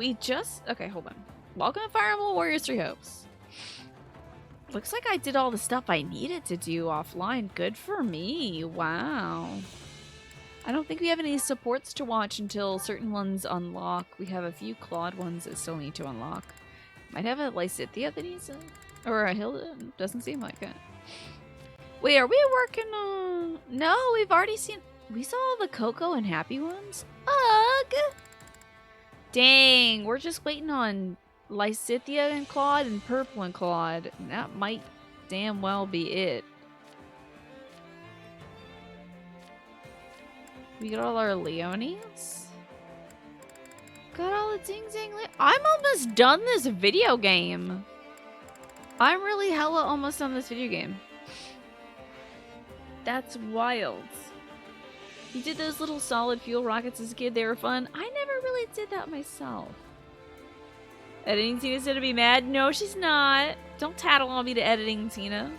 We just... Okay, hold on. Welcome to Fire Emblem Warriors 3 Hopes. Looks like I did all the stuff I needed to do offline. Good for me. Wow. I don't think we have any supports to watch until certain ones unlock. We have a few Claude ones that still need to unlock. Might have a Lysithia that needs it. Or a Hilda. Doesn't seem like it. Wait, are we working on... No, we've already seen... We saw all the Cocoa and Happy ones? Ugh! Dang, we're just waiting on Lysithia and Claude and Purple and Claude. And that might damn well be it. We got all our Leonies. Got all the ding ding. I'm almost done this video game. I'm really hella almost done this video game. That's wild. You did those little solid fuel rockets as a kid. They were fun. I never really did that myself. Editing Tina's gonna be mad. No, she's not. Don't tattle on me to editing Tina.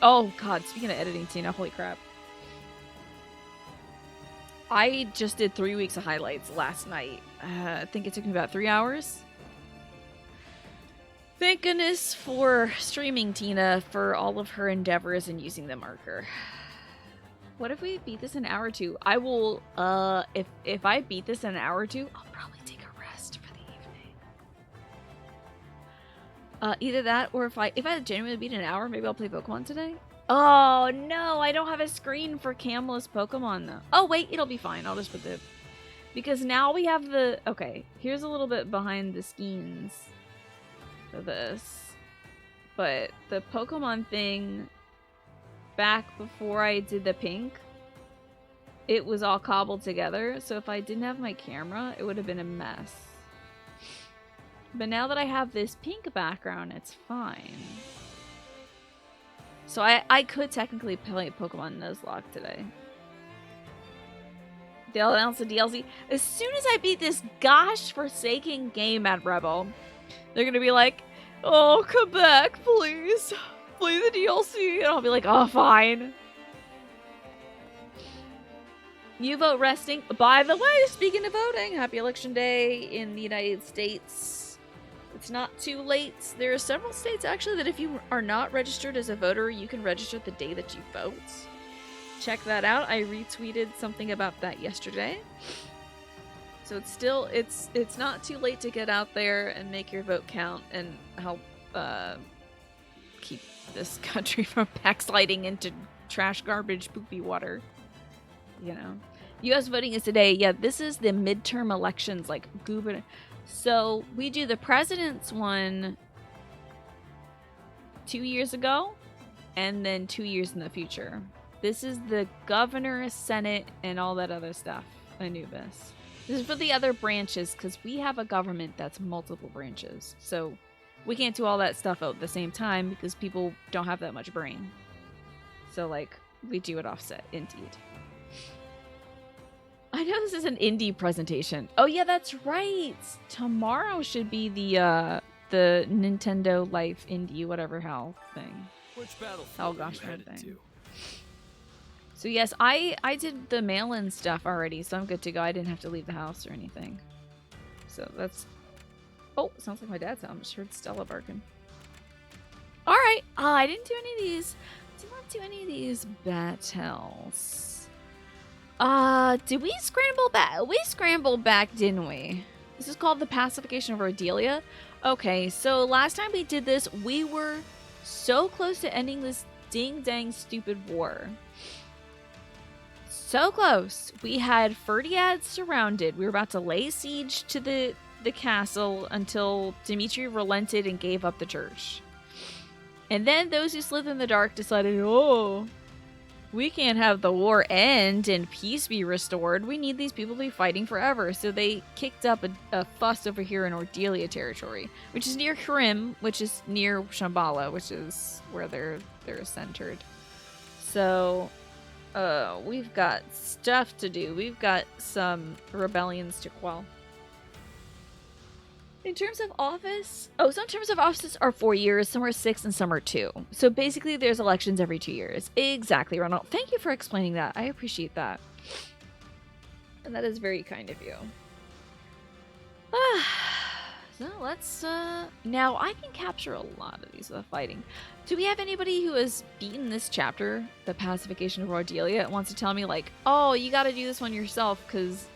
Oh god, speaking of editing Tina, holy crap. I just did 3 weeks of highlights last night. I think it took me about 3 hours. Thank goodness for streaming Tina for all of her endeavors in using the marker. What if we beat this in an hour or two? I will, if I beat this in an hour or two, I'll probably take a rest for the evening. Either that, or if I genuinely beat in an hour, maybe I'll play Pokemon today. Oh, no, I don't have a screen for camless Pokemon, though. Oh, wait, it'll be fine. I'll just put the... Because now we have the... Okay, here's a little bit behind the scenes of this. But the Pokemon thing, back before I did the pink, it was all cobbled together. So if I didn't have my camera, it would have been a mess. But now that I have this pink background, it's fine. So I could technically play Pokemon Nuzlocke today. They'll announce the DLC. As soon as I beat this gosh forsaken game at Rebel, they're gonna be like, oh, come back, please. Play the DLC. And I'll be like, oh, fine. You vote resting. By the way, speaking of voting, happy election day in the United States. It's not too late. There are several states, actually, that if you are not registered as a voter, you can register the day that you vote. Check that out. I retweeted something about that yesterday. So it's still, it's not too late to get out there and make your vote count and help keep this country from backsliding into trash, garbage, poopy water. You know. U.S. voting is today. Yeah, this is the midterm elections, like gubernatorial. So we do the president's one 2 years ago, and then 2 years in the future. This is the governor, senate, and all that other stuff. Anubis. This is for the other branches, because we have a government that's multiple branches. So we can't do all that stuff at the same time, because people don't have that much brain. So, like, we do it offset, indeed. I know this is an indie presentation. Oh yeah, that's right. Tomorrow should be the Nintendo Life indie whatever hell thing. Which battlefield oh gosh, are you headed thing. to? So yes, I did the mail-in stuff already, so I'm good to go. I didn't have to leave the house or anything. So that's... Oh, sounds like my dad's home. I just heard Stella barking. All right. I didn't do any of these. Did not do any of these battles. Did we scramble back? We scrambled back, didn't we? This is called the pacification of Ardelia. Okay, so last time we did this, we were so close to ending this ding-dang stupid war. So close. We had Ferdiad surrounded. We were about to lay siege to the castle until Dimitri relented and gave up the church. And then those who slid in the dark decided, oh... we can't have the war end and peace be restored. We need these people to be fighting forever. So they kicked up a fuss over here in Ardelia territory, which is near Krim, which is near Shambhala, which is where they're centered. So we've got stuff to do. We've got some rebellions to quell. In terms of office, some terms of office are 4 years, some are 6, and some are 2. So basically there's elections every 2 years. Exactly, Ronald. Thank you for explaining that. I appreciate that. And that is very kind of you. So let's, now I can capture a lot of these without fighting. Do we have anybody who has beaten this chapter, the pacification of Cordelia, and wants to tell me, like, oh, you gotta do this one yourself because,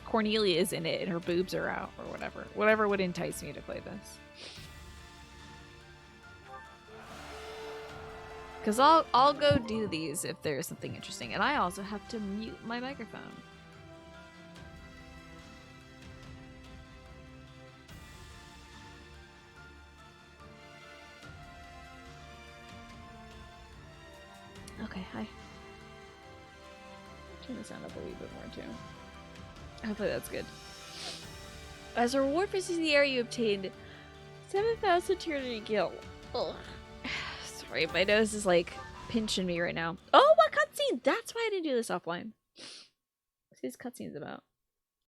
Cornelia is in it and her boobs are out, or whatever. Whatever would entice me to play this. Because I'll go do these if there's something interesting. And I also have to mute my microphone. Okay, hi. Turn the sound up a wee bit more too. Hopefully that's good. As a reward for seizing the area, you obtained 7,000 Tyranny Guild. Ugh. Sorry, my nose is like pinching me right now. Oh, what cutscene? That's why I didn't do this offline. What's these cutscenes about?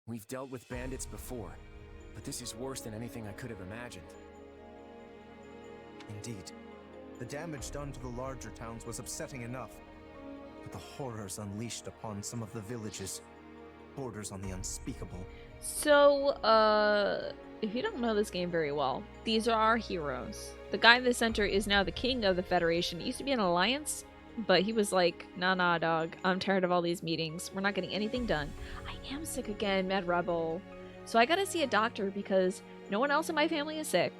We've dealt with bandits before, but this is worse than anything I could have imagined. Indeed. The damage done to the larger towns was upsetting enough, but the horrors unleashed upon some of the villages borders on the unspeakable. So, if you don't know this game very well, these are our heroes. The guy in the center is now the king of the Federation. He used to be an alliance, but he was like, nah, dog. I'm tired of all these meetings. We're not getting anything done. I am sick again, Mad Rebel. So I gotta see a doctor because no one else in my family is sick.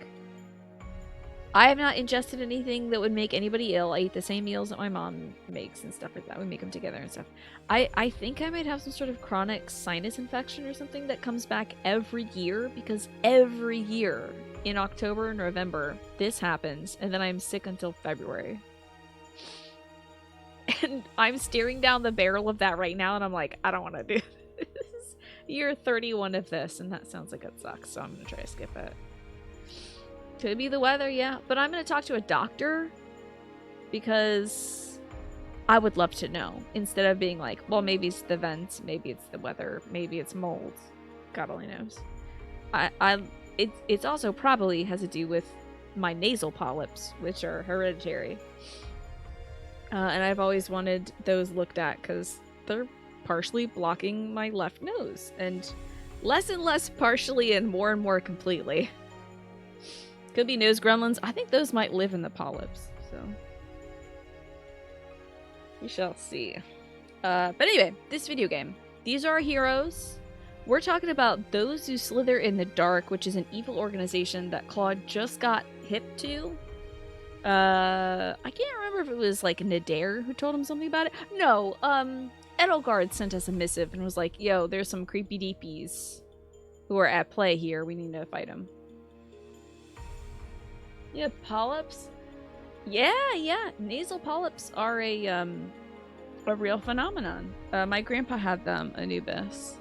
I have not ingested anything that would make anybody ill. I eat the same meals that my mom makes and stuff like that. We make them together and stuff. I think I might have some sort of chronic sinus infection or something that comes back every year because every year in October and November this happens and then I'm sick until February. And I'm staring down the barrel of that right now and I'm like, I don't want to do this. Year 31 of this and that sounds like it sucks, so I'm going to try to skip it. Could be the weather, yeah. But I'm going to talk to a doctor because I would love to know. Instead of being like, well, maybe it's the vents, maybe it's the weather, maybe it's mold. God only knows. It's also probably has to do with my nasal polyps, which are hereditary. And I've always wanted those looked at because they're partially blocking my left nose. And less partially and more completely. Could be nose gremlins. I think those might live in the polyps, so we shall see. But anyway, this video game. These are our heroes. We're talking about those who slither in the dark, which is an evil organization that Claude just got hip to. I can't remember if it was like Nadir who told him something about it. No, Edelgard sent us a missive and was like, yo, there's some creepy deepies who are at play here. We need to fight them. Yeah, polyps? Yeah. Nasal polyps are a real phenomenon. My grandpa had them, Anubis.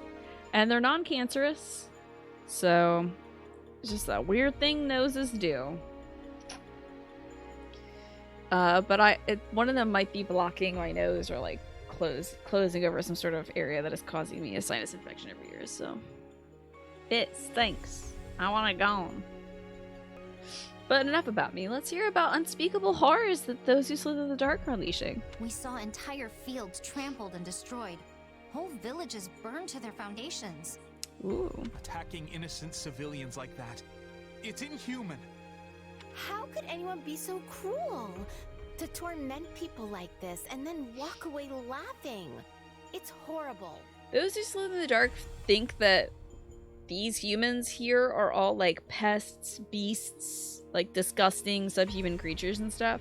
And they're non-cancerous. So, it's just that weird thing noses do. But one of them might be blocking my nose or like closing over some sort of area that is causing me a sinus infection every year, so. It stinks. I want it gone. But enough about me. Let's hear about unspeakable horrors that those who slither in the dark are unleashing. We saw entire fields trampled and destroyed. Whole villages burned to their foundations. Ooh. Attacking innocent civilians like that. It's inhuman. How could anyone be so cruel? To torment people like this and then walk away laughing. It's horrible. Those who slither in the dark think that these humans here are all like pests, beasts, like disgusting subhuman creatures and stuff.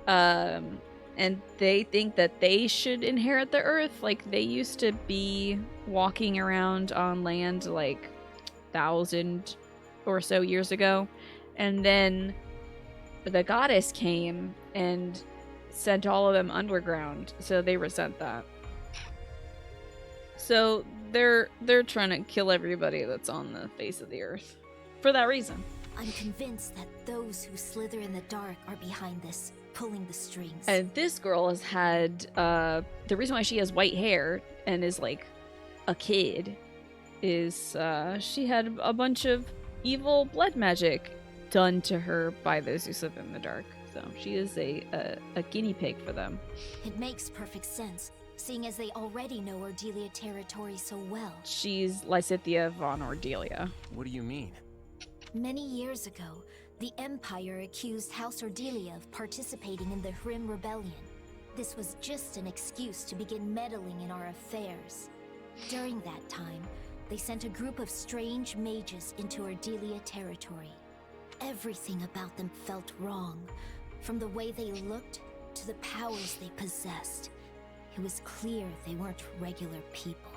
And they think that they should inherit the earth. Like they used to be walking around on land like 1,000 or so years ago. And then the goddess came and sent all of them underground. So they resent that. So they're trying to kill everybody that's on the face of the earth. For that reason. I'm convinced that those who slither in the dark are behind this, pulling the strings. And this girl has had, the reason why she has white hair and is like a kid is she had a bunch of evil blood magic done to her by those who slither in the dark. So she is a guinea pig for them. It makes perfect sense, seeing as they already know Ordelia territory so well. She's Lysithea von Ordelia. What do you mean? Many years ago, the Empire accused House Ordelia of participating in the Hrim Rebellion. This was just an excuse to begin meddling in our affairs. During that time, they sent a group of strange mages into Ordelia territory. Everything about them felt wrong, from the way they looked to the powers they possessed. It was clear they weren't regular people.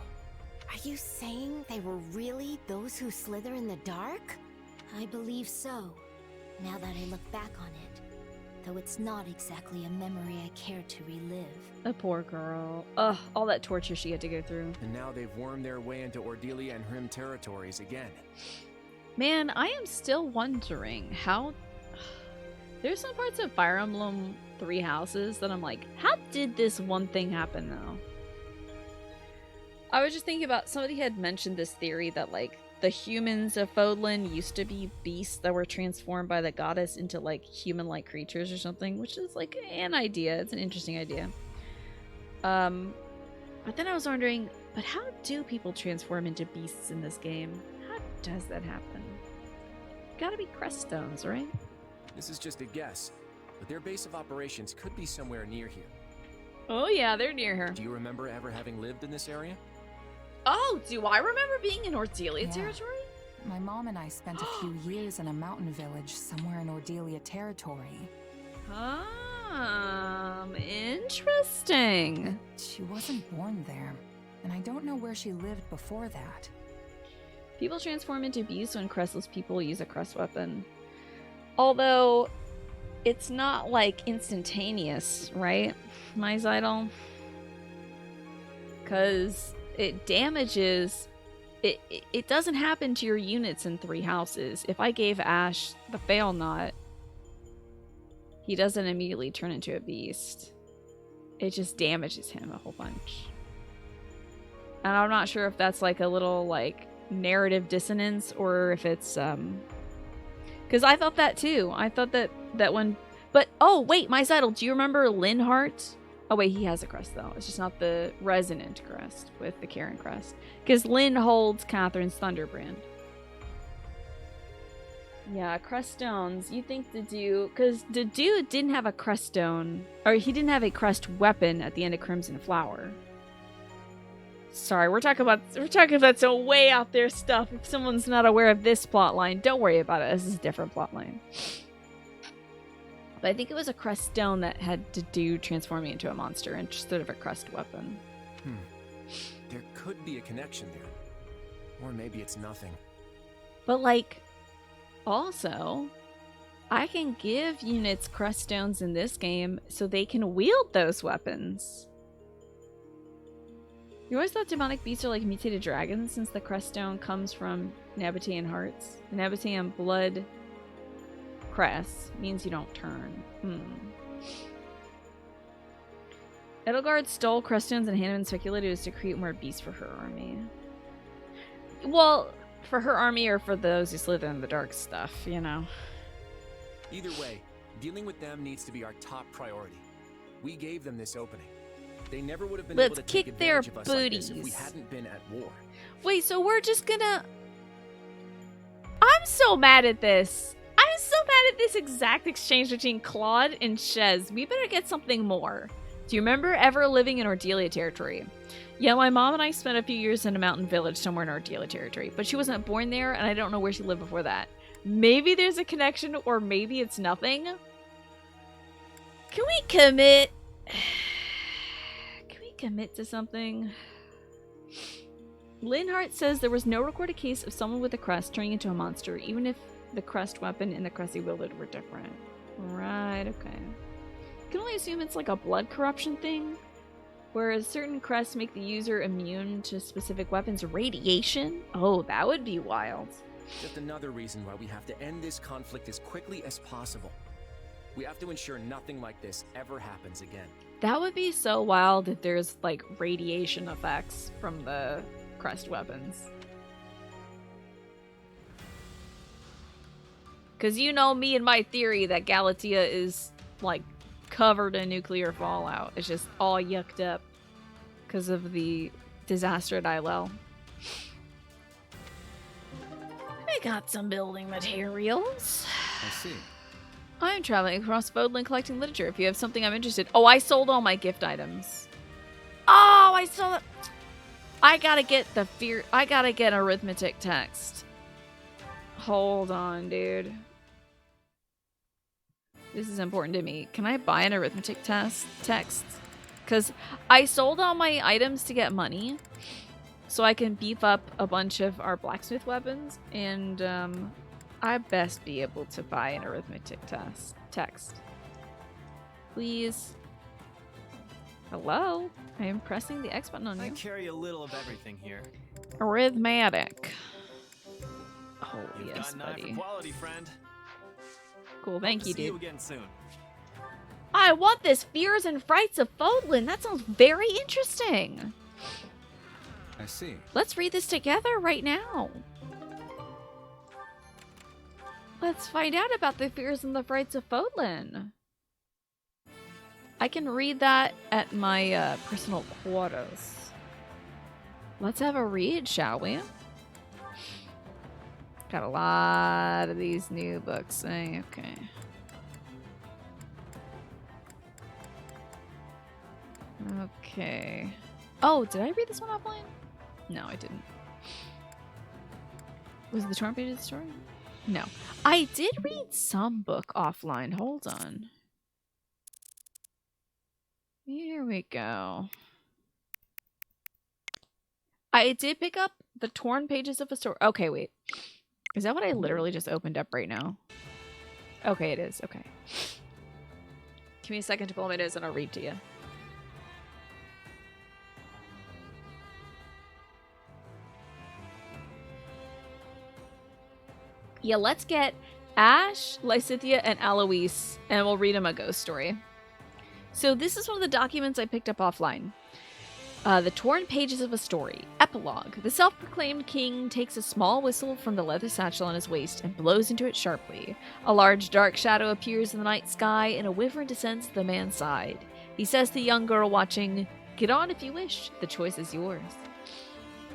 Are you saying they were really those who slither in the dark? I believe so, now that I look back on it. Though it's not exactly a memory I care to relive. The poor girl. Ugh, all that torture she had to go through. And now they've wormed their way into Ordelia and Hrim territories again. Man, I am still wondering how... There's some parts of Fire Emblem Three Houses that I'm like, how did this one thing happen though? I was just thinking about, somebody had mentioned this theory that like the humans of Fodlan used to be beasts that were transformed by the goddess into like human-like creatures or something, which is like an idea. It's an interesting idea. But then I was wondering, but how do people transform into beasts in this game? How does that happen? Gotta be crest stones, right? This is just a guess, but their base of operations could be somewhere near here. Oh yeah, they're near her. Do you remember ever having lived in this area? Oh, do I remember being in Ordelia territory? My mom and I spent a few years in a mountain village somewhere in Ordelia territory. Interesting. She wasn't born there, and I don't know where she lived before that. People transform into beasts when crestless people use a crest weapon. Although, it's not like instantaneous, right, my Zydal? Because it damages... It doesn't happen to your units in Three Houses. If I gave Ash the Fail Knot, he doesn't immediately turn into a beast. It just damages him a whole bunch. And I'm not sure if that's like a little like narrative dissonance or if it's because I thought that too. I thought that when, but oh wait, my Zydal, do you remember Linhardt? Oh wait, he has a crest though. It's just not the resonant crest with the Karen crest. Because Lynn holds Catherine's Thunderbrand. Yeah, crest stones. You think Dedue, because Dedue didn't have a crest stone, or he didn't have a crest weapon at the end of Crimson Flower. Sorry, we're talking about some way out there stuff. If someone's not aware of this plotline, don't worry about it. This is a different plotline. But I think it was a crest stone that had to do transforming into a monster instead of a crest weapon. There could be a connection there. Or maybe it's nothing. But like, also, I can give units crest stones in this game so they can wield those weapons. You always thought demonic beasts are like mutated dragons since the crest stone comes from Nabatean hearts. The Nabatean blood crest means you don't turn. Edelgard stole crest stones and Hanuman speculated it was to create more beasts for her army. Well, for her army or for those who slither in the dark stuff, you know. Either way, dealing with them needs to be our top priority. We gave them this opening. They never would have been able to take advantage of us like this if we hadn't been at war. Wait, so we're just gonna... I'm so mad at this. I'm so mad at this exact exchange between Claude and Shez. We better get something more. Do you remember ever living in Ordelia territory? Yeah, my mom and I spent a few years in a mountain village somewhere in Ordelia territory, but she wasn't born there, and I don't know where she lived before that. Maybe there's a connection, or maybe it's nothing. Can we commit? Can we commit to something? Linhardt says there was no recorded case of someone with a crest turning into a monster, even if the crest weapon and the crest he wielded were different. Right, okay. You can only assume it's like a blood corruption thing, whereas certain crests make the user immune to specific weapons. Radiation? Oh, that would be wild. Just another reason why we have to end this conflict as quickly as possible. We have to ensure nothing like this ever happens again. That would be so wild if there's like radiation effects from the crest weapons. Because you know me and my theory that Galatea is like covered in nuclear fallout. It's just all yucked up because of the disaster at Ilel. I got some building materials. I see. I'm traveling across Bodland collecting literature. If you have something I'm interested. Oh, I sold all my gift items. Oh, I sold it. I gotta get I gotta get arithmetic text. Hold on, dude. This is important to me. Can I buy an arithmetic text? Because I sold all my items to get money. So I can beef up a bunch of our blacksmith weapons. And I best be able to buy an arithmetic text. Please. Hello? I am pressing the X button on you. I carry a little of everything here. Arithmetic. Oh, You've yes, got an eye buddy. for quality, friend. Cool, thank you, See you dude. again soon. I want this Fears and Frights of Bodland. That sounds very interesting. I see. Let's read this together right now. Let's find out about the Fears and the Frights of Bodland. I can read that at my personal quarters. Let's have a read, shall we? Got a lot of these new books. Okay. Okay. Oh, did I read this one offline? No, I didn't. Was it the torn page of the story? No. I did read some book offline. Hold on. Here we go. I did pick up the torn pages of a story. Okay, wait. Is that what I literally just opened up right now? Okay, it is. Okay. Give me a second to pull my nose and I'll read to you. Yeah, let's get Ash, Lysithea, and Alois, and we'll read them a ghost story. So this is one of the documents I picked up offline. The torn pages of a story. Epilogue. The self-proclaimed king takes a small whistle from the leather satchel on his waist and blows into it sharply. A large dark shadow appears in the night sky and a wyvern descends to the man's side. He says to the young girl watching, "Get on if you wish. The choice is yours."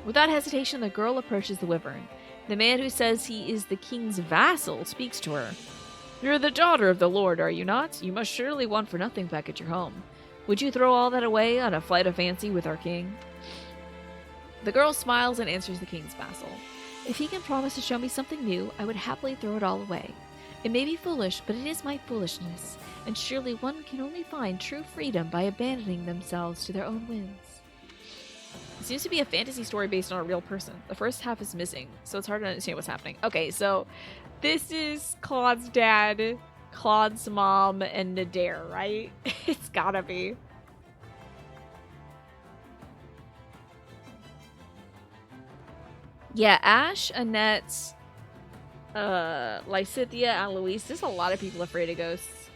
Without hesitation, the girl approaches the wyvern. The man who says he is the king's vassal speaks to her. "You're the daughter of the lord, are you not? You must surely want for nothing back at your home. Would you throw all that away on a flight of fancy with our king?" The girl smiles and answers the king's vassal. "If he can promise to show me something new, I would happily throw it all away. It may be foolish, but it is my foolishness, and surely one can only find true freedom by abandoning themselves to their own whims." It seems to be a fantasy story based on a real person. The first half is missing, so it's hard to understand what's happening. Okay, so this is Claude's dad, Claude's mom, and Nadir, right? It's gotta be. Yeah, Ash, Annette, Lysithea, Alois. There's a lot of people afraid of ghosts.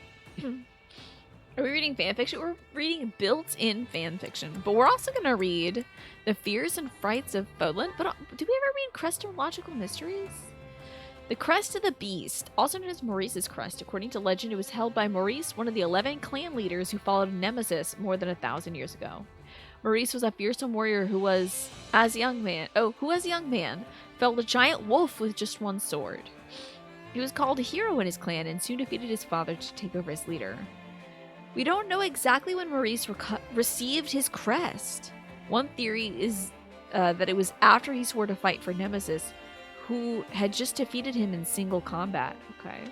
Are we reading fanfiction? We're reading built-in fanfiction, but we're also gonna read The Fears and Frights of Bodland. But do we ever read Crestological Mysteries? The Crest of the Beast, also known as Maurice's Crest. According to legend, it was held by Maurice, one of the 11 clan leaders who followed Nemesis more than 1,000 years ago. Maurice was a fearsome warrior who as a young man, felled a giant wolf with just one sword. He was called a hero in his clan and soon defeated his father to take over as leader. We don't know exactly when Maurice received his crest. One theory is that it was after he swore to fight for Nemesis, who had just defeated him in single combat. Okay.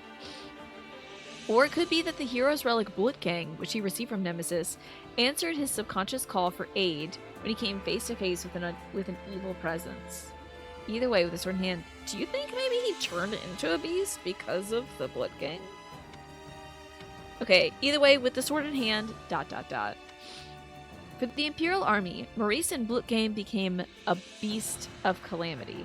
Or it could be that the hero's relic Blutgang, which he received from Nemesis, answered his subconscious call for aid when he came face to face with an evil presence. Either way, with a sword in hand, do you think maybe he turned into a beast because of the Blutgang? Okay, either way, with the sword in hand, ... For the Imperial Army, Maurice and Blutgang became a beast of calamity.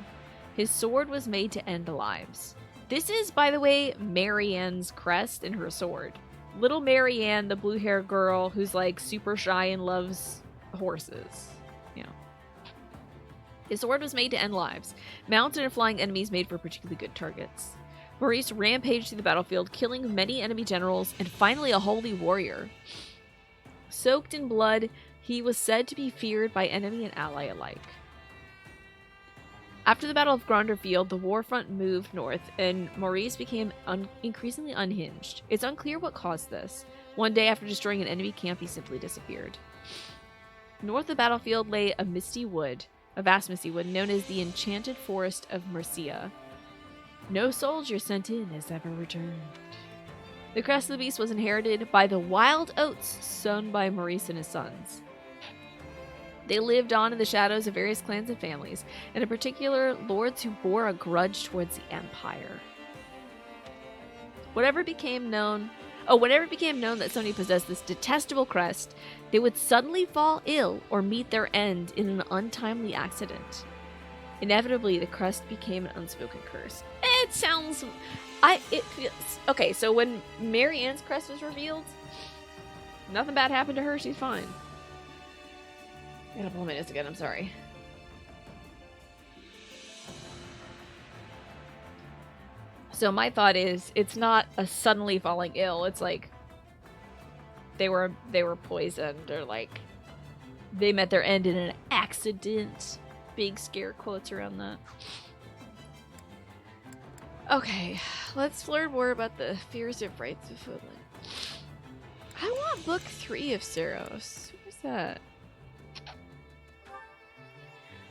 His sword was made to end lives. This is, by the way, Marianne's crest and her sword. Little Marianne, the blue-haired girl who's like super shy and loves horses. You know. His sword was made to end lives. Mounted and flying enemies made for particularly good targets. Maurice rampaged through the battlefield, killing many enemy generals and finally a holy warrior. Soaked in blood, he was said to be feared by enemy and ally alike. After the Battle of Gronder Field, the war front moved north, and Maurice became increasingly unhinged. It's unclear what caused this. One day after destroying an enemy camp, he simply disappeared. North of the battlefield lay a vast misty wood, known as the Enchanted Forest of Mercia. No soldier sent in has ever returned. The crest of the beast was inherited by the wild oats sown by Maurice and his sons. They lived on in the shadows of various clans and families, and in particular, lords who bore a grudge towards the Empire. Whenever it became known that somebody possessed this detestable crest, they would suddenly fall ill or meet their end in an untimely accident. Inevitably, the crest became an unspoken curse. Okay, so when Mary Ann's crest was revealed, nothing bad happened to her, she's fine. I gotta pull my notes again, I'm sorry. So my thought is, it's not a suddenly falling ill, it's like they were poisoned, or like they met their end in an accident. Big scare quotes around that. Okay, let's learn more about the fears and frights of Fodlan. I want book 3 of Saros. Where's that?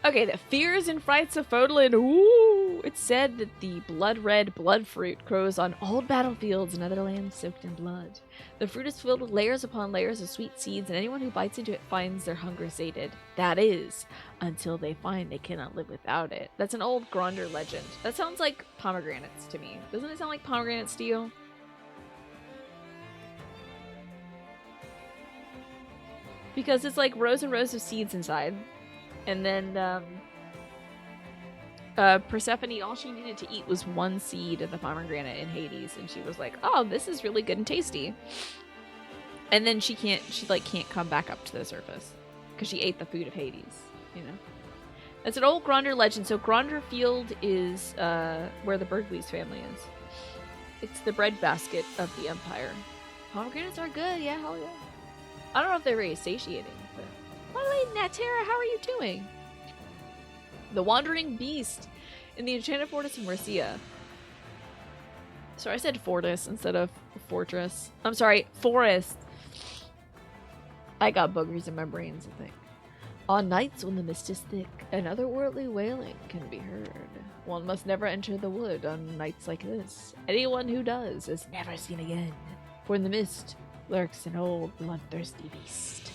Okay, the fears and frights of Fodlan. Ooh! It's said that the blood-red blood fruit grows on old battlefields in other lands soaked in blood. The fruit is filled with layers upon layers of sweet seeds, and anyone who bites into it finds their hunger sated. That is, until they find they cannot live without it. That's an old Gronder legend. That sounds like pomegranates to me. Doesn't it sound like pomegranate steel? Because it's like rows and rows of seeds inside. And then Persephone, all she needed to eat was one seed of the pomegranate in Hades, and she was like, "Oh, this is really good and tasty." And then she can't come back up to the surface because she ate the food of Hades. You know, it's an old Gronder legend. So Gronder Field is where the Bergleys family is. It's the breadbasket of the Empire. Pomegranates are good, yeah, hell yeah. I don't know if they're very satiating, but. By the way, Natera, how are you doing? The Wandering Beast in the Enchanted Fortress of Mercia. Sorry, I said fortress instead of fortress. I'm sorry, forest. I got boogers in my brains, I think. On nights when the mist is thick, an otherworldly wailing can be heard. One must never enter the wood on nights like this. Anyone who does is never seen again. For in the mist lurks an old bloodthirsty beast.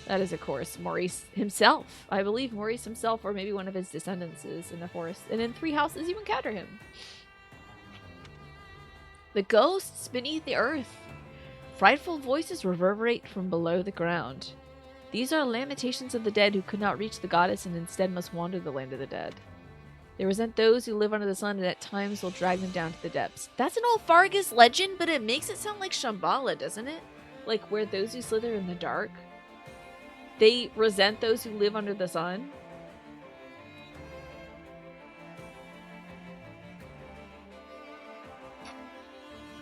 That is, of course, Maurice himself. I believe Maurice himself, or maybe one of his descendants, is in the forest. And in 3 houses, you encounter him. The ghosts beneath the earth. Frightful voices reverberate from below the ground. These are lamentations of the dead who could not reach the goddess and instead must wander the land of the dead. They resent those who live under the sun and at times will drag them down to the depths. That's an old Fargus legend, but it makes it sound like Shambhala, doesn't it? Like where those who slither in the dark, they resent those who live under the sun.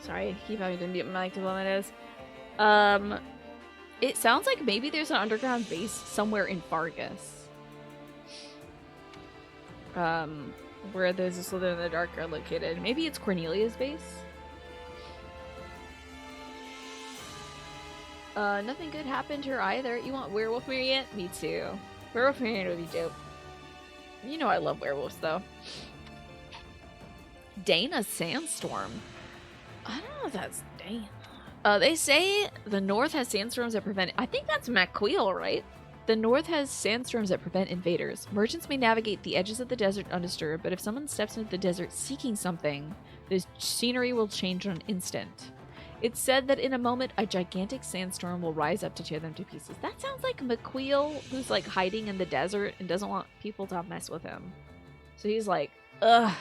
Sorry, I keep having to mute my mic to blow my nose. It sounds like maybe there's an underground base somewhere in Fargus. Where those who slither in the dark are located. Maybe it's Cornelia's base? Nothing good happened to her either. You want Werewolf Marianne? Me too. Werewolf Marianne would be dope. You know I love werewolves, though. Dana Sandstorm. I don't know if that's Dana. They say the North has sandstorms that prevent... I think that's McQueel, right? The North has sandstorms that prevent invaders. Merchants may navigate the edges of the desert undisturbed, but if someone steps into the desert seeking something, the scenery will change in an instant. It's said that in a moment, a gigantic sandstorm will rise up to tear them to pieces. That sounds like McQueel, who's like hiding in the desert and doesn't want people to mess with him. So he's like, ugh,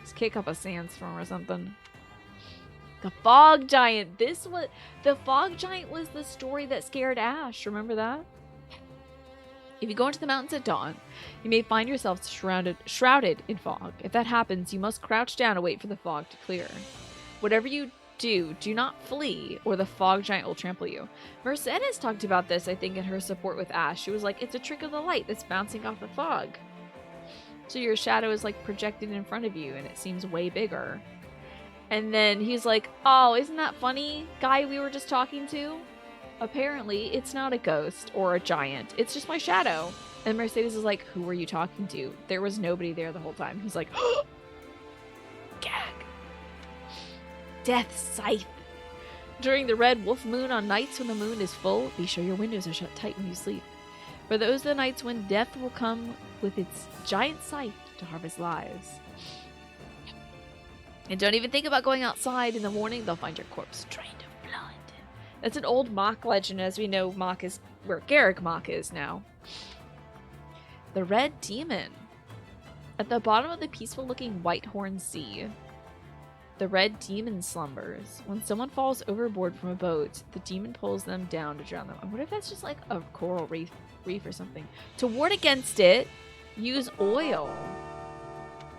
let's kick up a sandstorm or something. The Fog Giant. The Fog Giant was the story that scared Ash. Remember that? If you go into the mountains at dawn, you may find yourself shrouded in fog. If that happens, you must crouch down and wait for the fog to clear. Whatever you do not flee, or the Fog Giant will trample you. Mercedes talked about this, I think, in her support with Ash. She was like, it's a trick of the light that's bouncing off the fog. So your shadow is like projected in front of you and it seems way bigger. And then he's like, oh, isn't that funny, guy we were just talking to? Apparently, it's not a ghost or a giant. It's just my shadow. And Mercedes is like, who were you talking to? There was nobody there the whole time. He's like, gag. Death Scythe. During the red wolf moon on nights when the moon is full, be sure your windows are shut tight when you sleep. For those are the nights when death will come with its giant scythe to harvest lives. And don't even think about going outside in the morning. They'll find your corpse drained of blood. That's an old Mach legend, as we know Mach is where Garrick Mach is now. The Red Demon. At the bottom of the peaceful-looking Whitehorn Sea, the Red Demon slumbers. When someone falls overboard from a boat, the demon pulls them down to drown them. I wonder if that's just like a coral reef or something. To ward against it, use oil.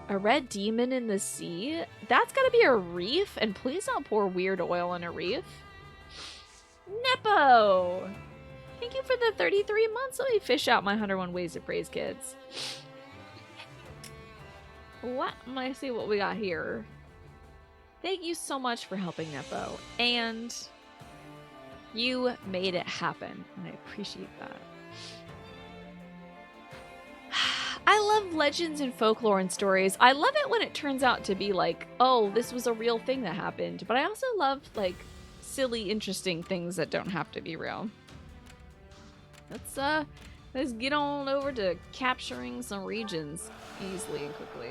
A red demon in the sea? That's gotta be a reef, and please don't pour weird oil in a reef. Nepo! Thank you for the 33 months. Let me fish out my 101 Ways to Praise Kids. Let me see what we got here. Thank you so much for helping, Nepo. And you made it happen, and I appreciate that. I love legends and folklore and stories. I love it when it turns out to be like, oh, this was a real thing that happened. But I also love, like, silly, interesting things that don't have to be real. Let's get on over to capturing some regions easily and quickly.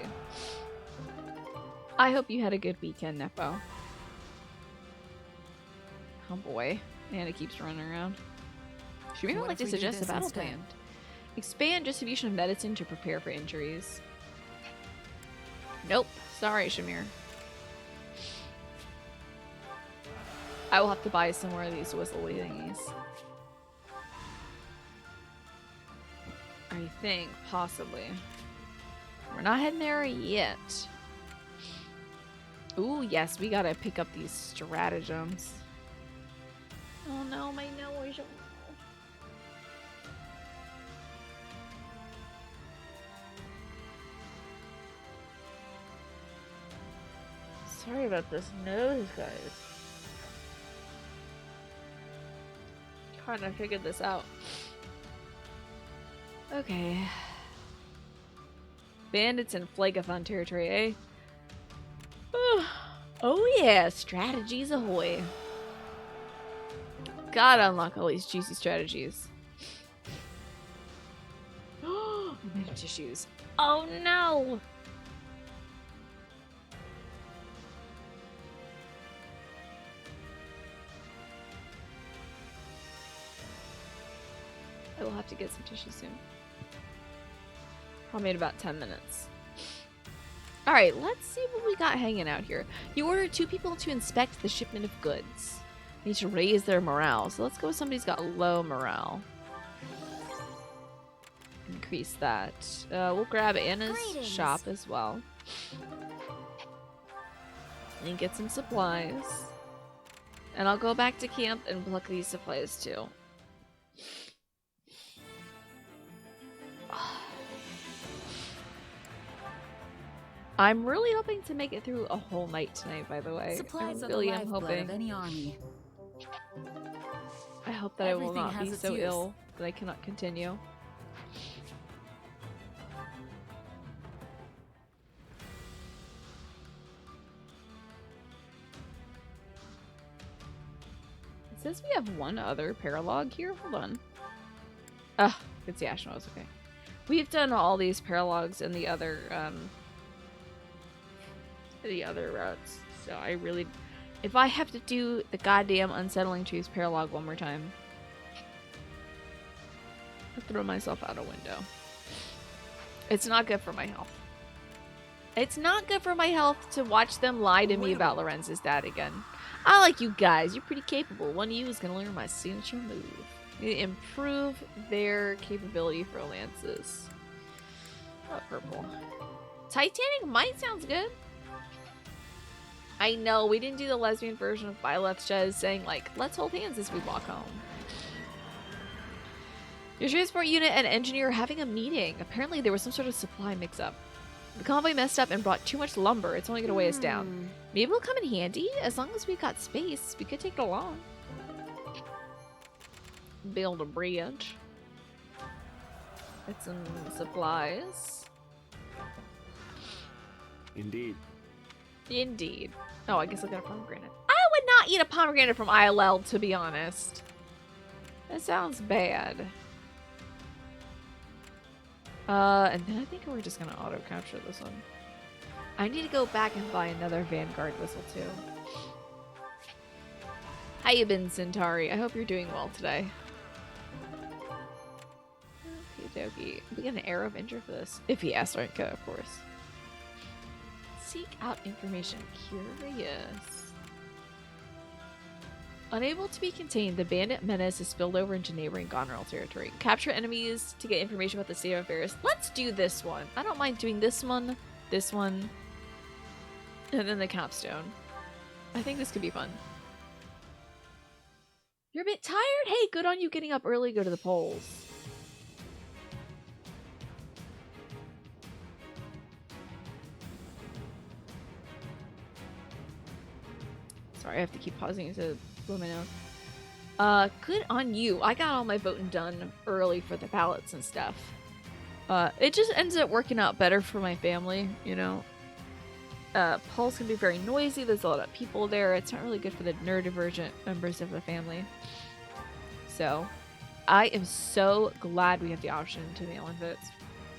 I hope you had a good weekend, Nepo. Oh boy. Anna keeps running around. Should we like to suggest a battle plan? Expand distribution of medicine to prepare for injuries. Nope. Sorry, Shamir. I will have to buy some more of these whistly thingies. I think, possibly. We're not heading there yet. Ooh, yes, we gotta pick up these stratagems. Oh no, my nose. Sorry about this nose, guys. Trying to figure this out. Okay. Bandits in Phlegethon territory, eh? Oh yeah, strategies ahoy. Gotta unlock all these juicy strategies. Meta tissues. Oh no! I will have to get some tissue soon. Probably in about 10 minutes. Alright, let's see what we got hanging out here. You ordered 2 people to inspect the shipment of goods. Need to raise their morale. So let's go with somebody who's got low morale. Increase that. We'll grab Anna's shop as well. And get some supplies. And I'll go back to camp and pluck these supplies too. I'm really hoping to make it through a whole night tonight, by the way. Supplies I really are the am lifeblood hoping. of any army. I hope that Everything I will not has be its so use. ill that I cannot continue. It says we have one other paralog here. Hold on. Ah, it's the Ashmos. Okay. We've done all these paralogs in the other routes. So I really, if I have to do the goddamn Unsettling Truths paralog one more time, I'll throw myself out a window. It's not good for my health. It's not good for my health to watch them lie to me about Lorenz's dad again. I like you guys. You're pretty capable. One of you is going to learn my signature move. Improve their capability for lances. Oh, purple. Titanic might sounds good. I know, we didn't do the lesbian version of Byleth Shez saying, like, let's hold hands as we walk home. Your transport unit and engineer are having a meeting. Apparently there was some sort of supply mix-up. The convoy messed up and brought too much lumber. It's only gonna weigh us down. Maybe it'll come in handy as long as we got space. We could take it along. Build a bridge. Get some supplies. Indeed. Indeed. Oh, I guess I'll get a pomegranate. I would not eat a pomegranate from ILL, to be honest. That sounds bad. And then I think we're just gonna auto capture this one. I need to go back and buy another Vanguard whistle too. How you been, Centauri? I hope you're doing well today. Okie dokie. We get an arrow of injury for this. If he asks Rinka, of course. Seek out information. Curious. Unable to be contained, the bandit menace is spilled over into neighboring Gonrel territory. Capture enemies to get information about the state of affairs. Let's do this one. I don't mind doing this one, and then the capstone. I think this could be fun. You're a bit tired? Hey, good on you getting up early, go to the polls. Sorry, I have to keep pausing to blow my nose. Good on you. I got all my voting done early for the ballots and stuff. It just ends up working out better for my family, you know. Polls can be very noisy. There's a lot of people there. It's not really good for the neurodivergent members of the family. So, I am so glad we have the option to mail in votes.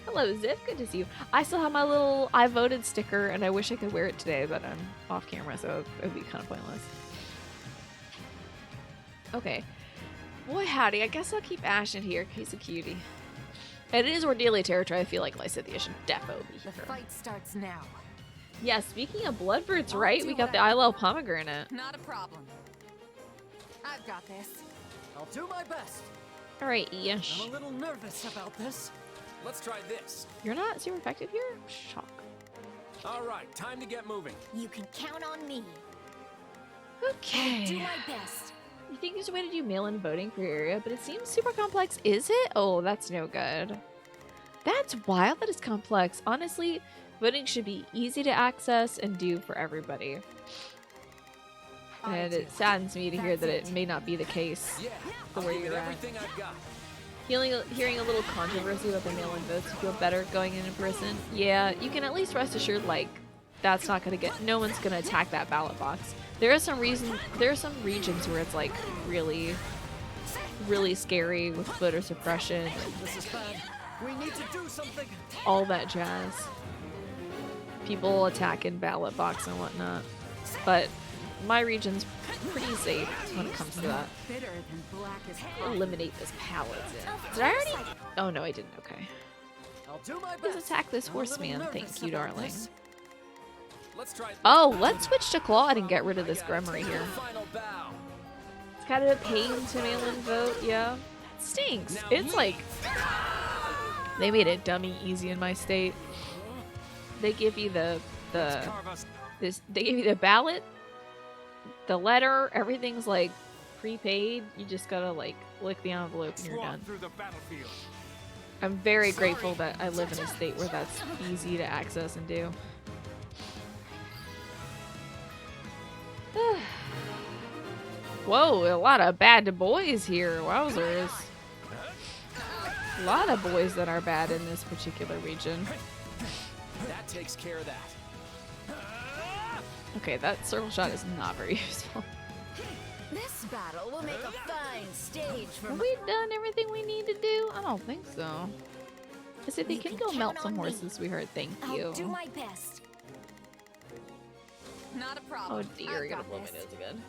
Hello, Ziff. Good to see you. I still have my little I voted sticker, and I wish I could wear it today, but I'm off camera, so it would be kind of pointless. Okay. Boy, howdy. I guess I'll keep Ashton here. He's a cutie. And it is Ordelia territory. I feel like Lycidia should defo be here. The fight starts now. Yeah, speaking of Bloodbirds, right? We got the ILL pomegranate. Not a problem. I've got this. I'll do my best. Alright, Ish. I'm a little nervous about this. Let's try this. You're not super effective here? Shock. All right, time to get moving. You can count on me. Okay. I'll do my best. You think there's a way to do mail-in voting for your area, but it seems super complex. Is it? Oh, that's no good. That's wild that it's complex. Honestly, voting should be easy to access and do for everybody. And it saddens me to hear that it may not be the case Yeah, for I'll where give it you're at. everything I've got. Hearing a little controversy about the mail-in votes, you feel better going in person. Yeah, you can at least rest assured, like, that's not gonna get, no one's gonna attack that ballot box. There are some regions where it's like really, really scary with voter suppression and This is bad. We need to do something. all that jazz. People attacking ballot box and whatnot. But my region's pretty safe when it comes to that. Bitter than black as Eliminate this paladin. Did I already? Oh no, I didn't. Okay. I'll do my Please best. attack this I'm a little horseman. nervous Thank you, about darling. this. Let's try. Oh, let's switch to Claude and get rid of this Gremory here. Final bow. It's kind of a pain to mail-in vote, yeah. It stinks. It's like they made it dummy easy in my state. They give you they give you the ballot, the letter, everything's like prepaid. You just gotta like lick the envelope and you're done. Through the battlefield. I'm very grateful that I live in a state where that's easy to access and do. Whoa, a lot of bad boys here. Wowzers. A lot of boys that are bad in this particular region. That takes care of that. Okay, that circle shot is not very useful. This battle will make a fine stage for Have we done everything we need to do? I don't think so. I said they You can can go melt count some on me. horses, we heard. Thank I'll you. do my best. Not a Oh problem. dear, I've you're gonna got blow my this. nose again.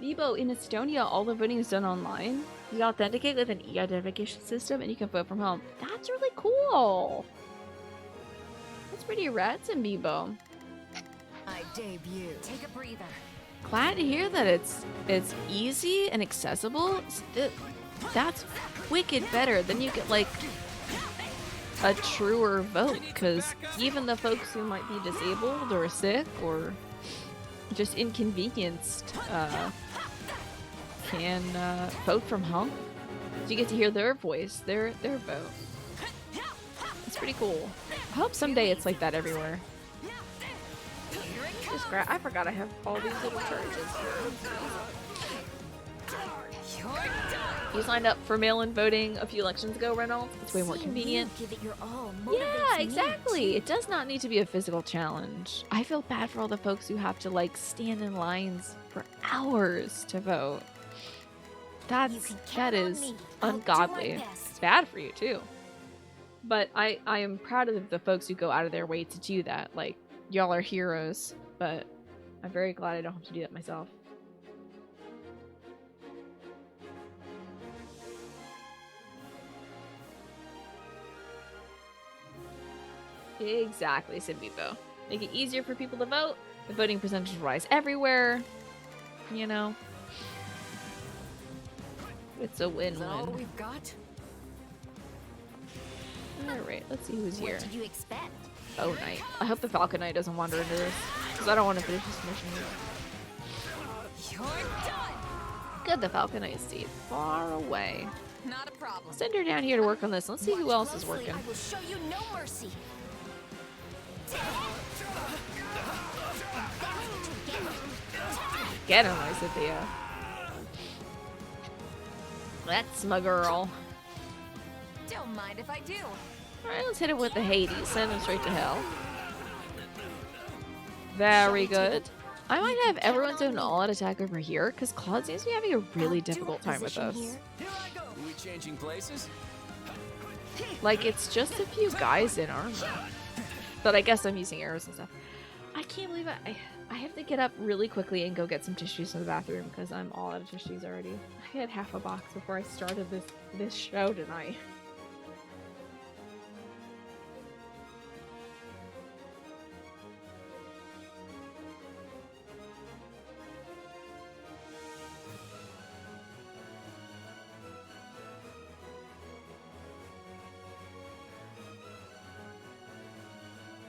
Bibo, in Estonia, all the voting is done online. You authenticate with an e-identification system and you can vote from home. That's really cool. That's pretty rad, Bibo. I debut. Take a breather. Glad to hear that it's easy and accessible. That's wicked better. Then you get like a truer vote, because even the folks who might be disabled or sick or just inconvenienced can vote from home. So you get to hear their voice, their vote. It's pretty cool. I hope someday it's like that everywhere. I forgot I have all these little charges here. You signed up for mail-in voting a few elections ago, Reynolds. It's way more convenient. Give it your all Yeah, motivates exactly. me, It does not need to be a physical challenge. I feel bad for all the folks who have to like stand in lines for hours to vote. That is ungodly. It's bad for you too. But I am proud of the folks who go out of their way to do that. Like, y'all are heroes. But I'm very glad I don't have to do that myself. Exactly, Simbibo. Make it easier for people to vote. The voting percentage rise everywhere. You know. It's a win-win. All we've got? Alright, let's see who's here. What did you expect? Oh, Knight. I hope the Falcon Knight doesn't wander into this. Because I don't want to finish this mission. You're done. Good, the Falcon Knight stayed far away. Not a problem. Send her down here to work on this. Let's see who else is Closely, working. I will show you no mercy. Get him, Isithia. That's my girl. Don't mind if I do. Alright, let's hit him with the Hades. Send him straight to hell. Very good. I might have everyone's own all-out attack over here, because Claude seems to be having a really difficult time with us. Here I go. Are we changing places? Like, it's just a few guys in armor. But I guess I'm using arrows and stuff. I can't believe I have to get up really quickly and go get some tissues from the bathroom, because I'm all out of tissues already. I had half a box before I started this show tonight.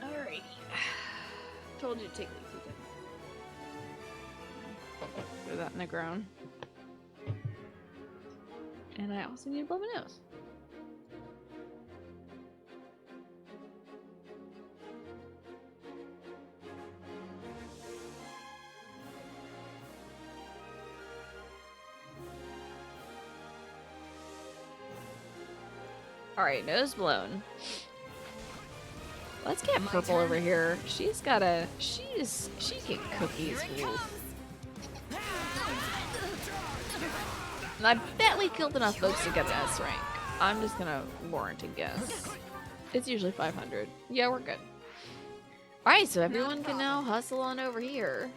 Alrighty. Told you to take these. Throw that in the ground. And I also need to blow my nose. Alright, nose blown. Let's get Purple over here. She can cook these fools. And I bet we killed enough folks to get the S rank. I'm just gonna warrant a guess. It's usually 500. Yeah, we're good. Alright, so everyone can now hustle on over here.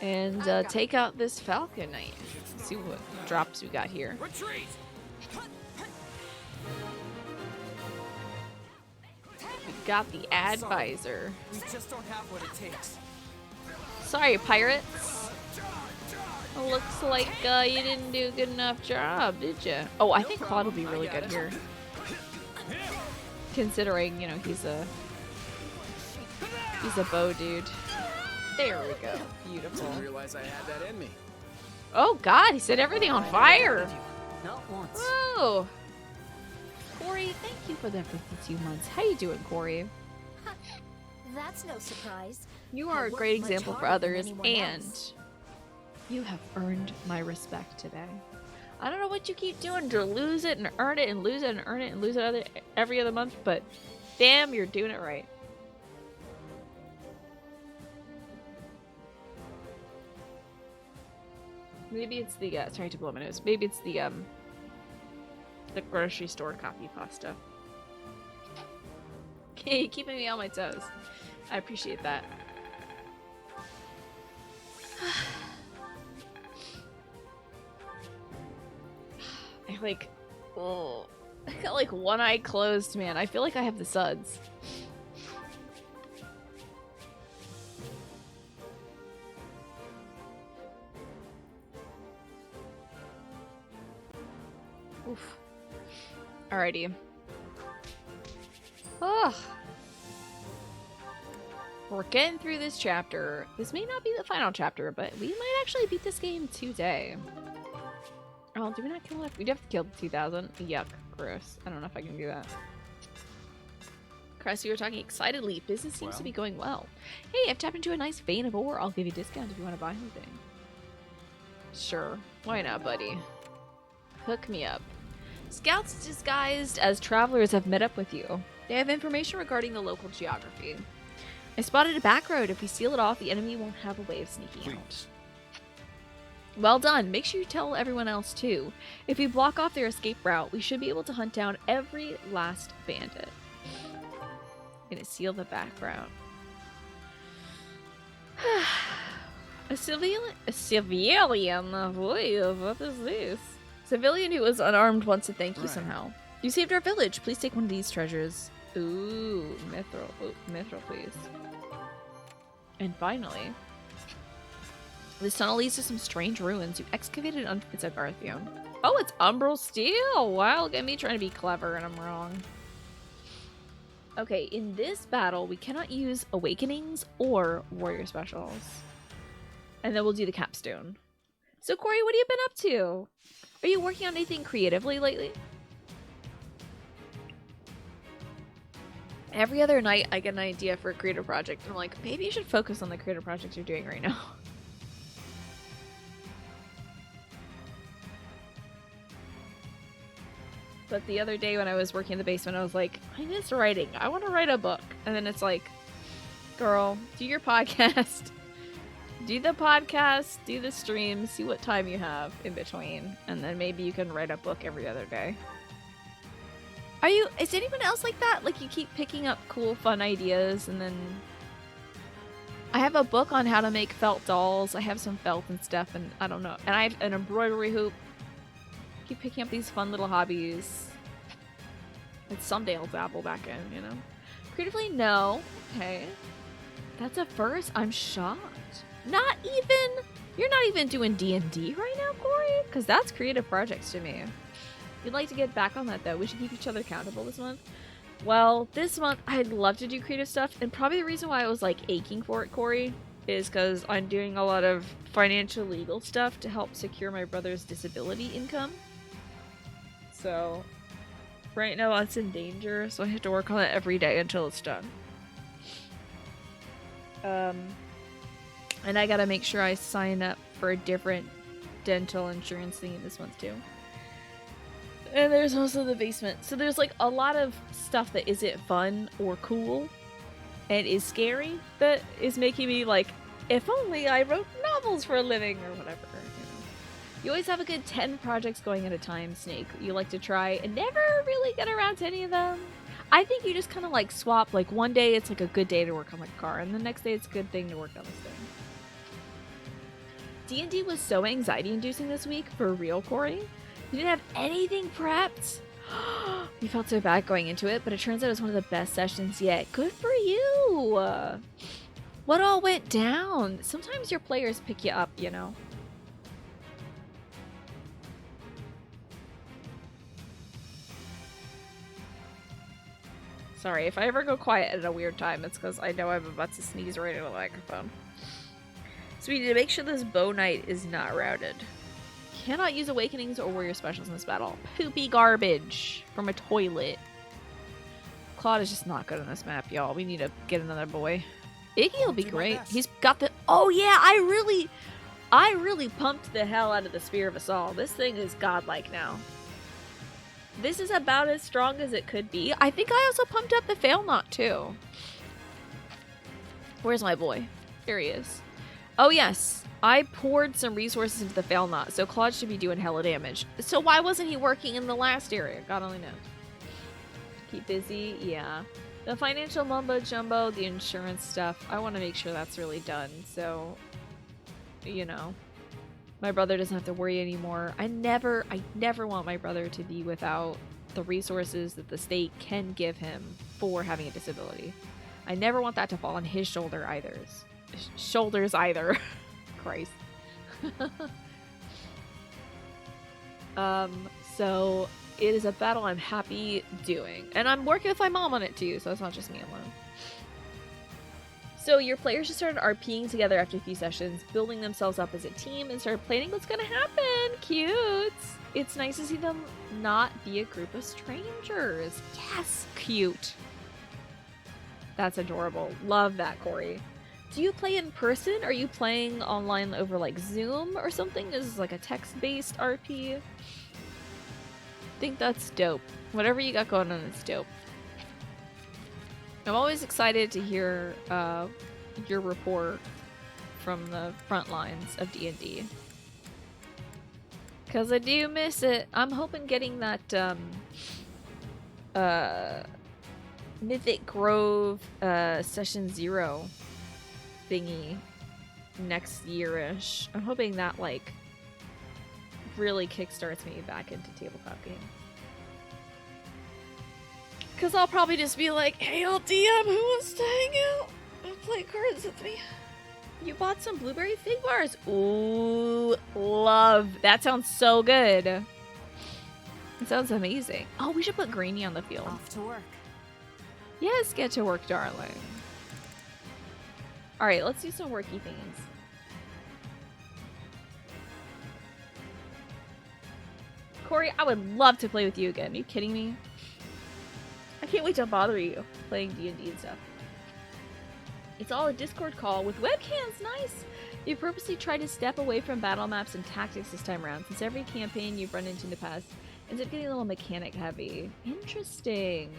And take out this Falcon Knight. Let's see what drops we got here. Retreat! We got the Advisor. We just don't have what it takes. Sorry, pirates. Looks like you didn't do a good enough job, did you? Oh, I think Claude will be really good here. Considering, you know, he's a bow dude. There we go. Beautiful. Didn't realize I had that in me. Oh god, he set everything on fire. Not once. Whoa. Corey, thank you for the 52 months. How you doing, Corey? That's no surprise. You are a great example for others, and you have earned my respect today. I don't know what you keep doing to lose it and earn it and lose it and earn it and lose it every other month, but damn, you're doing it right. Maybe it's the, sorry to blow my nose. Maybe it's the grocery store copy pasta. Okay, keeping me on my toes. I appreciate that. I got like one eye closed, man. I feel like I have the suds. Oof. Alrighty. Oh. We're getting through this chapter. This may not be the final chapter, but we might actually beat this game today. Oh, do we not kill it? We'd have to kill the 2000. Yuck. Gross. I don't know if I can do that. Chris, you were talking excitedly. Business seems to be going well. Hey, I've tapped into a nice vein of ore. I'll give you a discount if you want to buy anything. Sure. Why not, buddy? Hook me up. Scouts disguised as travelers have met up with you. They have information regarding the local geography. I spotted a back road. If we seal it off, the enemy won't have a way of sneaking out. Well done. Make sure you tell everyone else too. If we block off their escape route, we should be able to hunt down every last bandit. I'm gonna seal the back route. A civilian? Boy, what is this? Civilian who was unarmed wants to thank you somehow. You saved our village. Please take one of these treasures. Ooh, mithril. Ooh, mithril, please. And finally, this tunnel leads to some strange ruins. You excavated it's a Garthium. Oh, it's umbral steel. Wow, look at me trying to be clever and I'm wrong. Okay, in this battle, we cannot use awakenings or warrior specials. And then we'll do the capstone. So, Corey, what have you been up to? Are you working on anything creatively lately? Every other night, I get an idea for a creative project. And I'm like, maybe you should focus on the creative projects you're doing right now. But the other day when I was working in the basement, I was like, I miss writing. I want to write a book. And then it's like, girl, do your podcast. Do the podcast, do the stream, see what time you have in between. And then maybe you can write a book every other day. Is anyone else like that? Like you keep picking up cool, fun ideas and then... I have a book on how to make felt dolls. I have some felt and stuff and I don't know. And I have an embroidery hoop. Keep picking up these fun little hobbies. And someday I'll dabble back in, you know? Creatively, no. Okay. That's a first? I'm shocked. Not even... You're not even doing D&D right now, Corey? Because that's creative projects to me. You'd like to get back on that, though. We should keep each other accountable this month. Well, this month, I'd love to do creative stuff. And probably the reason why I was, like, aching for it, Corey, is because I'm doing a lot of financial legal stuff to help secure my brother's disability income. So, right now that's in danger, so I have to work on it every day until it's done. And I gotta make sure I sign up for a different dental insurance thing this month too. And there's also the basement. So there's like a lot of stuff that isn't fun or cool and is scary that is making me like, if only I wrote novels for a living or whatever. You always have a good 10 projects going at a time, Snake. You like to try and never really get around to any of them. I think you just kind of like swap, like one day it's like a good day to work on like a car, and the next day it's a good thing to work on this thing. D&D was so anxiety-inducing this week, for real, Corey. You didn't have anything prepped? We felt so bad going into it, but it turns out it was one of the best sessions yet. Good for you! What all went down? Sometimes your players pick you up, you know? Sorry, if I ever go quiet at a weird time, it's because I know I'm about to sneeze right into the microphone. So we need to make sure this bow knight is not routed. Cannot use awakenings or warrior specials in this battle. Poopy garbage from a toilet. Claude is just not good on this map, y'all. We need to get another boy. Iggy will be great. He's got the... Oh yeah, I really pumped the hell out of the Spear of Assault. This thing is godlike now. This is about as strong as it could be. I think I also pumped up the Fail Knot too. Where's my boy? Here he is. Oh yes, I poured some resources into the Fail Knot, so Claude should be doing hella damage. So why wasn't he working in the last area? God only knows. Keep busy, yeah. The financial mumbo jumbo, the insurance stuff, I want to make sure that's really done, so, you know. My brother doesn't have to worry anymore. I never want my brother to be without the resources that the state can give him for having a disability. I never want that to fall on his shoulders either. Christ. So it is a battle I'm happy doing. And I'm working with my mom on it too, so it's not just me alone. So your players just started RPing together after a few sessions, building themselves up as a team, and started planning what's gonna happen. Cute. It's nice to see them not be a group of strangers. Yes, cute. That's adorable. Love that, Corey. Do you play in person? Are you playing online over like Zoom or something? This is like a text-based RP. I think that's dope. Whatever you got going on is dope. I'm always excited to hear your report from the front lines of D&D. Because I do miss it. I'm hoping getting that Mythic Grove Session 0 thingy next year-ish. I'm hoping that like really kickstarts me back into tabletop games. Because I'll probably just be like, hey, old DM, who wants to hang out and play cards with me? You bought some blueberry fig bars. Ooh, love. That sounds so good. It sounds amazing. Oh, we should put Greenie on the field. Off to work. Yes, get to work, darling. All right, let's do some worky things. Corey, I would love to play with you again. Are you kidding me? I can't wait to bother you playing D&D and stuff. It's all a Discord call with webcams. Nice. You purposely tried to step away from battle maps and tactics this time around, since every campaign you've run into in the past ends up getting a little mechanic heavy. Interesting.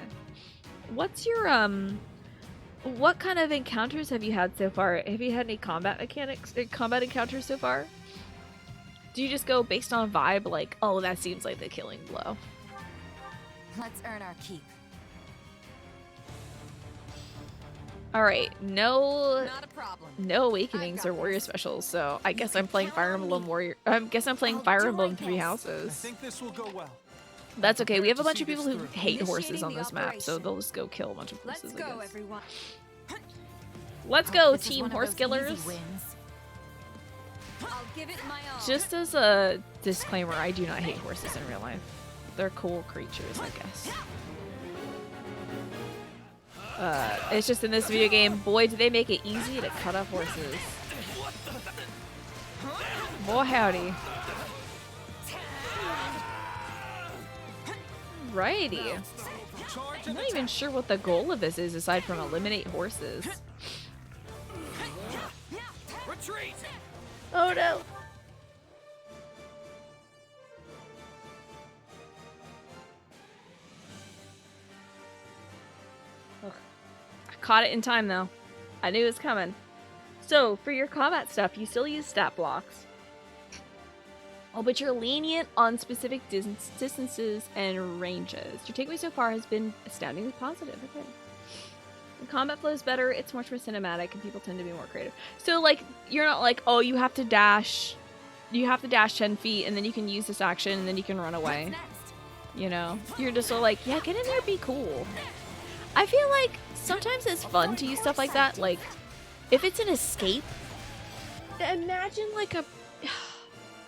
What's your what kind of encounters have you had so far? Have you had any combat encounters so far? Do you just go based on vibe, like, oh, that seems like the killing blow? Let's earn our keep. Alright, no Not a problem. no awakenings or warrior specials, so I guess I'm playing Fire Emblem Warrior. I guess I'm playing Fire Emblem Three I Houses. think this will go well. That's okay. We have a bunch of people who hate Initiating horses on the this map, so operation. they'll just go kill a bunch of Let's horses. go, I guess. everyone. Let's go, This is Team one of Horse those Killers. easy wins. I'll give it my all. Just as a disclaimer, I do not hate horses in real life. They're cool creatures, I guess. It's just in this video game, boy, do they make it easy to cut up horses. Boy, howdy. Righty. I'm not even sure what the goal of this is aside from eliminate horses. Retreat! Oh no! Ugh. I caught it in time though. I knew it was coming. So, for your combat stuff, you still use stat blocks. Oh, but you're lenient on specific distances and ranges. Your takeaway so far has been astoundingly positive. Okay. The combat flow is better, it's much more cinematic, and people tend to be more creative. So, like, you're not like, oh, you have to dash 10 feet, and then you can use this action, and then you can run away. What's next? You know? You're just so like, yeah, get in there, be cool. I feel like sometimes it's fun to use stuff like that. Like, if it's an escape, imagine like a...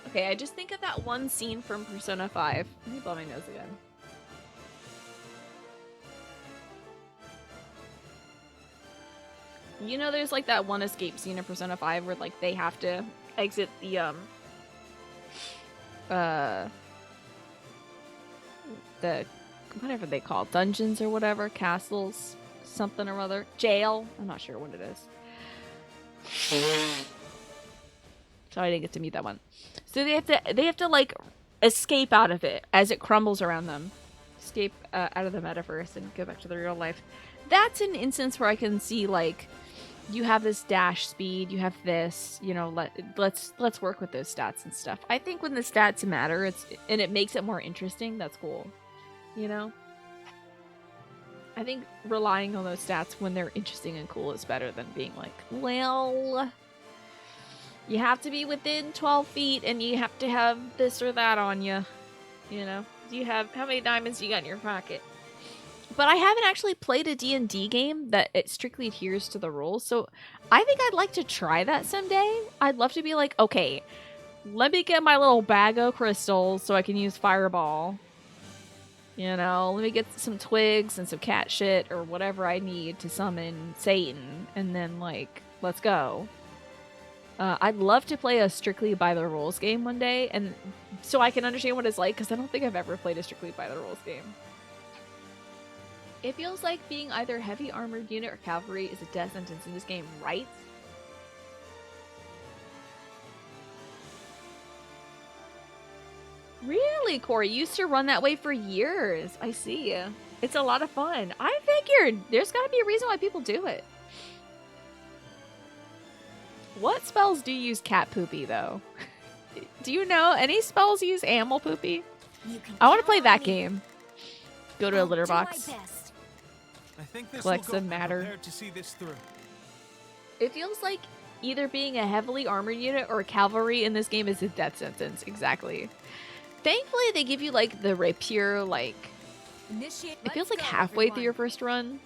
Okay, I just think of that one scene from Persona 5. Let me blow my nose again. You know, there's like that one escape scene in Persona 5 where like they have to exit the whatever they call it, dungeons or whatever, castles, something or other, jail. I'm not sure what it is. Sorry, I didn't get to meet that one. So they have to like escape out of it as it crumbles around them, escape out of the metaverse and go back to the real life. That's an instance where I can see like you have this dash speed, you have this, you know, let's work with those stats and stuff. I think when the stats matter, and it makes it more interesting. That's cool, you know. I think relying on those stats when they're interesting and cool is better than being like, well, you have to be within 12 feet and you have to have this or that on you. You know, do you have, how many diamonds do you got in your pocket? But I haven't actually played a D&D game that it strictly adheres to the rules, so I think I'd like to try that someday. I'd love to be like, okay, let me get my little bag of crystals so I can use Fireball. You know, let me get some twigs and some cat shit or whatever I need to summon Satan, and then, like, let's go. I'd love to play a strictly by the rules game one day, and so I can understand what it's like, because I don't think I've ever played a strictly by the rules game. It feels like being either heavy armored unit or cavalry is a death sentence in this game, right? Really, Corey? You used to run that way for years. I see. It's a lot of fun. I figured there's got to be a reason why people do it. What spells do you use cat poopy, though? Do you know any spells use animal poopy? I want to play that game. Go to a litter box. I think this Collect will go. some matter. I'm prepared to see this through. It feels like either being a heavily armored unit or cavalry in this game is a death sentence. Exactly. Thankfully, they give you, like, the rapier, like... It feels like halfway through your first run.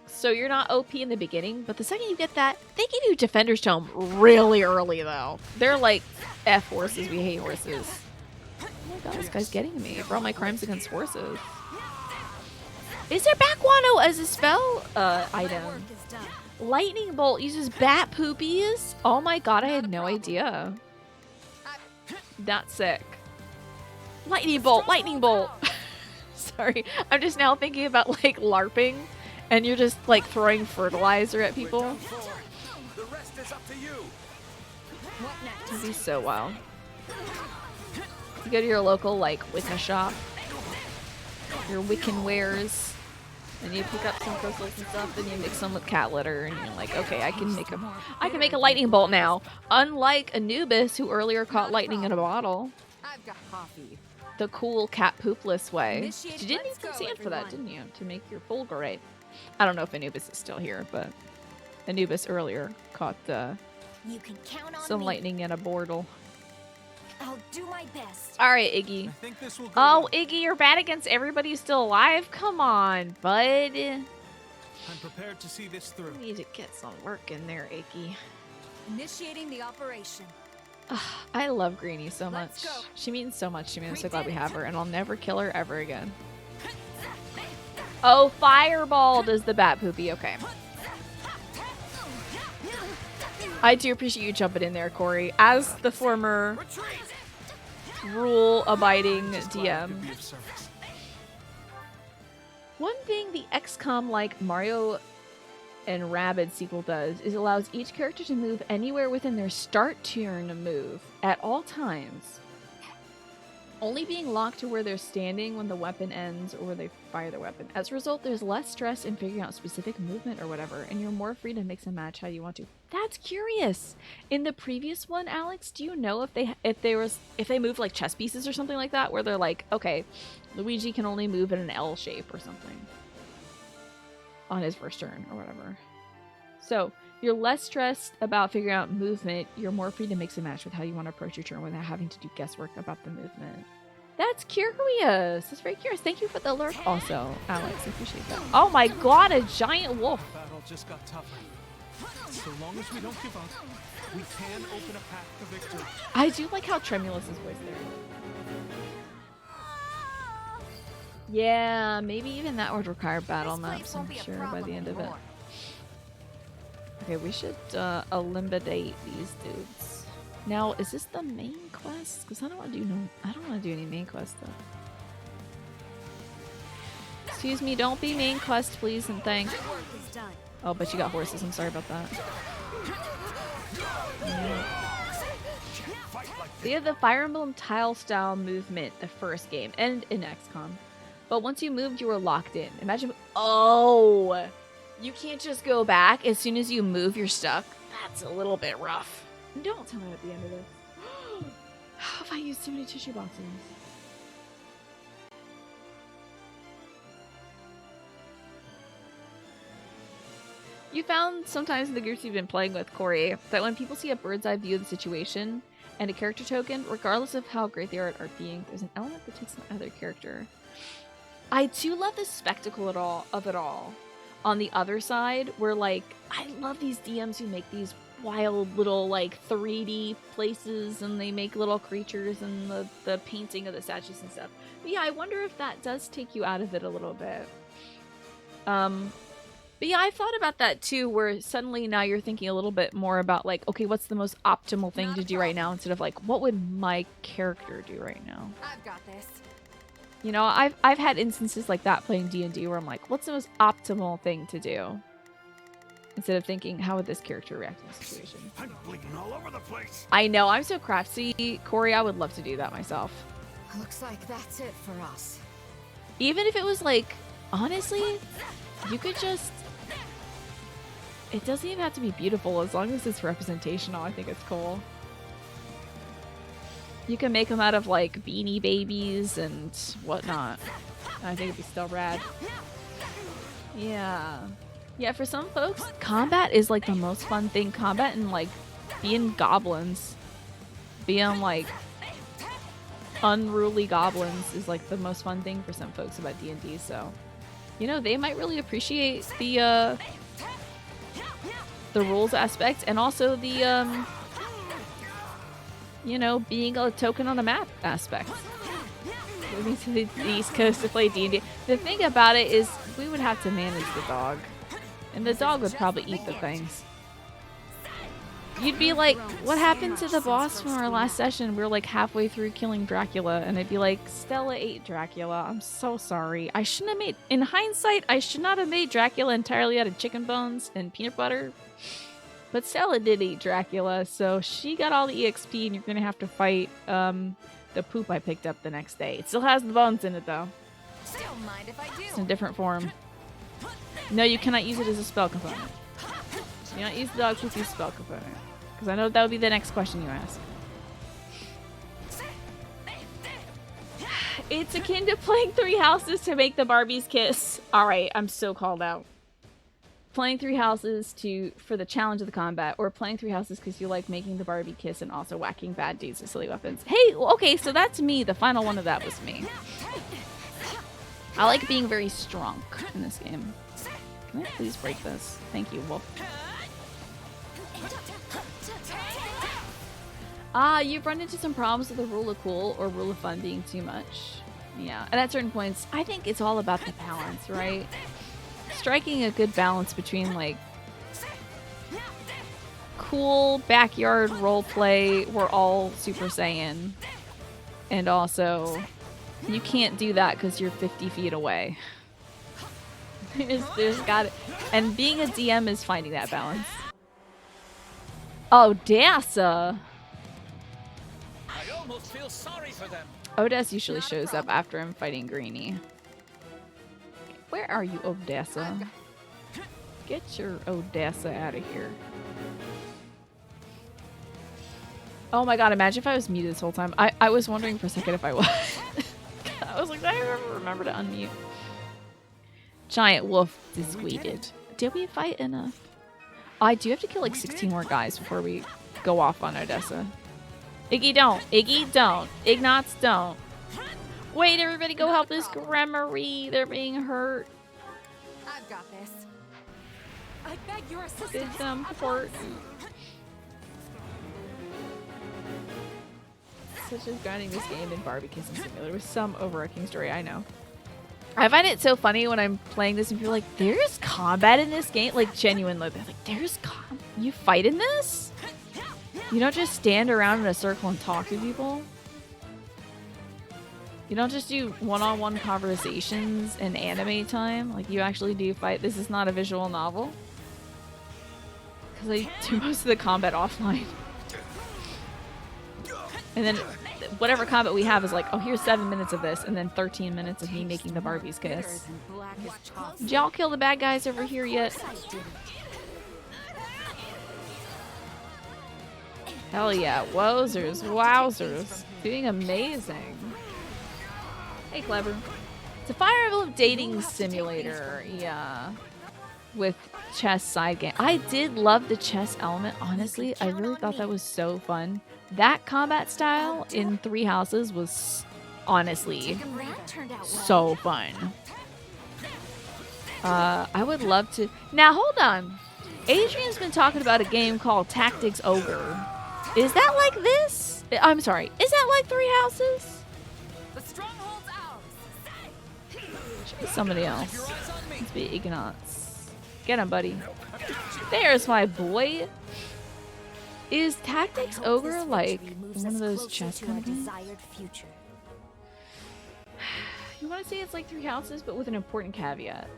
So you're not OP in the beginning, but the second you get that, they give you Defender's Tome really early, though. They're like, F horses, we hate horses. Oh my god, this guy's getting me for all my crimes against horses. Is there Bakwano as a spell item? Lightning Bolt uses bat poopies? Oh my god, I had no idea. That's sick. Lightning Bolt, Lightning Bolt! Sorry, I'm just now thinking about, like, LARPing, and you're just, like, throwing fertilizer at people. The rest is up to you. That'd be so wild. You go to your local, like, Wicca shop. Your Wiccan wares. And you pick up some crystals and stuff, and you mix them with cat litter, and you're like, okay, I can make a lightning bolt now. Unlike Anubis, who earlier caught lightning in a bottle. I've got coffee. The cool cat poopless way. Initiate, You didn't let's even go, stand for that, everyone. didn't you? To make your fulgurate. I don't know if Anubis is still here, but Anubis earlier caught You can count on some me. lightning in a bottle. I'll do my best. All right, Iggy. I think this will go. Oh, well. Iggy, you're bad against everybody who's still alive? Come on, bud. I'm prepared to see this through. You need to get some work in there, Iggy. Initiating the operation. I love Greenie so Let's much. go. She means so much to me. I'm so glad we have her, and I'll never kill her ever again. Oh, Fireball does the bat poopy. Okay. I do appreciate you jumping in there, Corey. As the former rule-abiding DM. Be of service. One thing the XCOM-like Mario and Rabbids sequel does is allows each character to move anywhere within their start turn move at all times, only being locked to where they're standing when the weapon ends or where they fire their weapon. As a result, there's less stress in figuring out specific movement or whatever, and you're more free to mix and match how you want to. That's curious. In the previous one, Alex, do you know if they moved like chess pieces or something like that, where they're like, okay, Luigi can only move in an L shape or something on his first turn or whatever. So you're less stressed about figuring out movement. You're more free to mix and match with how you want to approach your turn without having to do guesswork about the movement. That's curious. That's very curious. Thank you for the alert also, Alex. I appreciate that. Oh my god, a giant wolf. Battle just got tougher. So long as we don't give up, we can open a path to victory. I do like how tremulous his voice there. Yeah, maybe even that would require battle This place maps, won't I'm be a sure, by problem the end of it. anymore. Okay, we should eliminate these dudes. Now, is this the main quest? Because I don't want to do any main quest stuff. Excuse me, don't be main quest, please, and thanks. Work is done. Oh, but you got horses. I'm sorry about that. They have the Fire Emblem tile style movement the first game and in XCOM. But once you moved, you were locked in. Imagine. Oh! You can't just go back. As soon as you move, you're stuck. That's a little bit rough. Don't tell me at the end of this. How have I used so many tissue boxes? You found sometimes in the groups you've been playing with, Corey, that when people see a bird's eye view of the situation and a character token, regardless of how great they are at RPing, there's an element that takes another character. I do love the spectacle of it all. On the other side, where, like, I love these DMs who make these wild little like 3D places, and they make little creatures and the painting of the statues and stuff. But yeah, I wonder if that does take you out of it a little bit. But yeah, I thought about that too, where suddenly now you're thinking a little bit more about like, okay, what's the most optimal thing to do right now, instead of like, what would my character do right now? I've got this. You know, I've had instances like that playing D&D where I'm like, what's the most optimal thing to do? Instead of thinking, how would this character react in this situation? I'm bleeding all over the place. I know, I'm so craftsy, Corey. I would love to do that myself. Looks like that's it for us. Even if it was like, honestly, you could just... It doesn't even have to be beautiful, as long as it's representational. I think it's cool. You can make them out of like Beanie Babies and whatnot. I think it'd be still rad. Yeah. Yeah, for some folks, combat is like the most fun thing. Combat and like being goblins. Being like unruly goblins is like the most fun thing for some folks about D&D, so you know, they might really appreciate the rules aspect, and also the you know, being a token on a map aspect. Moving to the East Coast to play D&D. The thing about it is we would have to manage the dog, and the dog would probably eat the things. You'd be like, what happened to the boss from our last session? We were like halfway through killing Dracula, and I'd be like, Stella ate Dracula. I'm so sorry. I shouldn't have made... In hindsight, I should not have made Dracula entirely out of chicken bones and peanut butter. But Stella did eat Dracula, so she got all the EXP, and you're gonna have to fight the poop I picked up the next day. It still has the bones in it, though. Don't mind if I do. It's in a different form. No, you cannot use it as a spell component. You cannot use the dog poop as a spell component. Because I know that would be the next question you ask. It's akin to playing 3 houses to make the Barbies kiss. Alright, I'm so called out. Playing 3 houses for the challenge of the combat, or playing 3 houses because you like making the Barbie kiss and also whacking bad dudes with silly weapons. Hey, okay, so that's me. The final one of that was me. I like being very strong in this game. Can I please break this? Thank you, Wolf. You've run into some problems with the rule of cool or rule of fun being too much. Yeah, and at certain points, I think it's all about the balance, right? Striking a good balance between like cool backyard roleplay, we're all Super Saiyan, and also you can't do that because you're 50 feet away. there's got it, and being a DM is finding that balance. Odessa. I almost feel sorry for them. Odessa usually shows up after I'm fighting Greenie. Where are you, Odessa? Get your Odessa out of here. Oh my god, imagine if I was muted this whole time. I was wondering for a second if I was. I was like, did I ever remember to unmute? Giant wolf dissuaded. Did we fight enough? I do have to kill like 16 more guys before we go off on Odessa. Iggy, don't. Iggy, don't. Ignatz, don't. Wait, everybody go help this Gremory. They're being hurt. I've got this. I beg your assistance. Did some port. Such as grinding this game in Barbie Kissing Simulator with some overarching story, I know. I find it so funny when I'm playing this and people are like, there's combat in this game? Like, genuinely. They're like, there's you fight in this? You don't just stand around in a circle and talk to people? You don't just do one-on-one conversations in anime time? Like, you actually do fight? This is not a visual novel? Because I do most of the combat offline. And then whatever combat we have is like, oh, here's 7 minutes of this, and then 13 minutes of me making the Barbies kiss. Did y'all kill the bad guys over here yet? Hell yeah. Wowzers. Wowzers. Doing amazing. Hey, Clever. It's a Fire Emblem dating simulator. Yeah. With chess side game. I did love the chess element, honestly. I really thought that was so fun. That combat style in 3 houses was honestly so fun. I would love to... Now, hold on. Adrian's been talking about a game called Tactics Ogre. Is that like this? I'm sorry. Is that like Three Houses? The stronghold's ours. Should be somebody else. Let's be Ignatz. Get him, buddy. There's my boy. Is Tactics Ogre like one of those chess kind of games? You want to say it's like Three Houses, but with an important caveat.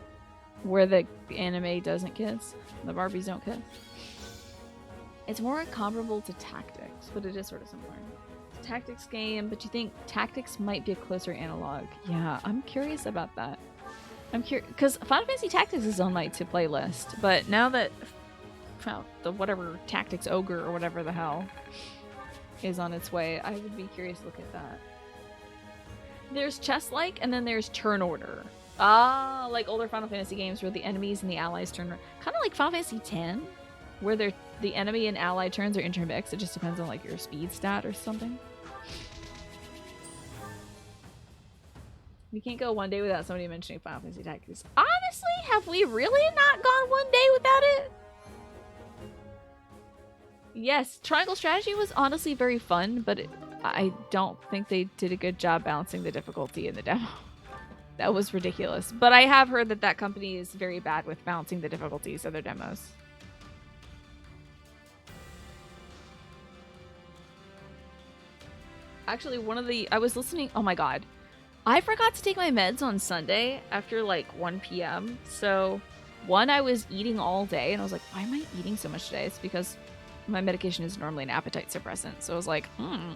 Where the anime doesn't kiss. The Barbies don't kiss. It's more comparable to Tactics, but it is sort of similar. It's a tactics game, but you think Tactics might be a closer analog. Yeah, I'm curious about that. I'm curious, because Final Fantasy Tactics is on my to-play list, but now that the whatever Tactics Ogre or whatever the hell is on its way, I would be curious to look at that. There's chess-like, and then there's turn order. Ah, like older Final Fantasy games where the enemies and the allies turn. Kind of like Final Fantasy X, where the enemy and ally turns are intermixed. It just depends on like your speed stat or something. We can't go one day without somebody mentioning Final Fantasy Tactics. Honestly, have we really not gone one day without it? Yes, Triangle Strategy was honestly very fun, but I don't think they did a good job balancing the difficulty in the demo. That was ridiculous. But I have heard that that company is very bad with balancing the difficulties of their demos. Actually, I was listening, oh my god. I forgot to take my meds on Sunday after like 1 p.m. So, I was eating all day and I was like, why am I eating so much today? It's because my medication is normally an appetite suppressant. So I was like,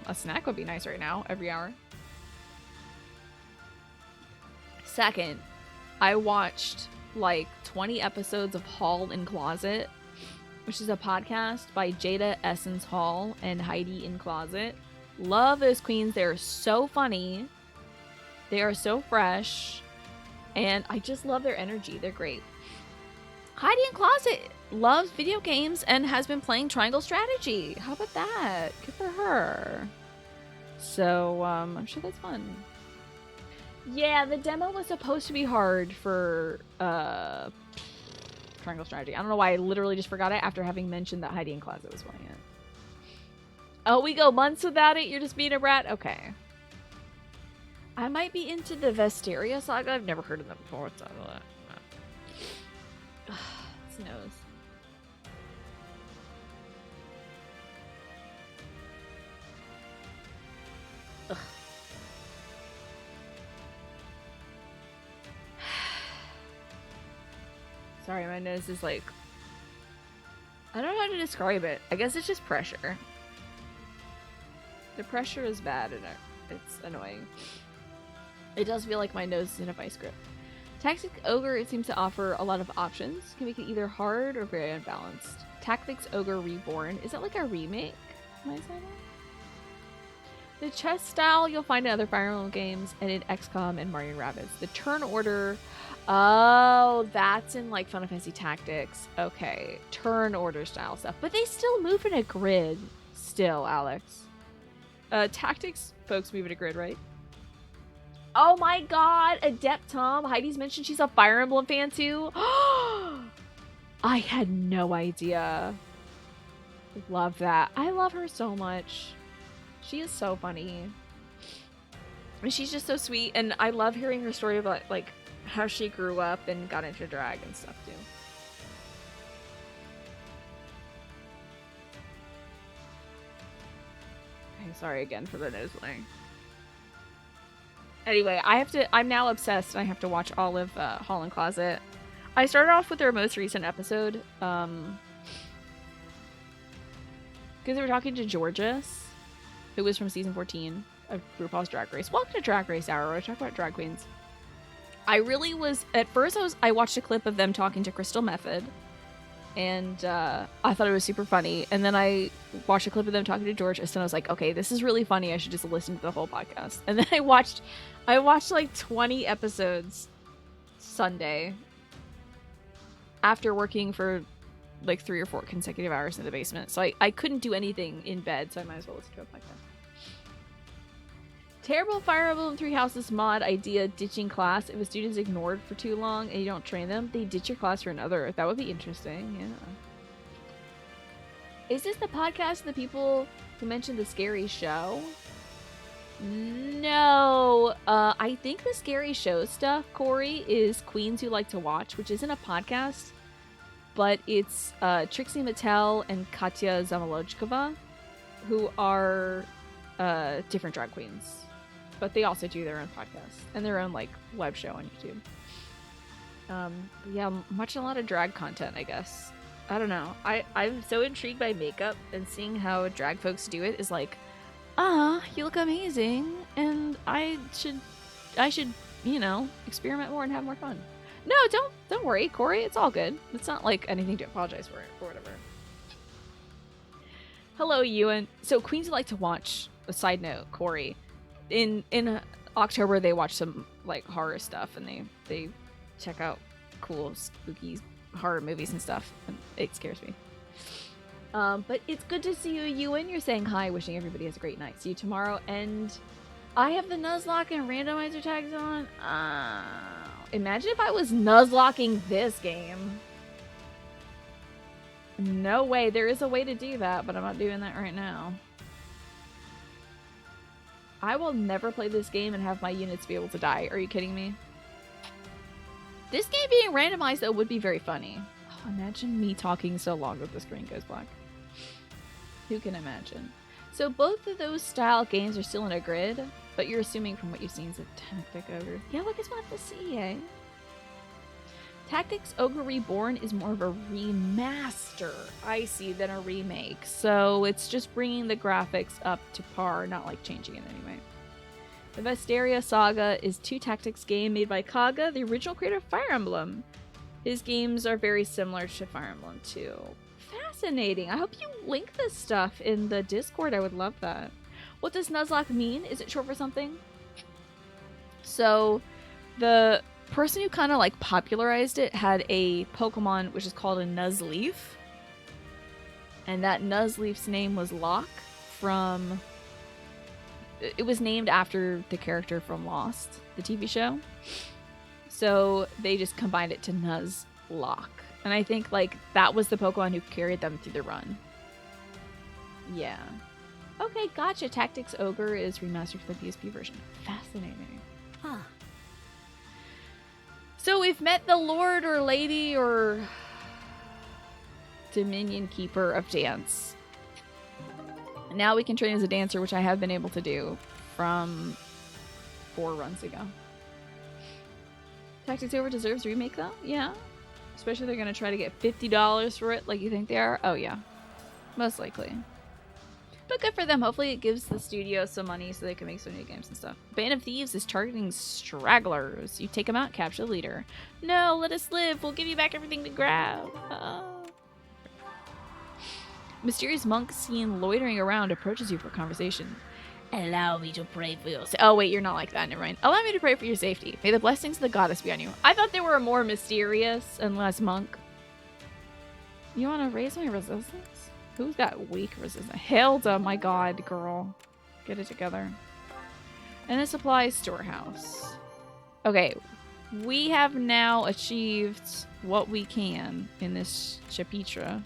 a snack would be nice right now, every hour. Second, I watched like 20 episodes of Hall in Closet, which is a podcast by Jada Essence Hall and Heidi in Closet. Love those queens. They're so funny. They are so fresh. And I just love their energy. They're great. Heidi in Closet loves video games and has been playing Triangle Strategy. How about that? Good for her. So, I'm sure that's fun. Yeah, the demo was supposed to be hard for Triangle Strategy. I don't know why I literally just forgot it after having mentioned that Heidi in Closet was playing it. Oh, we go months without it? You're just being a brat? Okay. I might be into the Vesteria saga. I've never heard of them before. What's all that? His nose. Ugh. Sorry, my nose is like... I don't know how to describe it. I guess it's just pressure. The pressure is bad and it's annoying. It does feel like my nose is in a vice grip. Tactics Ogre, it seems to offer a lot of options. Can make it either hard or very unbalanced. Tactics Ogre Reborn. Is that like a remake? Am I saying that? The chess style you'll find in other Fire Emblem games and in XCOM and Mario & Rabbids. The turn order. Oh, that's in like Final Fantasy Tactics. Okay. Turn order style stuff. But they still move in a grid. Still, Alex. Tactics folks move in a grid, right? Oh my god, Adept Tom. Heidi's mentioned she's a Fire Emblem fan too. I had no idea. Love that. I love her so much. She is so funny. And she's just so sweet. And I love hearing her story about like how she grew up and got into drag and stuff too. Okay, sorry again for the nose ring. Anyway, I'm now obsessed and I have to watch all of Hall in Closet. I started off with their most recent episode. Because they were talking to Georges, who was from season 14 of RuPaul's Drag Race. Welcome to Drag Race Hour, where I talk about drag queens. I really was, at first I watched a clip of them talking to Crystal Method. And I thought it was super funny. And then I watched a clip of them talking to Georges and I was like, okay, this is really funny. I should just listen to the whole podcast. And then I watched like 20 episodes Sunday after working for like 3 or 4 consecutive hours in the basement. So I couldn't do anything in bed, so I might as well listen to a podcast. Terrible Fire Emblem Three Houses mod idea, ditching class. If a student is ignored for too long and you don't train them, they ditch your class for another. That would be interesting, yeah. Is this the podcast of the people who mentioned the scary show? No. I think the scary show stuff, Corey, is Queens Who Like to Watch, which isn't a podcast, but it's Trixie Mattel and Katya Zamolodchikova, who are different drag queens. But they also do their own podcast and their own like web show on YouTube. Yeah, I'm watching a lot of drag content, I guess. I don't know. I'm so intrigued by makeup, and seeing how drag folks do it is like, you look amazing, and I should, you know, experiment more and have more fun. No, don't worry, Corey. It's all good. It's not like anything to apologize for it or whatever. Hello, Ewan. So Queens like to watch. A side note, Corey. In October, they watch some like horror stuff, and they check out cool, spooky horror movies and stuff, and it scares me. But it's good to see you, Ewan. You're saying hi, wishing everybody has a great night. See you tomorrow, and I have the Nuzlocke and randomizer tags on. Imagine if I was Nuzlocking this game. No way. There is a way to do that, but I'm not doing that right now. I will never play this game and have my units be able to die. Are you kidding me? This game being randomized, though, would be very funny. Oh, imagine me talking so long that the screen goes black. Who can imagine? So both of those style games are still in a grid, but you're assuming from what you've seen is a Tactic Ogre. Yeah, look, it's what to see, eh? Tactics Ogre Reborn is more of a remaster, I see, than a remake. So it's just bringing the graphics up to par, not like changing it anyway. The Vesteria Saga is 2 tactics game made by Kaga, the original creator of Fire Emblem. His games are very similar to Fire Emblem too. Fascinating. I hope you link this stuff in the Discord. I would love that. What does Nuzlocke mean? Is it short for something? So the person who kind of like popularized it had a Pokemon which is called a Nuzleaf. And that Nuzleaf's name was Locke from... It was named after the character from Lost, the TV show. So they just combined it to Nuzlocke. And I think like that was the Pokemon who carried them through the run. Yeah. Okay, gotcha. Tactics Ogre is remastered for the PSP version. Fascinating. Huh. So we've met the Lord or Lady or Dominion Keeper of Dance. Now we can train as a dancer, which I have been able to do from 4 runs ago. Tactics Over deserves a remake, though? Yeah. Especially if they're going to try to get $50 for it like you think they are. Oh, yeah. Most likely. But good for them. Hopefully it gives the studio some money so they can make some new games and stuff. Band of Thieves is targeting stragglers. You take them out, capture the leader. No, let us live. We'll give you back everything to grab. Mysterious monk seen loitering around approaches you for conversation. Allow me to pray for your safety. Oh, wait, you're not like that. Never mind. Allow me to pray for your safety. May the blessings of the goddess be on you. I thought they were more mysterious and less monk. You want to raise my resistance? Who's got weak resistance? Hilda, my god, girl. Get it together. And a supply storehouse. Okay, we have now achieved what we can in this Chapitra.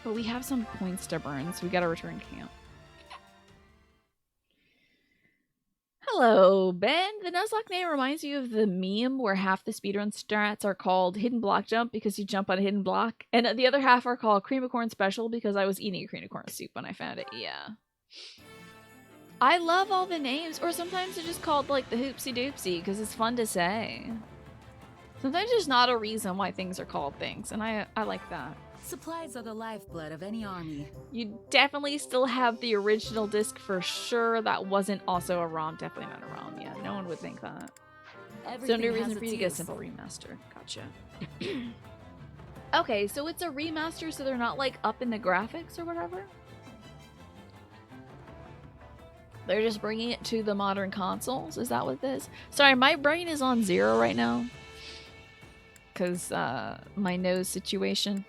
But we have some points to burn, so we gotta return camp. Hello, Ben. The Nuzlocke name reminds you of the meme where half the speedrun strats are called Hidden Block Jump because you jump on a hidden block, and the other half are called Cream of Corn Special because I was eating a cream of corn soup when I found it. Yeah. I love all the names, or sometimes they're just called like the Hoopsie Doopsie because it's fun to say. Sometimes there's not a reason why things are called things, and I like that. Supplies are the lifeblood of any army. You definitely still have the original disc for sure. That wasn't also a ROM. Definitely not a ROM. Yeah, no one would think that. So no reason for you to get a simple remaster. Gotcha. Okay, so it's a remaster, so they're not like up in the graphics or whatever? They're just bringing it to the modern consoles? Is that what it is? Sorry, my brain is on 0 right now. Because my nose situation.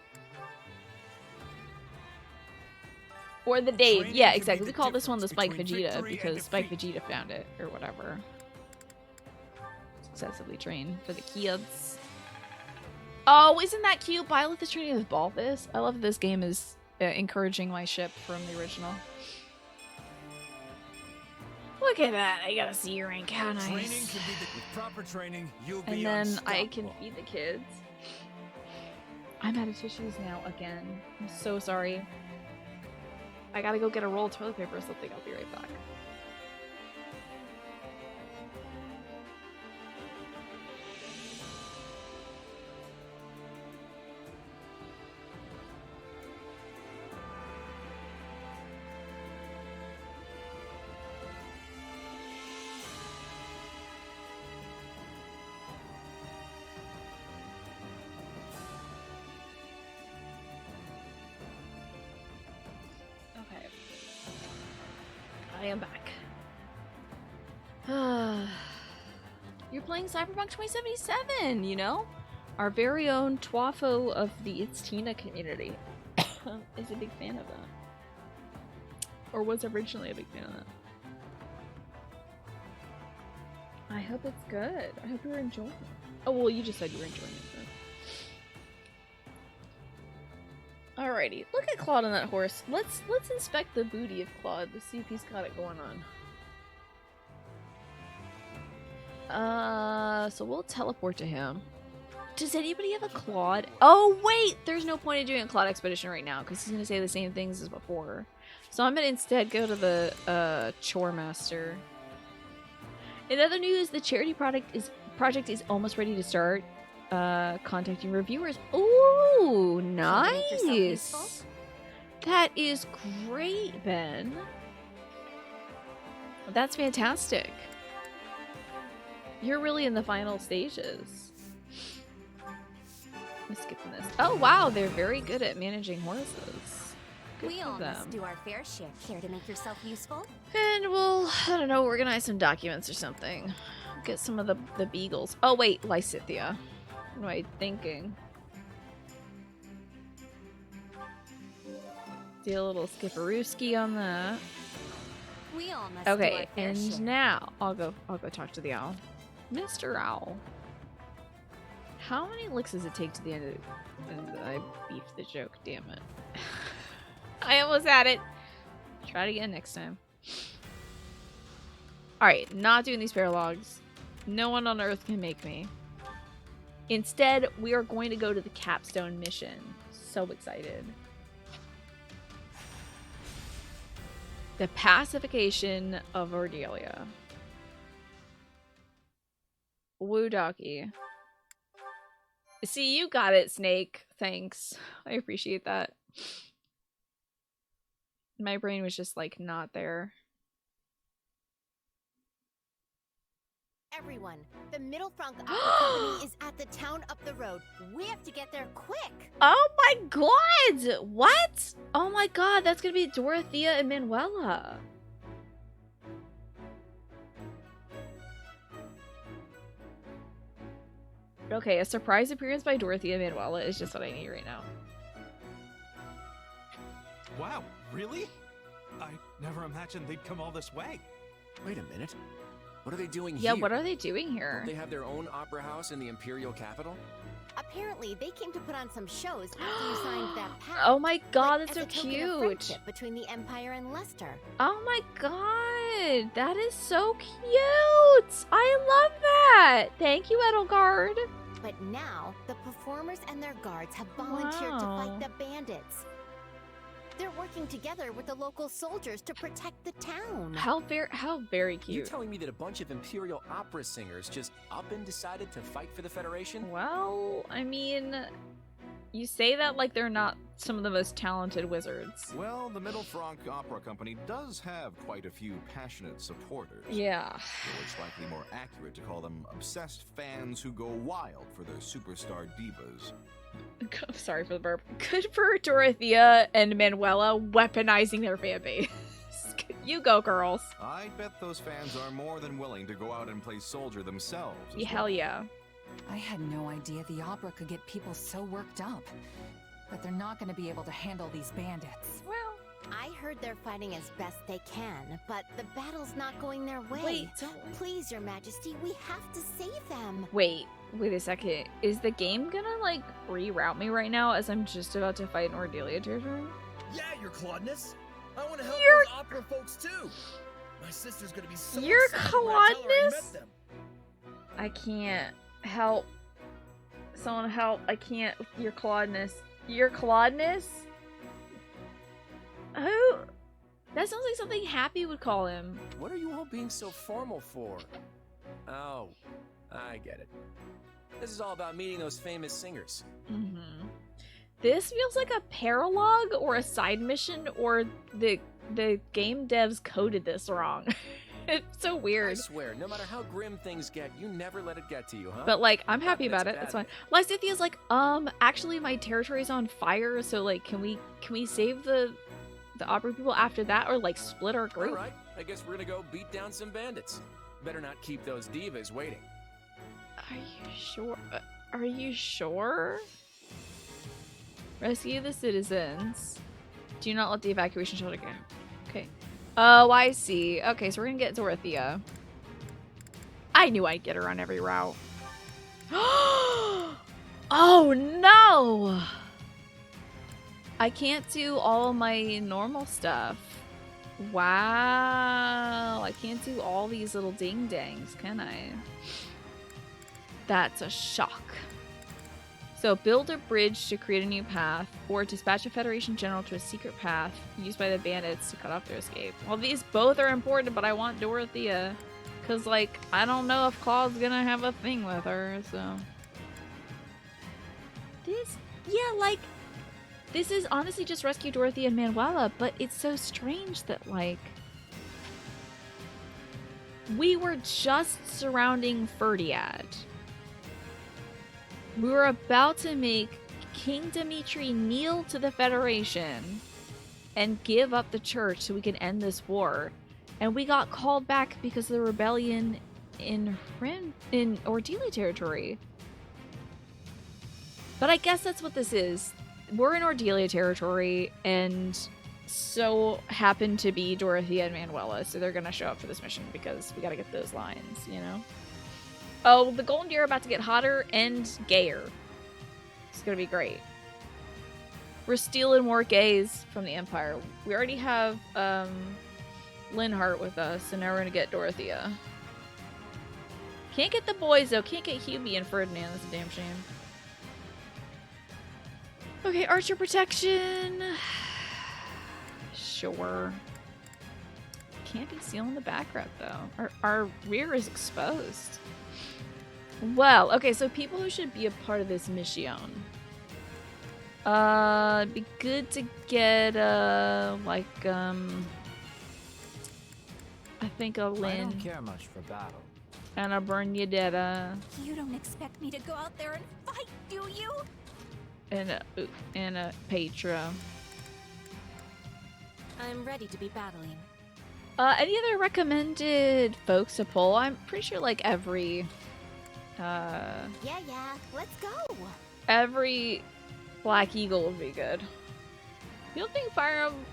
Or the Dave. Yeah, exactly. We call this one the Spike Vegeta because Spike Vegeta found it or whatever. Successively trained for the kids. Oh, isn't that cute? Byleth is training with Balthus. I love that this game is encouraging my ship from the original. Look at that. I got a C rank. How nice. With proper training, you'll And then I can feed the kids. I'm out of tissues now again. I'm so sorry. I gotta go get a roll of toilet paper or something. I'll be right back. I am back. You're playing Cyberpunk 2077, you know? Our very own Twafo of the It's Tina community is a big fan of that. Or was originally a big fan of that. I hope it's good. I hope you're enjoying it. Oh, well, you just said you were enjoying it. So. Alrighty, look at Claude on that horse. Let's inspect the booty of Claude to see if he's got it going on. So we'll teleport to him. Does anybody have a Claude? Oh wait, there's no point in doing a Claude expedition right now because he's gonna say the same things as before. So I'm gonna instead go to the Chore Master. In other news, the charity project is almost ready to start. Contacting reviewers. Ooh, nice. That is great, Ben. That's fantastic. You're really in the final stages. I'm skipping this. Oh wow, they're very good at managing horses. Good We for all them. must do our fair share. Care to make yourself useful? And we'll, I don't know, organize some documents or something. Get some of the beagles. Oh wait, Lysithia. What am I thinking? Do a little skipperooski on that. We all must Okay, do our fair and share. now I'll go talk to the owl. Mr. Owl. How many licks does it take to the end of it? And I beefed the joke, damn it. I almost had it. Try it again next time. Alright, not doing these paralogs. No one on Earth can make me. Instead, we are going to go to the capstone mission. So excited. The pacification of Ordelia. Woodaki. See, you got it, Snake. Thanks. I appreciate that. My brain was just, like, not there. Everyone, the Middle Frank Opera Company is at the town up the road. We have to get there quick. Oh my god! What? Oh my god, that's gonna be Dorothea and Manuela. Okay, a surprise appearance by Dorothea and Manuela is just what I need right now. Wow, really? I never imagined they'd come all this way. Wait a minute. What are they doing Yeah, here? what are they doing here? Don't they have their own opera house in the imperial capital? Apparently, they came to put on some shows after you signed that pact. Oh my god, like that's so as a token of cute. friendship between the Empire and Leicester. Oh my god, that is so cute. I love that. Thank you, Edelgard. But now, the performers and their guards have volunteered to Wow. fight the bandits. They're working together with the local soldiers to protect the town. How very cute. You're telling me that a bunch of imperial opera singers just up and decided to fight for the Federation? Well, I mean, you say that like they're not some of the most talented wizards. Well, the Middle Frank Opera Company does have quite a few passionate supporters. Yeah. Though it's likely more accurate to call them obsessed fans who go wild for their superstar divas. Sorry for the burp. Good for Dorothea and Manuela weaponizing their fan base. You go, girls. I bet those fans are more than willing to go out and play soldier themselves. Yeah, hell yeah. I had no idea the opera could get people so worked up. But they're not going to be able to handle these bandits. Well, I heard they're fighting as best they can, but the battle's not going their way. wait, don't... Please, Your Majesty, we have to save them. Wait, Wait a second. Is the game gonna, like, reroute me right now as I'm just about to fight an Ordelia territory? Yeah, your Claudeness. I want to help Your... those opera folks too. My sister's gonna be so Your excited when I tell her I met Claudeness? them. I can't help. Someone help. I can't with your Claudeness. Your Claudeness? Who? That sounds like something Happy would call him. What are you all being so formal for? Oh, I get it. This is all about meeting those famous singers. Mm-hmm. This feels like a paralogue or a side mission, or the game devs coded this wrong. It's so weird. I swear, no matter how grim things get, you never let it get to you, huh? But, like, I'm happy That's about it. That's fine. bad. Lysithia's like, actually my territory's on fire, so, like, can we save the opera people after that, or, like, split our group? Alright, I guess we're gonna go beat down some bandits. Better not keep those divas waiting. Are you sure? Are you sure? Rescue the citizens. Do not let the evacuation shelter go. Okay. Oh, I see. Okay, so we're gonna get Dorothea. I knew I'd get her on every route. Oh no! I can't do all my normal stuff. Wow. I can't do all these little ding-dangs, can I? That's a shock. So build a bridge to create a new path, or dispatch a Federation general to a secret path used by the bandits to cut off their escape. Well, these both are important, but I want Dorothea. Because, like, I don't know if Claude's gonna have a thing with her, so... Yeah, like... This is honestly just rescue Dorothea and Manuela, but it's so strange that, like... We were just surrounding Ferdiad. We were about to make King Dimitri kneel to the Federation and give up the church so we can end this war. And we got called back because of the rebellion in Ordelia territory. But I guess that's what this is. We're in Ordelia territory, and so happen to be Dorothea and Manuela, so they're gonna show up for this mission because we gotta get those lines, you know? Oh, the Golden Deer are about to get hotter and gayer. It's gonna be great. We're stealing more gays from the Empire. We already have Linhart with us, so now we're gonna get Dorothea. Can't get the boys though. Can't get Hubie and Ferdinand. That's a damn shame. Okay, Archer protection. Sure. Can't be sealing the back route though. Our rear is exposed. Well, okay, so people who should be a part of this mission. It'd be good to get I think a Lynn. I don't care much for battle. And a Bernadetta. You don't expect me to go out there and fight, do you? And a Petra. I'm ready to be battling. Any other recommended folks to pull? I'm pretty sure like every Yeah, let's go. Every Black Eagle would be good. You don't think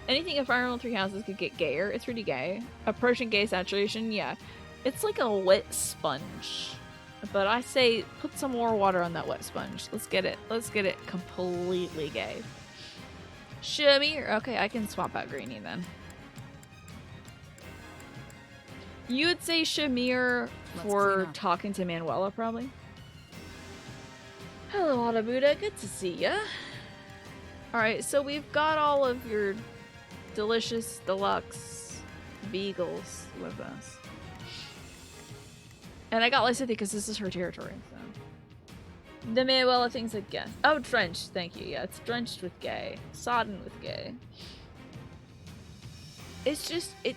anything in Fire Emblem Three Houses could get gayer? It's pretty gay. Approaching gay saturation, yeah. It's like a wet sponge. But I say put some more water on that wet sponge. Let's get it completely gay. Shamir. Okay, I can swap out Greenie then. You would say Shamir for talking to Manuela, probably. Hello, Autobuda. Good to see ya. Alright, so we've got all of your delicious deluxe beagles with us. And I got Lysithia because this is her territory, so. The Manuela thing's again. Oh, drenched. Thank you. Yeah, it's drenched with gay. Sodden with gay. It's just, it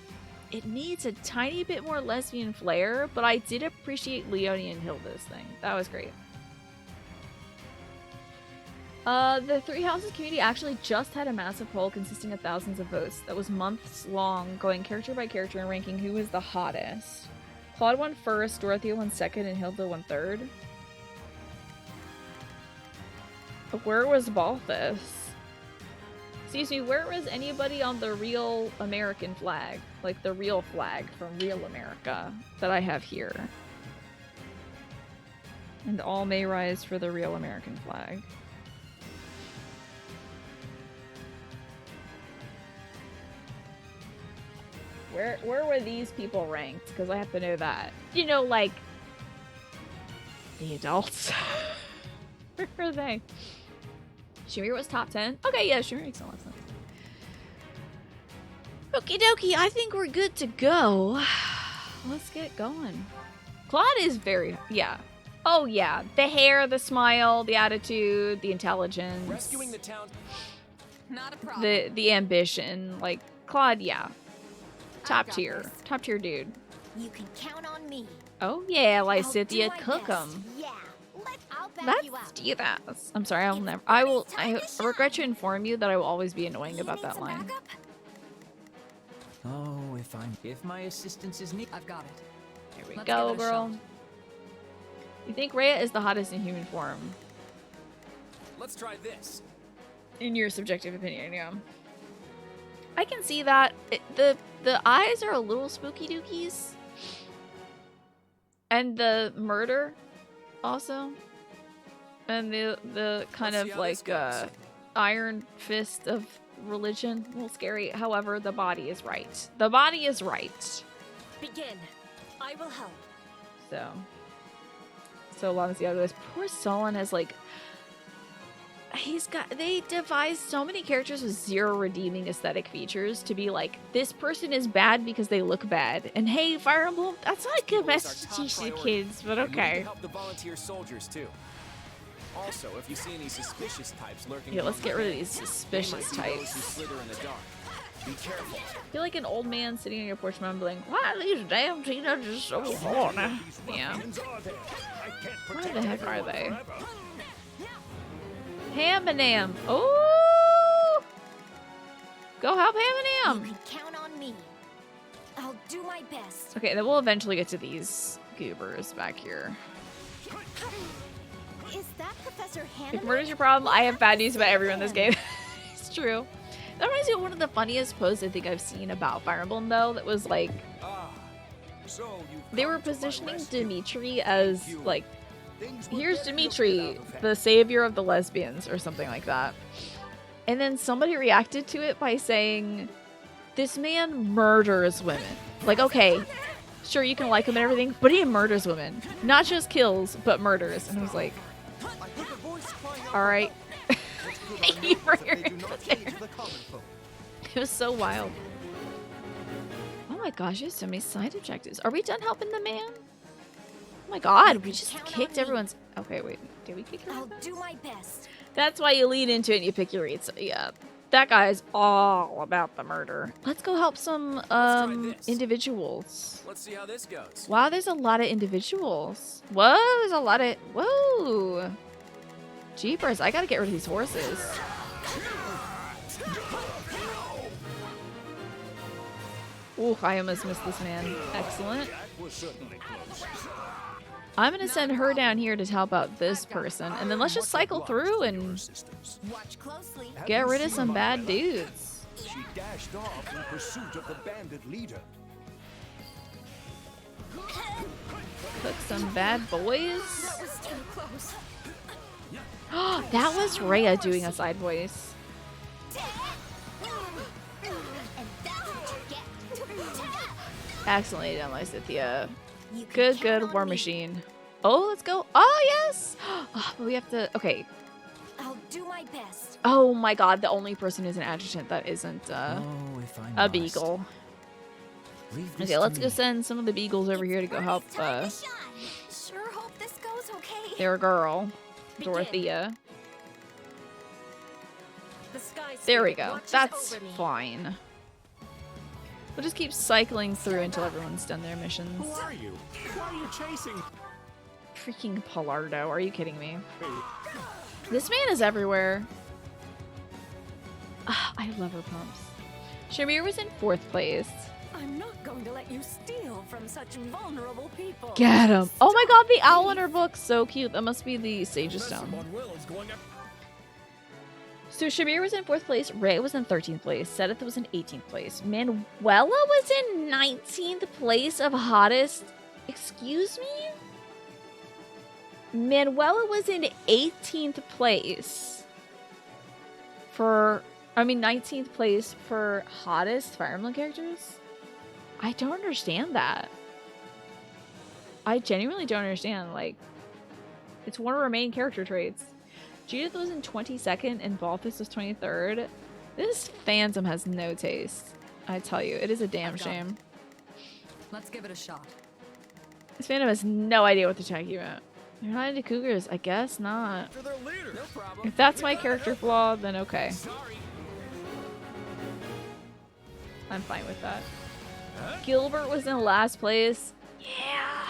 needs a tiny bit more lesbian flair, but I did appreciate Leonie and Hilda's thing. That was great. The Three Houses community actually just had a massive poll consisting of thousands of votes that was months long, going character by character and ranking who was the hottest. Claude won first, Dorothea won second, and Hilda won third. Where was Balthus? Excuse me, where was anybody on the real American flag? Like the real flag from real America that I have here. And all may rise for the real American flag. Where were these people ranked? Because I have to know that. You know, like the adults. Where are they? Shamir was top 10. Okay, yeah, Shamir makes a lot of sense. Okie dokie, I think we're good to go. Let's get going. Claude is very, yeah. Oh yeah, the hair, the smile, the attitude, the intelligence. Rescuing the town. Not a problem. The ambition. Like, Claude, yeah. Top tier. Top tier dude. You can count on me. Oh yeah, Lysithia, Lysithia, cook best. 'em. Yeah, I'll back Let's you up. do that. I'm sorry, I regret to inform you that I will always be annoying about that line. Oh, if my assistance is needed. I've got it. Here we Let's go, give it a girl. shot. You think Rhea is the hottest in human form? Let's try this. In your subjective opinion, yeah. I can see that. The eyes are a little spooky dookies. And the murder also. And the kind of like iron fist of religion. A little scary. However, the body is right. The body is right. Begin. I will help. So long as the other is. Poor Solon has like. They devised so many characters with zero redeeming aesthetic features to be like, this person is bad because they look bad. And hey, Fire Emblem, that's not a good message to teach the kids, but And we need okay. to help the volunteer soldiers too. Also, if you see any suspicious types lurking, Yeah, let's along get the rid of way, these they suspicious might be those types. who slither in the dark. Be careful. I feel like an old man sitting on your porch mumbling, why are these damn teenagers so horny? Yeah. Where the heck are they? Ham and Am. Oh! Go help Ham and You Am! can count on me. I'll do my best. Okay, then we'll eventually get to these goobers back here. Is that Professor Hannah? If murder's your problem, I have bad news about everyone in this game. It's true. That reminds me of one of the funniest posts I think I've seen about Fire Emblem, though, that was like, they were positioning Dimitri as, like, here's Dimitri, the savior of the lesbians, or something like that. And then somebody reacted to it by saying, this man murders women. Like, okay, sure, you can like him and everything, but he murders women. Not just kills, but murders. And I was like, alright. Thank you for your input there. It was so wild. Oh my gosh, there's so many side objectives. Are we done helping the man? Oh my god, we just kicked everyone's... Okay, wait. Did we kick I'll everyone's? do my best. That's why you lean into it and you pick your reads. So, yeah, that guy's all about the murder. Let's go help some individuals. Let's see how this goes. Wow, there's a lot of individuals. Whoa, there's a lot of... Whoa. Jeepers, I gotta get rid of these horses. Ooh, I almost missed this man. Excellent. I'm gonna send her down here to help out this person, and then let's just cycle through and Watch closely. get rid of some bad dudes. She dashed off in pursuit of the bandit leader. Cook some bad boys. That was too close. That was Rhea doing a side voice. Accidentally done Lysithia. Good War Machine. Oh, let's go. Oh, yes. Oh, but we have to. Okay. I'll do my best. Oh my god, the only person who's an adjutant that isn't a beagle. Okay, let's go send some of the beagles over here to go help Sure hope this goes okay. their girl, Dorothea. The sky There we spirit go. watches That's over me. fine. We'll just keep cycling through until everyone's done their missions. Who are you? Why are you chasing? Freaking Palardo, are you kidding me? This man is everywhere. Ah, I love her pumps. Shamir was in 4th place. I'm not going to let you steal from such vulnerable people. Get him! Oh my god, the owl in her book, so cute. That must be the Sage's Stone. So Shamir was in 4th place, Ray was in 13th place, Sedith was in 18th place, Manuela was in 19th place of hottest. Excuse me? Manuela was in 18th place for, 19th place for hottest Fire Emblem characters? I don't understand that. I genuinely don't understand. Like, it's one of our main character traits. Judith was in 22nd and Balthus was 23rd. This fandom has no taste. I tell you, it is a damn shame. Let's give it a shot. This fandom has no idea what they're talking about. You're not into cougars? I guess not. If that's my character flaw, then okay. I'm fine with that. Gilbert was in last place. Yeah.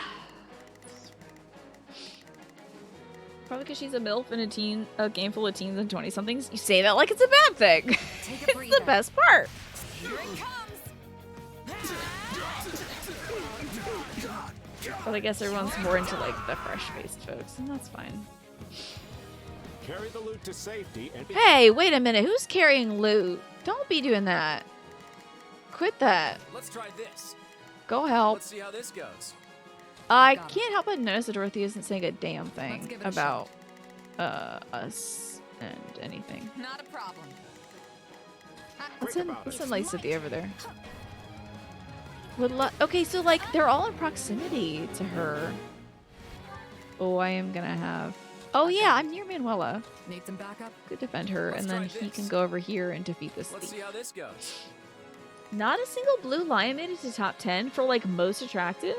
Probably because she's a MILF in a game full of teens and 20-somethings. You say that like it's a bad thing. It's the best part. Here it comes. But I guess everyone's more into like the fresh-faced folks, and that's fine. Carry the loot to safety and Hey, wait a minute. Who's carrying loot? Don't be doing that. Quit that. Let's try this. Go help. Let's see how this goes. I can't help but notice that Dorothy isn't saying a damn thing about us and anything. Not a problem. Let's send Lisa to be over there. Okay, so like they're all in proximity to her. Oh, I am gonna have. Oh yeah, I'm near Manuela. Need some backup? Could defend her, and then he can go over here and defeat this Let's thief. see how this goes. Not a single blue lion made it to top 10 for like most attractive.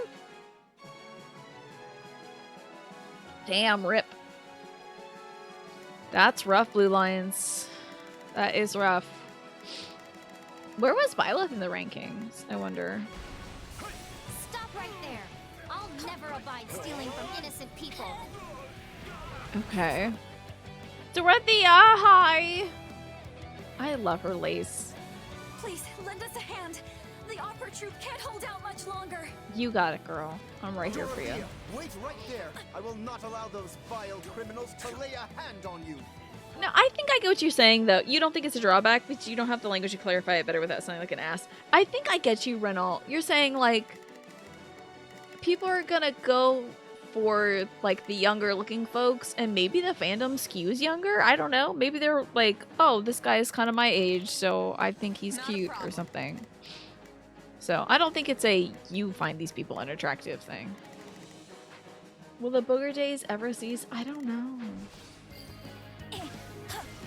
Damn, rip. That's rough, Blue Lions. That is rough. Where was Byleth in the rankings? I wonder. Stop right there. I'll never abide stealing from innocent people. Okay. Dorothea, hi! I love her lace. Please, lend us a hand. The opera troupe can't hold out much longer. You got it, girl. I'm right here for you. Wait right there. I will not allow those vile criminals to lay a hand on you. No, I think I get what you're saying, though. You don't think it's a drawback, but you don't have the language to clarify it better without sounding like an ass. I think I get you, Renault. You're saying, like, people are gonna go for, like, the younger-looking folks, and maybe the fandom skews younger? I don't know. Maybe they're like, oh, this guy is kind of my age, so I think he's cute or something. So, I don't think it's a you find these people unattractive thing. Will the booger days ever cease? I don't know.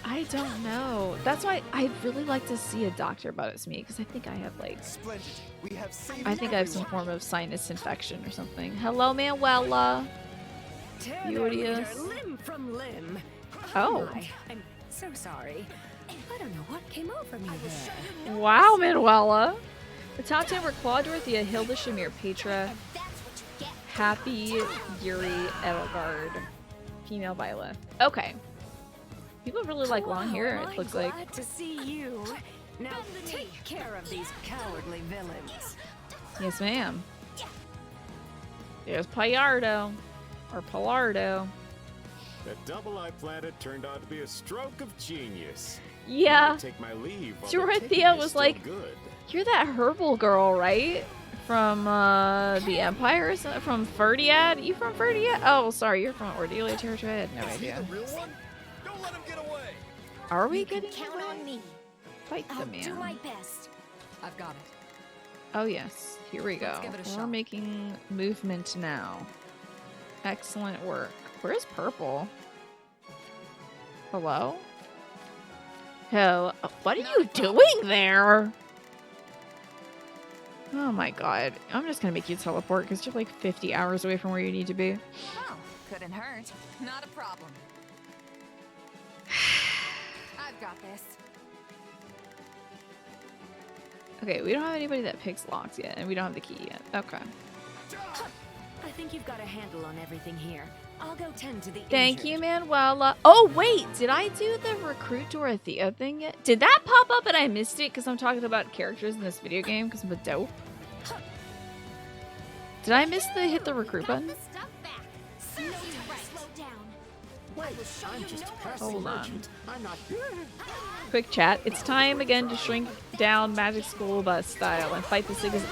I don't know. That's why I'd really like to see a doctor about it to me, because I think I have, like... Splendid. We have saved I think I have some form of sinus infection or something. Hello, Manuela. Beauteous. Limb from limb. Oh. I'm so sorry. I don't know what came over me there. Wow, Manuela. The top 10 were Claude, Dorothea, Hilda, Shamir, Petra, Happy, Yuri, Edelgard, Female Violet. Okay. People really like long hair, it looks like. Glad to see you. Now take care of these cowardly villains. Yes, ma'am. There's Payardo. Or Palardo. That double I planted turned out to be a stroke of genius. Yeah. Take my leave. Dorothea was like, good. You're that herbal girl, right? From the Empire, or something? From Ferdiad? You from Ferdiad? Oh, sorry, you're from Ordelia territory. I had no idea. Don't let him get away. Are we You can getting count on me. Fight the I'll man. do my best. I've got it. Oh yes, here we go. Let's give it a We're shot. making movement now. Excellent work. Where's Purple? Hello? Hello? What are you doing there? Oh my god. I'm just gonna make you teleport because you're like 50 hours away from where you need to be. Well, couldn't hurt. Not a problem. I've got this. Okay, we don't have anybody that picks locks yet, and we don't have the key yet. Okay. I think you've got a handle on everything here. I'll go tend to the Thank injured. you, Manuela. Oh, wait! Did I do the recruit Dorothea thing yet? Did that pop up and I missed it because I'm talking about characters in this video game because I'm a dope? Did I miss the hit the recruit button? I'm just a passing Hold on. merchant. I'm not. Quick chat. It's time again to shrink down Magic School Bus style and fight the Sigmas.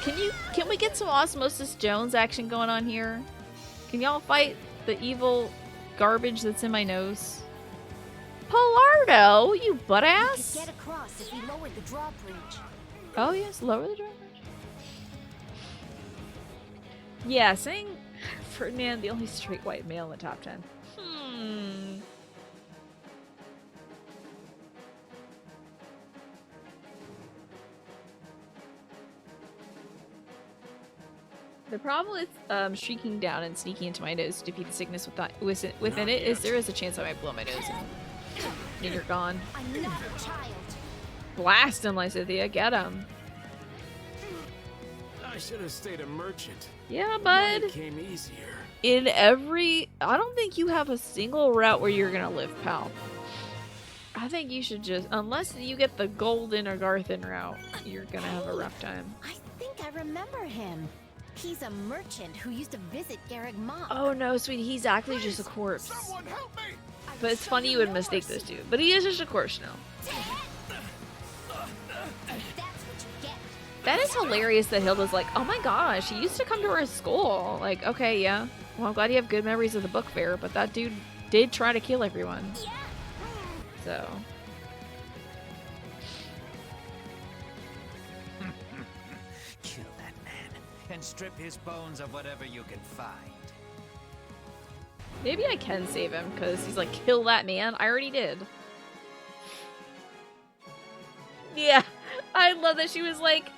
Can we get some Osmosis Jones action going on here? Can y'all fight the evil garbage that's in my nose. Polardo, you butt ass. We could get across if we lowered the drawbridge. Oh yes, lower the drawbridge. Yeah, saying Ferdinand the only straight white male in the top 10. The problem with streaking down and sneaking into my nose to defeat the sickness within it is there is a chance I might blow my nose and then you're gone. I'm not a child. Blast him, Lysithia. Get him. I should have stayed a merchant. Yeah, bud. It came easier. In every... I don't think you have a single route where you're gonna live, pal. I think you should just... Unless you get the Golden or Garthen route, you're gonna have a rough time. I think I remember him. He's a merchant who used to visit Garreg Mach. Oh no, sweetie, he's actually just a corpse. Someone help me! But it's funny you would mistake those two. But he is just a corpse now. That is hilarious that Hilda's like, oh my gosh, he used to come to our school. Like, okay, yeah. Well, I'm glad you have good memories of the book fair, but that dude did try to kill everyone. So. Kill that man and strip his bones of whatever you can find. Maybe I can save him, because he's like, kill that man. I already did. Yeah, I love that she was like,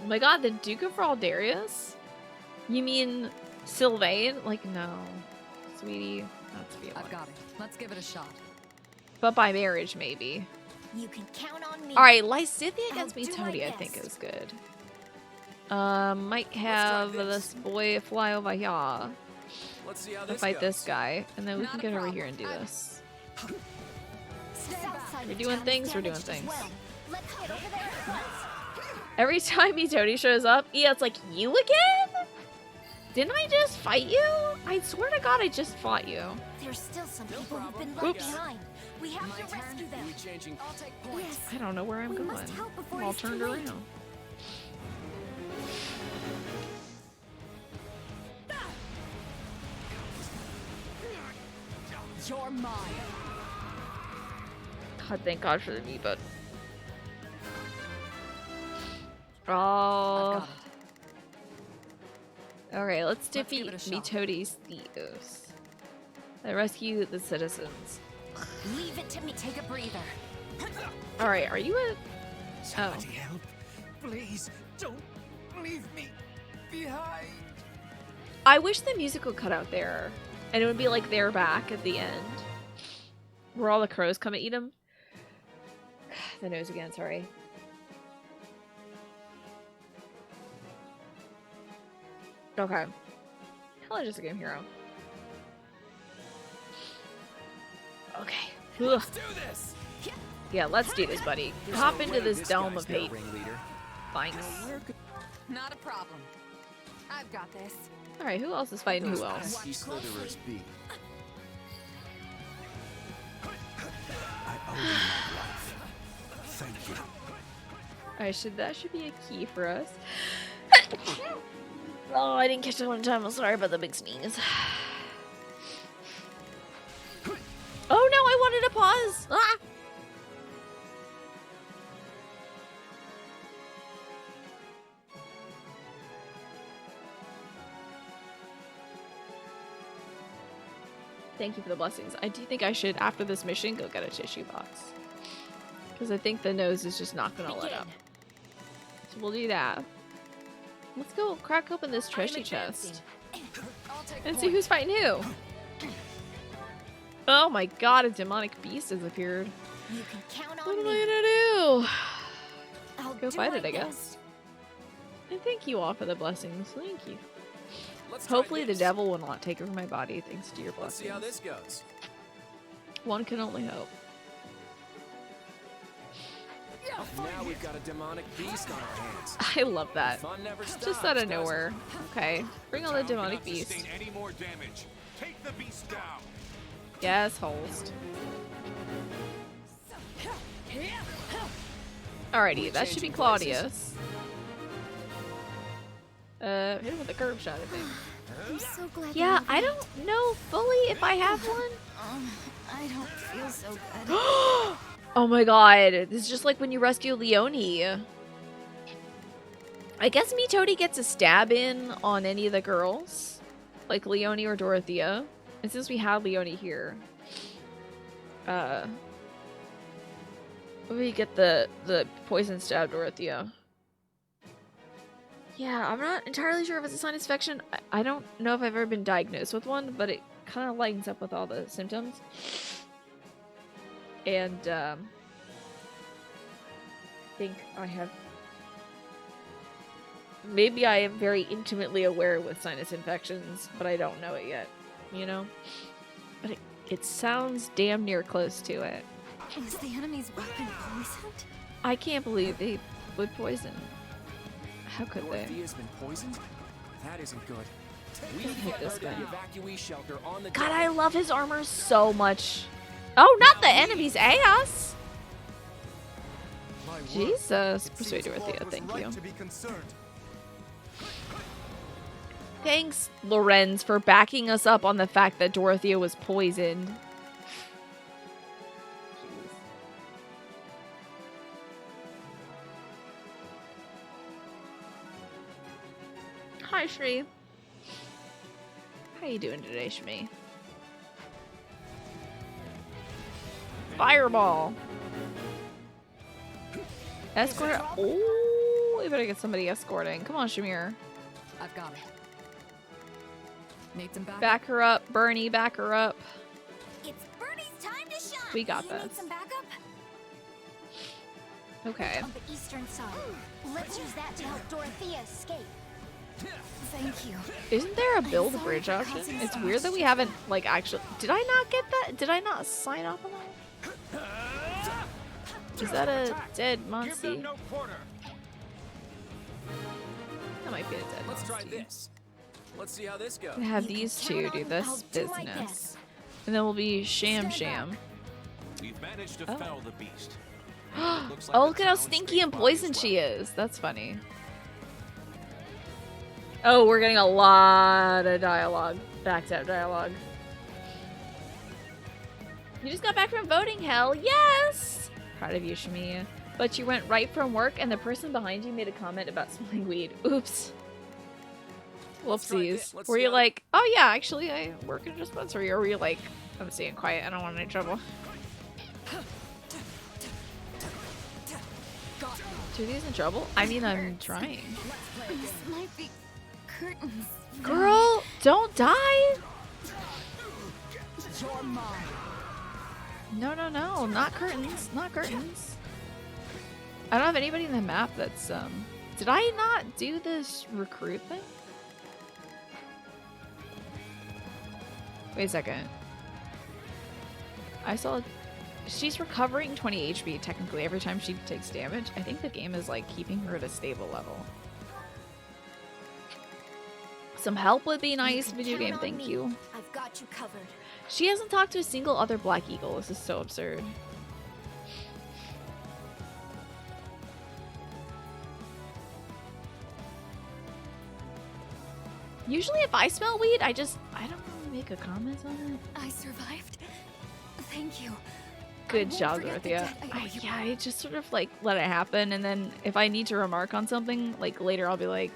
oh my god, the Duke of Raldarius? You mean Sylvain? Like, no. Sweetie, that's feeling. I've got it. Let's give it a shot. But by marriage, maybe. You can count on me. Alright, Lysithia against I'll do my Metodi, I think best. is good. Might have this boy fly over here Let's see how to this fight goes. this guy, and then we Not can a get over problem. here and do this. Southside We're of doing town things, is we're doing damaged as things. well. Let's get over there at once. Every time Metodi shows up, yeah, it's like, you again? Didn't I just fight you? I swear to god I just fought you. There's still some people who've been Oops. left behind. We have My to turn. rescue them. We changing? I'll take points. Yes. I don't know where I'm We going. must help before I'm all it's too turned late. around. You're mine. God, thank God for the V button. I've Oh. got it. Okay, let's give defeat it a shot. Metodi's Theos. And rescue the citizens. Leave it to me. Take a breather. Alright, are you a... Somebody help. Please, don't leave me behind. I wish the music would cut out there. And it would be like they're back at the end. Where all the crows come and eat them. The nose again, sorry. Okay. Hell, I'm just a game hero. Okay. Ugh. Let's do this. Yeah, let's do this, buddy. Hop into this dome of hate. Ringleader. Thanks. Not a problem. I've got this. Alright, who else is fighting who else? Pesky slitherers be. I owe you my life. Thank you. Alright, that should be a key for us. Oh, I didn't catch it one time. I'm sorry about the big sneeze. Oh no, I wanted to pause! Ah! Thank you for the blessings. I do think I should, after this mission, go get a tissue box. Because I think the nose is just not gonna let up. So we'll do that. Let's go crack open this treasure chest. I'll take And see who's fighting who. Oh my god, a demonic beast has appeared. You can count What on am me. I gonna do? I'll Go do fight my it, I guess. best. And thank you all for the blessings. Thank you. Let's try Hopefully the this. devil will not take over my body thanks to your Let's see how blessings. this goes. One can only hope. Now we've got a demonic beast on our hands. I love that. Fun never stops, Just out of does it? nowhere. Okay. Bring on the demonic beast. Sustain any more damage. Take the beast down. Yes, host. Alrighty, that should be Claudius. Hit him with a curve shot, I think. I'm so glad. Yeah, I don't know fully if I have one. I don't feel so good. Oh my god, this is just like when you rescue Leonie. I guess Mitodi gets a stab in on any of the girls, like Leonie or Dorothea. And since we have Leonie here, we get the poison stab Dorothea. Yeah, I'm not entirely sure if it's a sinus infection. I don't know if I've ever been diagnosed with one, but it kind of lines up with all the symptoms. And I think I have. Maybe I am very intimately aware with sinus infections, but I don't know it yet, you know? But it sounds damn near close to it. Is the enemy's weapon poisoned? I can't believe they would poison. How could they? Dorothea's been poisoned? That isn't good. We Let's hit this guy. evacuee shelter on the God, I love his armor so much. Oh, not the enemy's ass! Jesus. Persuade Dorothea, thank you. Thanks, Lorenz, for backing us up on the fact that Dorothea was poisoned. Hi, Shri. How you doing today, Shmi? Fireball. Escort. Oh, we better get somebody escorting. Come on, Shamir. I've got it. Need some Back her up, Bernie. Back her up. It's Bernie's time to shine. We got You need this. some backup? Okay. On the eastern side. Let's use that to help Dorothea escape. Thank you. Isn't there a build bridge option? It's weird that we haven't, like, actually... Did I not get that? Did I not sign off on that? Is that a dead Monsi? That might be a dead Let's try Monsi. this. Let's see how this goes. We have these two do this business. And then we'll be Sham. We've managed to Oh. fell the beast. Oh, look at how stinky and poisoned she is. That's funny. Oh, we're getting a lot of dialogue. Backed up dialogue. You just got back from voting, hell yes! Proud of you, Shami. But you went right from work and the person behind you made a comment about smelling weed. Oops. Whoopsies. Were you like, oh yeah, actually I work in a dispensary? Or were you like, I'm staying quiet, I don't want any trouble? Two of these in trouble? I mean, I'm trying. This might be curtains. Girl, don't die! No, not curtains, not curtains. I don't have anybody in the map that's, did I not do this recruit thing? Wait a second. I saw, she's recovering 20 HP technically every time she takes damage. I think the game is like keeping her at a stable level. Some help would be nice, video game, thank you. I've got you covered. She hasn't talked to a single other Black Eagle. This is so absurd. Usually if I smell weed, I don't really make a comment on it. I survived. Thank you. Good job, Dorothea. Yeah, I just sort of like let it happen, and then if I need to remark on something, like later I'll be like,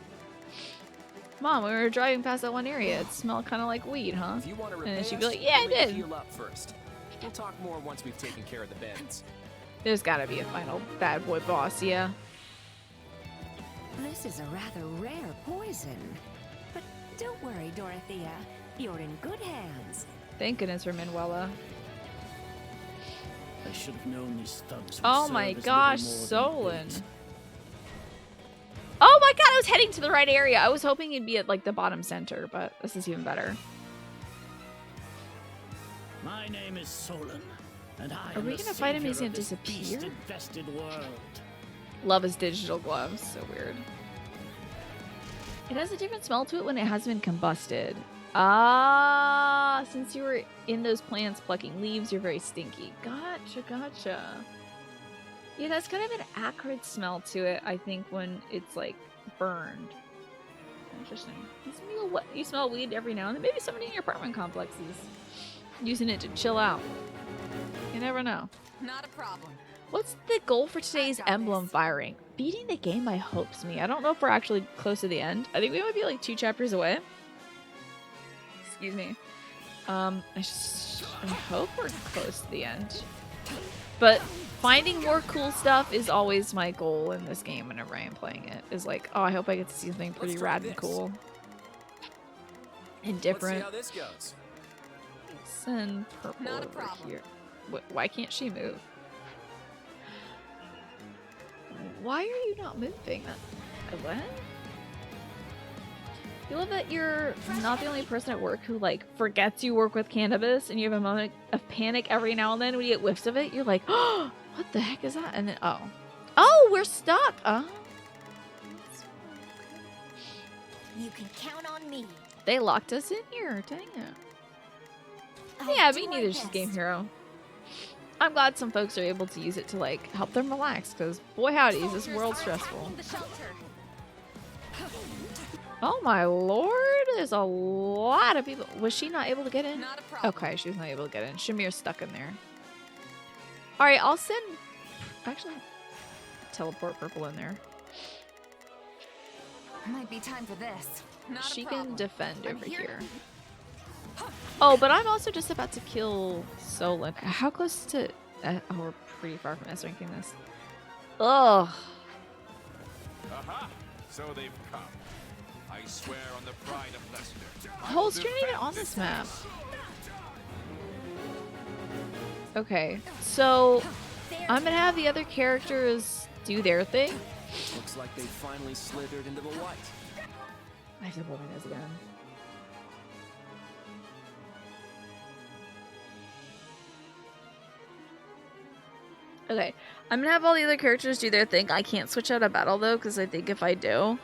Mom, we were driving past that one area. It smelled kind of like weed, huh? If you want to And then repay she'd be us, like, yeah, I let me did. heal up first. We'll talk more once we've taken care of the beds. There's gotta be a final bad boy boss, yeah. This is a rather rare poison. But don't worry, Dorothea. You're in good hands. Thank goodness for Manuela. I should have known these thugs would Oh serve my as little gosh, more than Solon. bait. Oh my god, I was heading to the right area. I was hoping he'd be at like the bottom center, but this is even better. My name is Solon, and I Are am we the gonna fight him? savior He's gonna of this disappear? beast-infested world. Love his digital gloves. So weird. It has a different smell to it when it hasn't been combusted. Ah, since you were in those plants plucking leaves, you're very stinky. Gotcha. Yeah, that's kind of an acrid smell to it, I think, when it's like burned. Interesting. You smell weed every now and then. Maybe somebody in your apartment complex is using it to chill out. You never know. Not a problem. What's the goal for today's Emblem firing? Beating the game by hopes me. I don't know if we're actually close to the end. I think we might be like 2 chapters away. Excuse me. I hope we're close to the end. But finding more cool stuff is always my goal in this game whenever I am playing it. Is like, oh, I hope I get to see something pretty rad and cool. And different. Let's see how this goes. Send purple over here. Why can't she move? Why are you not moving? What? You love that you're not the only person at work who like forgets you work with cannabis and you have a moment of panic every now and then when you get whiffs of it. You're like, oh, what the heck is that? And then, oh, we're stuck. Oh. You can count on me. They locked us in here. Dang it. Yeah, me neither. She's Game Hero. I'm glad some folks are able to use it to like help them relax because boy howdy, is this world stressful. Oh my lord, there's a lot of people. Was she not able to get in? Okay, she was not able to get in. Shamir's stuck in there. Alright, I'll send... Actually, teleport purple in there. Might be time for this. She can defend over here. Oh, but I'm also just about to kill Solon. How close to... oh, we're pretty far from S-ranking this. Ugh. Aha! So they've come. I swear on the pride of Leicester. Holster not even on this map. Okay, so I'm gonna have the other characters do their thing. Looks like they finally slithered into the light. I have to blow my nose again. Okay, I'm gonna have all the other characters do their thing. I can't switch out of battle though, because I think if I do,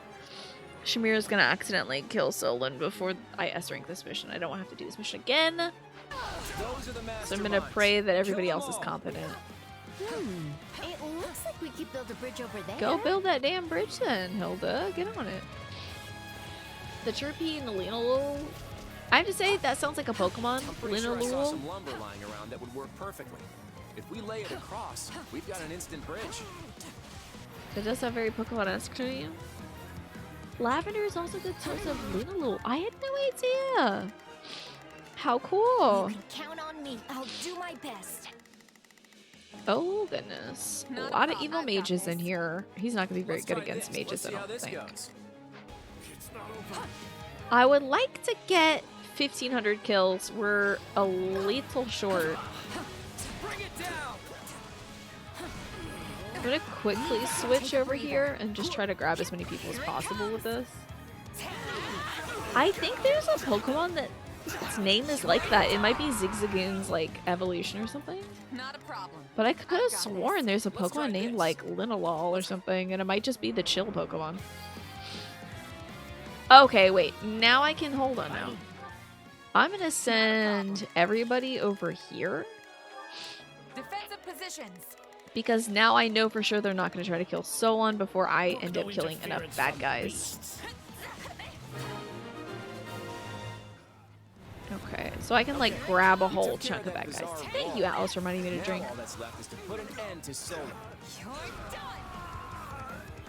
Shamir is gonna accidentally kill Solon before I S-rank this mission. I don't want to have to do this mission again. So I'm gonna pray that everybody else is competent. It looks like we could build a bridge over there. Go build that damn bridge then, Hilda. Get on it. The Chirpy Linalool. I have to say, that sounds like a Pokemon. I'm pretty sure I saw some lumber lying around that would work perfectly. If we lay it across, we've got an instant bridge. It does have very Pokemon-esque to you. Lavender is also a good source of Lunalool. I had no idea. How cool. You can count on me. I'll do my best. Oh goodness. A lot of evil mages in here. He's not going to be very good against mages, I don't think. I would like to get 1,500 kills. We're a little short. I'm gonna quickly switch over here and just try to grab as many people as possible with this. I think there's a Pokemon that its name is like that. It might be Zigzagoon's like evolution or something. Not a problem. But I could have sworn there's a Pokemon named like Linalool or something, and it might just be the chill Pokemon. Okay, wait. Now I can hold on now. I'm gonna send everybody over here. Defensive positions. Because now I know for sure they're not going to try to kill Solon before I end up killing enough bad guys. Okay, so I can like grab a whole chunk of bad guys. Thank you, Alice, for reminding me to drink. All that's left is to put an end to Solon.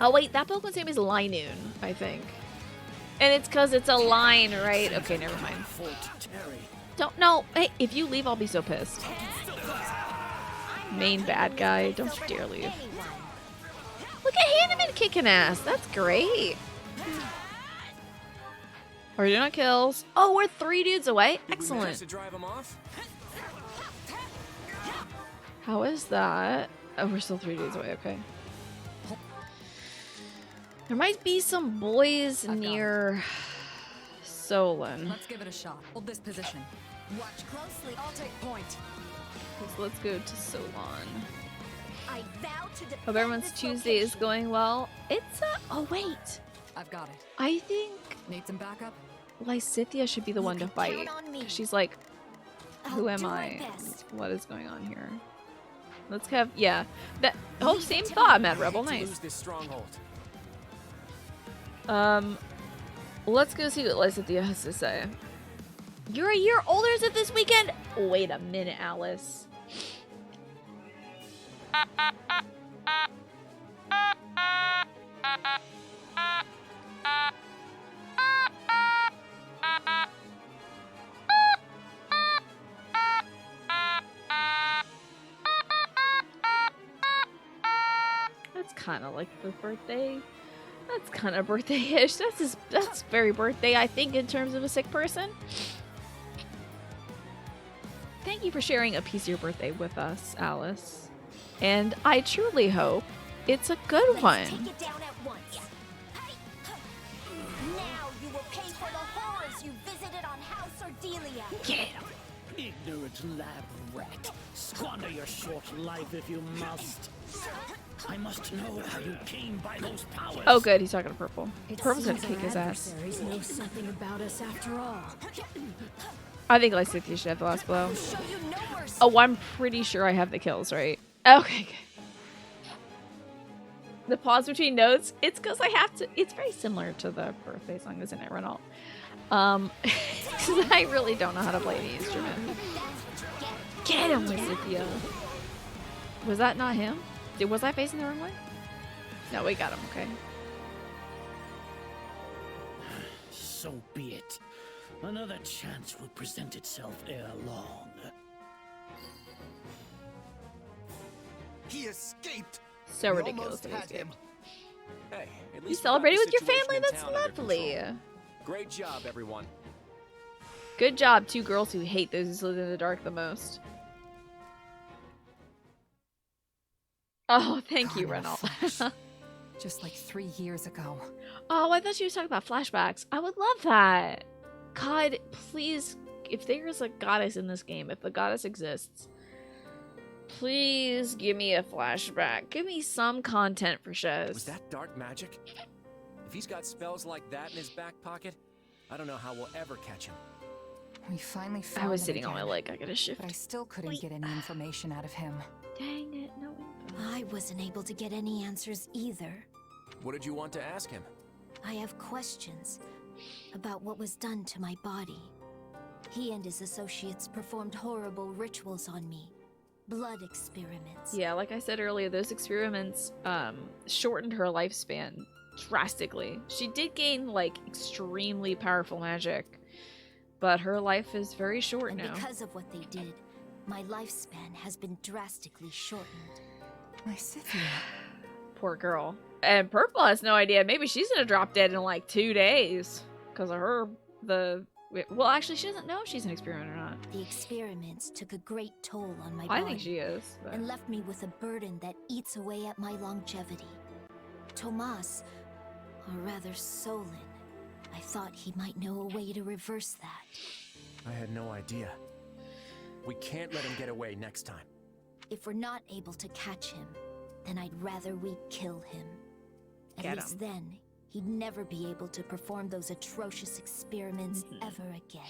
Oh wait, that Pokemon's name is Linoon, I think. And it's because it's a line, right? Okay, never mind. Don't know. Hey, if you leave, I'll be so pissed. Main bad guy, don't you dare leave. Look at Hanneman kicking ass. That's great. We're doing kills. Oh, we're 3 dudes away. Excellent. How is that? Oh, we're still 3 dudes away. Okay. There might be some boys near Solon. Let's give it a shot. Hold this position. Watch closely. I'll take point. So let's go to Solon. I vow to defend Hope everyone's Tuesday is going well. It's oh wait. I've got it. I think Need some backup? Lysithia should be the one to fight. She's like, who am I? What is going on here? Let's have that whole same thought, Mad Rebel. Nice. Let's go see what Lysithea has to say. You're a year older as of this weekend? Wait a minute, Alice. That's kind of like the birthday. That's kind of birthday-ish. That's very birthday, I think, in terms of a sick person. Thank you for sharing a piece of your birthday with us, Alice. And I truly hope it's a good one. Take it down at once. Now you will pay for the horrors you visited on House Ordelia. Get him. Ignorant lab rat. Squander your short life if you must. I must know how you came by those powers. Oh, good. He's talking to Purple. Purple's gonna Seems kick our his ass. adversaries know something about us after all. I think Lysithea should have the last blow. Oh, I'm pretty sure I have the kills, right? Okay. The pause between notes, it's because I have to. It's very similar to the birthday song, isn't it, Renault? Because I really don't know how to play the instrument. Get him, Lysithea. Was that not him? Was I facing the wrong way? No, we got him, okay. So be it. Another chance will present itself ere long. He escaped! So We ridiculous almost that he had escaped. him. Hey, at You least celebrated we with your got the family? situation in That's town under lovely. control. Great job, everyone. Good job, two girls who hate those who live in the dark the most. Oh, thank you, Renault. Just like 3 years ago. Oh, I thought she was talking about flashbacks. I would love that. God, please, if there is a goddess in this game, if the goddess exists, please give me a flashback. Give me some content for Shez. Was that dark magic? If he's got spells like that in his back pocket, I don't know how we'll ever catch him. We finally found I was him sitting on my again, leg. I gotta shift. but I still couldn't get any information out of him. Dang it, no info. I wasn't able to get any answers either. What did you want to ask him? I have questions about what was done to my body. He and his associates performed horrible rituals on me. Blood experiments. Yeah, like I said earlier, those experiments shortened her lifespan drastically. She did gain, like, extremely powerful magic, but her life is very short And now. because of what they did, my lifespan has been drastically shortened. Lysithea. Poor girl. And Purple has no idea. Maybe she's gonna drop dead in like 2 days because of her. Well, actually, she doesn't know if she's an experiment or not. The experiments took a great toll on my body. I think she is. But... And left me with a burden that eats away at my longevity. Tomas, or rather Solon, I thought he might know a way to reverse that. I had no idea. We can't let him get away next time. If we're not able to catch him, then I'd rather we kill him. At least then, he'd never be able to perform those atrocious experiments ever again.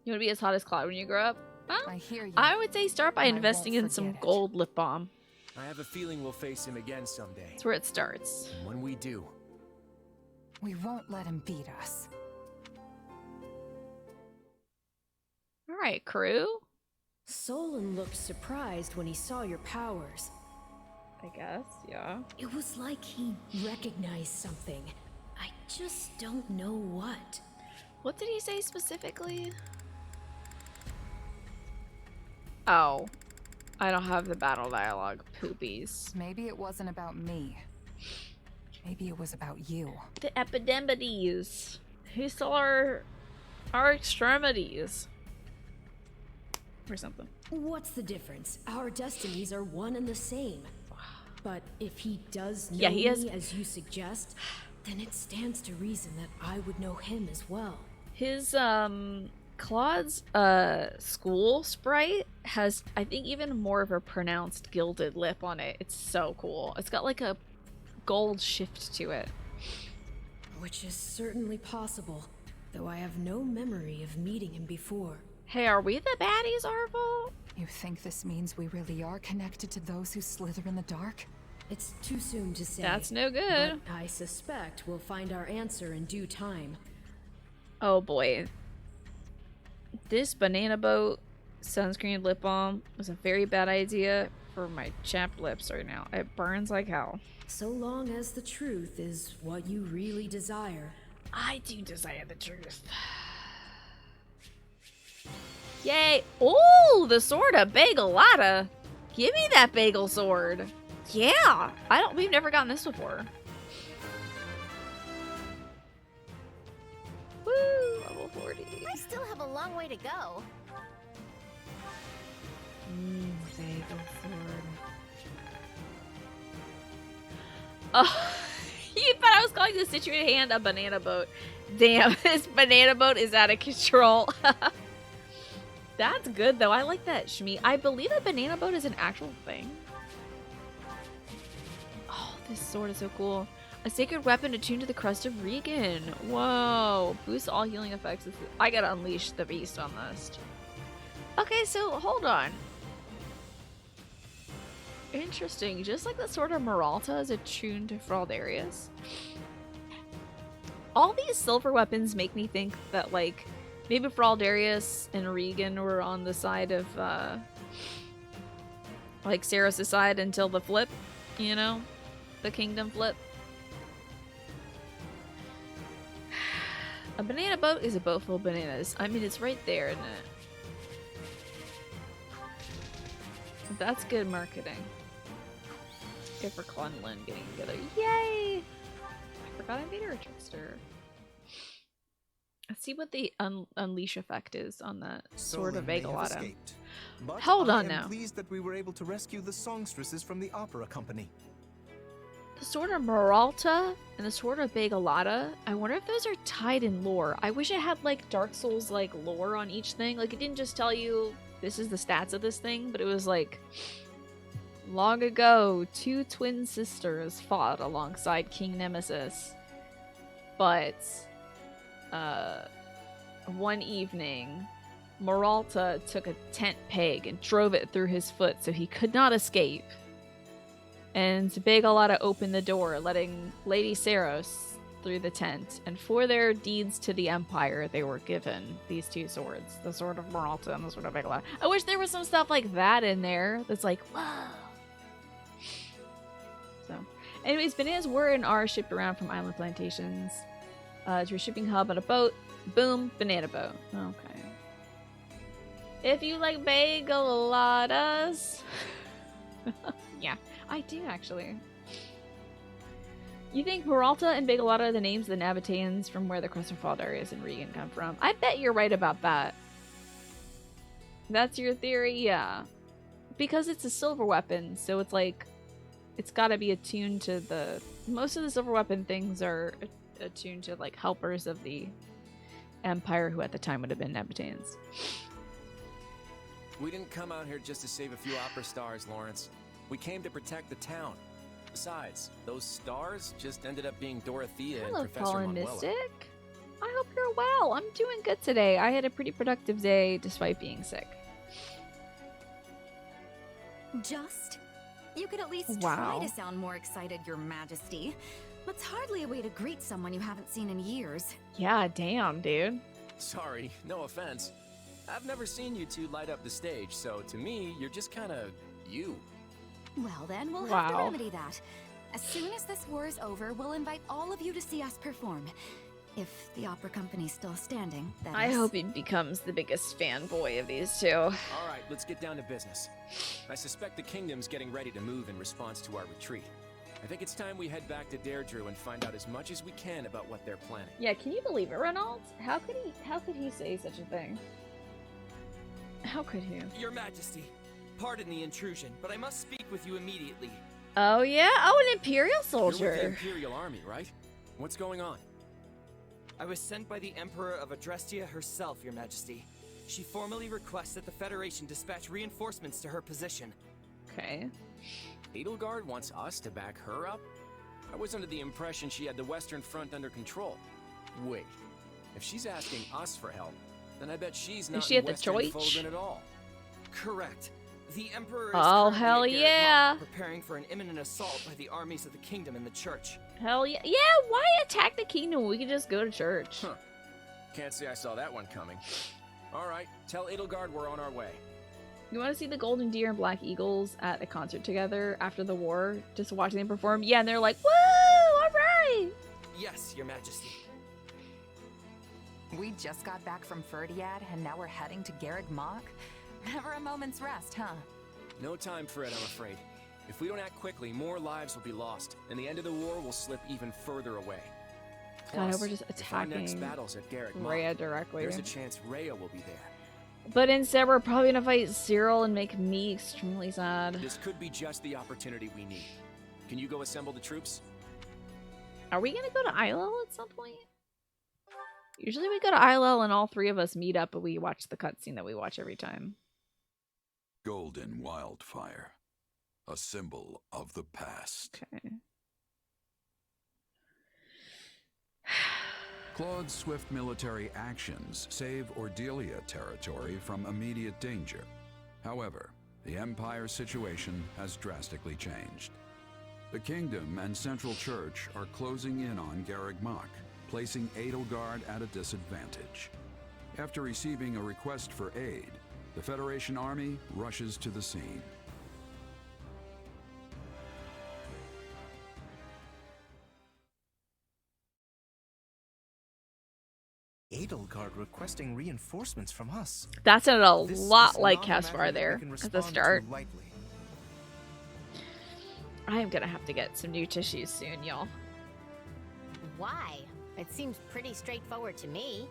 You want to be as hot as Cloud when you grow up? Huh? I hear you. I would say start by and I investing in won't some forget it. gold lip balm. I have a feeling we'll face him again someday. That's where it starts. And when we do, We won't let him beat us. All right, crew. Solon looked surprised when he saw your powers. I guess, yeah. It was like he recognized something. I just don't know what. What did he say specifically? Oh. I don't have the battle dialogue. Poopies. Maybe it wasn't about me. Maybe it was about you. The epidemides. He saw our extremities. Or something. What's the difference? Our destinies are one and the same. But if he does know Yeah, he is. me as you suggest, then it stands to reason that I would know him as well. His, Claude's, school sprite has, I think, even more of a pronounced gilded lip on it. It's so cool. It's got, like, a gold shift to it. Which is certainly possible, though I have no memory of meeting him before. Hey, are we the baddies, Arvel? You think this means we really are connected to those who slither in the dark? It's too soon to say. That's no good. But I suspect we'll find our answer in due time. Oh boy. This banana boat sunscreen lip balm was a very bad idea for my chapped lips right now. It burns like hell. So long as the truth is what you really desire. I do desire the truth. Yay! Oh, the sword of Bagelata. Give me that bagel sword. Yeah, we've never gotten this before. Woo, level 40. I still have a long way to go. Bagel sword. Oh, you thought I was calling the situated hand a banana boat. Damn, this banana boat is out of control. That's good, though. I like that, Shmi. I believe a banana boat is an actual thing. Oh, this sword is so cool. A sacred weapon attuned to the crust of Regan. Whoa. Boosts all healing effects. I gotta unleash the beast on this. Okay, so hold on. Interesting. Just like the sword of Meralta is attuned to Fraldarius. All these silver weapons make me think that, like, maybe Fraldarius and Regan were on the side of, like, Saros' side until the flip, you know? The kingdom flip. A banana boat is a boat full of bananas. I mean, it's right there, isn't it? That's good marketing. Good for Clonlin getting together. Yay! I forgot I made her a trickster. Let's see what the unleash effect is on that sword of Bagelata. Hold on now. I'm pleased that we were able to rescue the songstresses from the opera company. The sword of Meralta and the sword of Bagelata. I wonder if those are tied in lore. I wish it had like Dark Souls like lore on each thing. Like it didn't just tell you this is the stats of this thing, but it was like long ago, 2 twin sisters fought alongside King Nemesis. But one evening, Meralta took a tent peg and drove it through his foot so he could not escape. And Bagelata opened the door, letting Lady Saros through the tent. And for their deeds to the Empire, they were given these 2 swords. The sword of Meralta and the sword of Bagelata. I wish there was some stuff like that in there that's like, whoa. So, anyways, bananas were and are shipped around from island plantations to a shipping hub on a boat. Boom, banana boat. Okay. If you like bageladas. Yeah, I do actually. You think Meralta and Bagelata are the names of the Nabateans from where the Crest of Fraldarius and Regan come from? I bet you're right about that. That's your theory? Yeah. Because it's a silver weapon, so it's like, it's gotta be attuned to the... Most of the silver weapon things are attuned to like helpers of the Empire, who at the time would have been Nabateans. We didn't come out here just to save a few opera stars, Lawrence. We came to protect the town. Besides, those stars just ended up being Dorothea and Professor Fallen Manuela. Mystic. I hope you're well. I'm doing good today. I had a pretty productive day despite being sick. Just? You could at least Wow. try to sound more excited, Your Majesty. That's hardly a way to greet someone you haven't seen in years. Yeah, damn, dude. Sorry, no offense. I've never seen you 2 light up the stage, so to me, you're just kind of you. Well then, we'll have to Wow. remedy that. As soon as this war is over, we'll invite all of you to see us perform. If the opera company's still standing, that I is. hope he becomes the biggest fanboy of these 2. All right, let's get down to business. I suspect the kingdom's getting ready to move in response to our retreat. I think it's time we head back to Deirdre and find out as much as we can about what they're planning. Yeah, can you believe it, Renault? How could he say such a thing? How could he? Your Majesty, pardon the intrusion, but I must speak with you immediately. Oh yeah? Oh, an Imperial You're soldier. with the Imperial Army, right? What's going on? I was sent by the Emperor of Adrestia herself, Your Majesty. She formally requests that the Federation dispatch reinforcements to her position. Okay. Edelgard wants us to back her up? I was under the impression she had the Western Front under control. Wait, if she's asking us for help, then I bet she's not she at the Western Choich? folding at all. Correct. The Emperor is Oh, currently hell at Garrett yeah. Hall, preparing for an imminent assault by the armies of the kingdom and the church. Hell yeah. Yeah, why attack the kingdom when we can just go to church? Huh. Can't say I saw that one coming. Alright, tell Edelgard we're on our way. You want to see the Golden Deer and Black Eagles at a concert together after the war? Just watching them perform? Yeah, and they're like, woo! Alright! Yes, Your Majesty. We just got back from Ferdiad, and now we're heading to Garreg Mach? Never a moment's rest, huh? No time for it, I'm afraid. If we don't act quickly, more lives will be lost, and the end of the war will slip even further away. God, Plus, we're just if our next attacking battle's at Garreg Rhea Mach, directly. there's a chance Rhea will be there. But instead, we're probably gonna fight Cyril and make me extremely sad. This could be just the opportunity we need. Can you go assemble the troops? Are we gonna go to Islel at some point? Usually we go to Islel and all three of us meet up, but we watch the cutscene that we watch every time. Golden wildfire. A symbol of the past. Okay. Claude's swift military actions save Ordelia territory from immediate danger. However, the Empire's situation has drastically changed. The Kingdom and Central Church are closing in on Garreg Mach, placing Edelgard at a disadvantage. After receiving a request for aid, the Federation army rushes to the scene. Edelgard requesting reinforcements from us. That sounded a This lot is like not a Caspar matter there we can at the respond to start. lightly. I am gonna have to get some new tissues soon, y'all. Why? It seems pretty straightforward to me.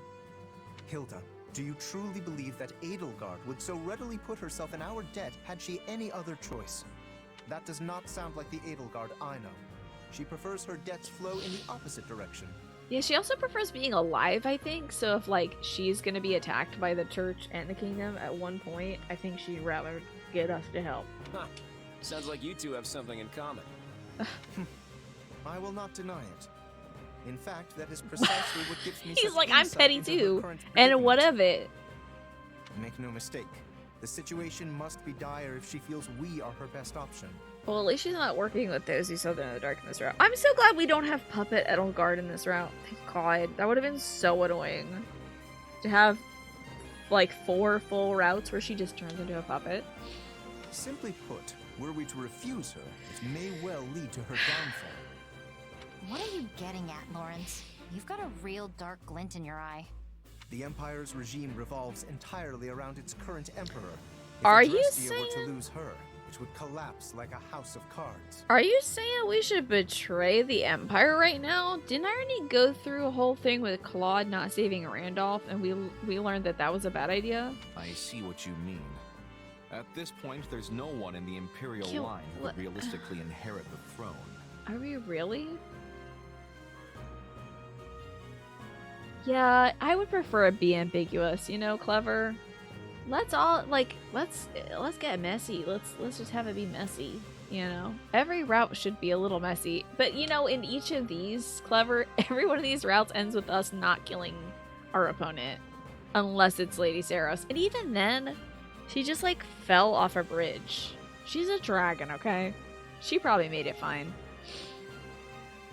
Hilda, do you truly believe that Edelgard would so readily put herself in our debt had she any other choice? That does not sound like the Edelgard I know. She prefers her debts flow in the opposite direction. Yeah, she also prefers being alive, I think. So if, like, she's gonna be attacked by the church and the kingdom at one point, I think she'd rather get us to help. Huh. Sounds like you two have something in common. I will not deny it. In fact, that is precisely what gives me He's such like, I'm insight petty into her too. current And predicament. what of it? Make no mistake, the situation must be dire if she feels we are her best option. Well, at least she's not working with those who saw them in the dark in this route. I'm so glad we don't have Puppet Edelgard in this route. Thank God. That would have been so annoying. To have, like, 4 full routes where she just turns into a puppet. Simply put, were we to refuse her, it may well lead to her downfall. What are you getting at, Lawrence? You've got a real dark glint in your eye. The Empire's regime revolves entirely around its current emperor. If Are you Adrestia were saying- to lose her, it would collapse like a house of cards. Are you saying we should betray the Empire right now? Didn't I already go through a whole thing with Claude not saving Randolph, and we learned that that was a bad idea? I see what you mean. At this point, there's no one in the Imperial Kill- line who what- could realistically inherit the throne. Are we really? Yeah, I would prefer it be ambiguous, you know, Clever. Let's all let's get messy. Let's just have it be messy, you know. Every route should be a little messy. But you know, in each of these, Clever, every one of these routes ends with us not killing our opponent. Unless it's Lady Saros. And even then, she just like fell off a bridge. She's a dragon, okay? She probably made it fine.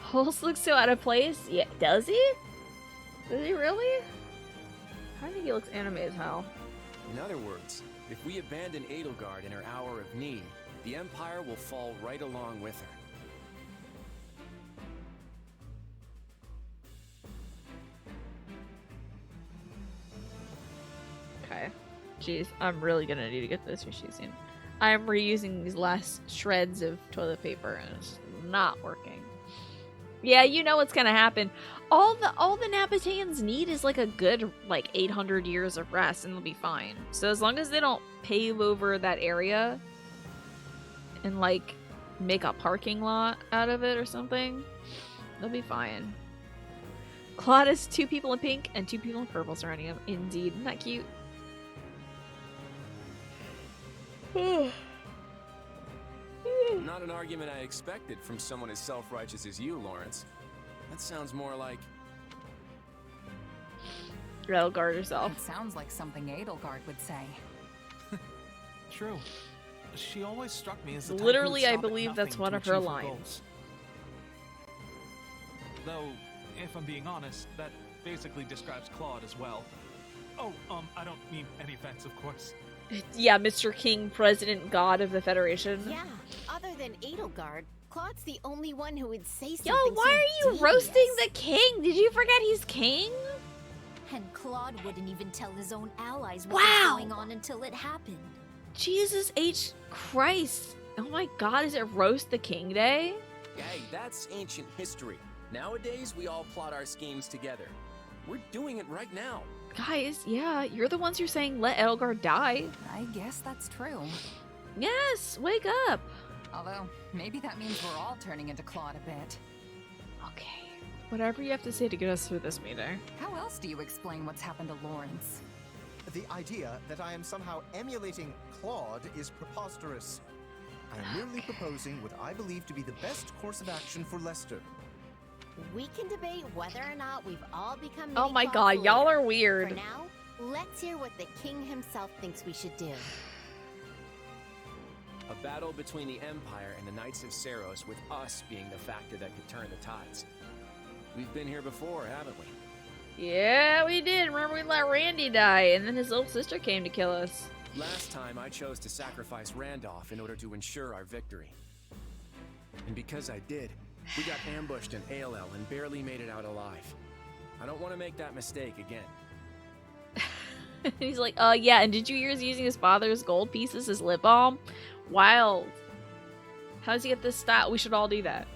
Holst looks so out of place. Yeah, does he? Does he really? I think he looks anime as hell. In other words, if we abandon Edelgard in her hour of need, the Empire will fall right along with her. Okay. Jeez, I'm really gonna need to get this issue soon. I'm reusing these last shreds of toilet paper and it's not working. Yeah, you know what's gonna happen. All the Napataeans need is like a good 800 years of rest and they'll be fine. So as long as they don't pave over that area and make a parking lot out of it or something, they'll be fine. Claude has 2 people in pink and 2 people in purple surrounding him. Indeed. Isn't that cute? Not an argument I expected from someone as self-righteous as you, Lawrence. That sounds more like... Edelgard herself. It sounds like something Edelgard would say. True. She always struck me as the type Literally, who would I stop at believe that's nothing one to of her achieve lines. goals. Though, if I'm being honest, that basically describes Claude as well. Oh, I don't mean any offense, of course. Yeah, Mr. King, President God of the Federation. Yeah, other than Edelgard, Claude's the only one who would say something. Yo, why are you roasting the king? Did you forget he's king? And Claude wouldn't even tell his own allies what was going on until it happened. Jesus H. Christ. Oh my god, is it Roast the King Day? Hey, that's ancient history. Nowadays, we all plot our schemes together. We're doing it right now. Guys, yeah, you're the ones who are saying let Edelgard die. I guess that's true. Yes, wake up. Although, maybe that means we're all turning into Claude a bit. Okay, whatever you have to say to get us through this meeting. How else do you explain what's happened to Lawrence? The idea that I am somehow emulating Claude is preposterous. I am merely proposing what I believe to be the best course of action for Lester. We can debate whether or not we've all become. Oh my god, y'all are weird. For now, let's hear what the king himself thinks we should do. A battle between the Empire and the Knights of Saros, with us being the factor that could turn the tides. We've been here before, haven't we? Yeah, we did. Remember we let Randy die, and then his little sister came to kill us. Last time, I chose to sacrifice Randolph in order to ensure our victory. And because I did, we got ambushed in ALL and barely made it out alive. I don't want to make that mistake again. He's like, yeah, and did you hear he's using his father's gold pieces as lip balm? Wild. How does he get this style? We should all do that.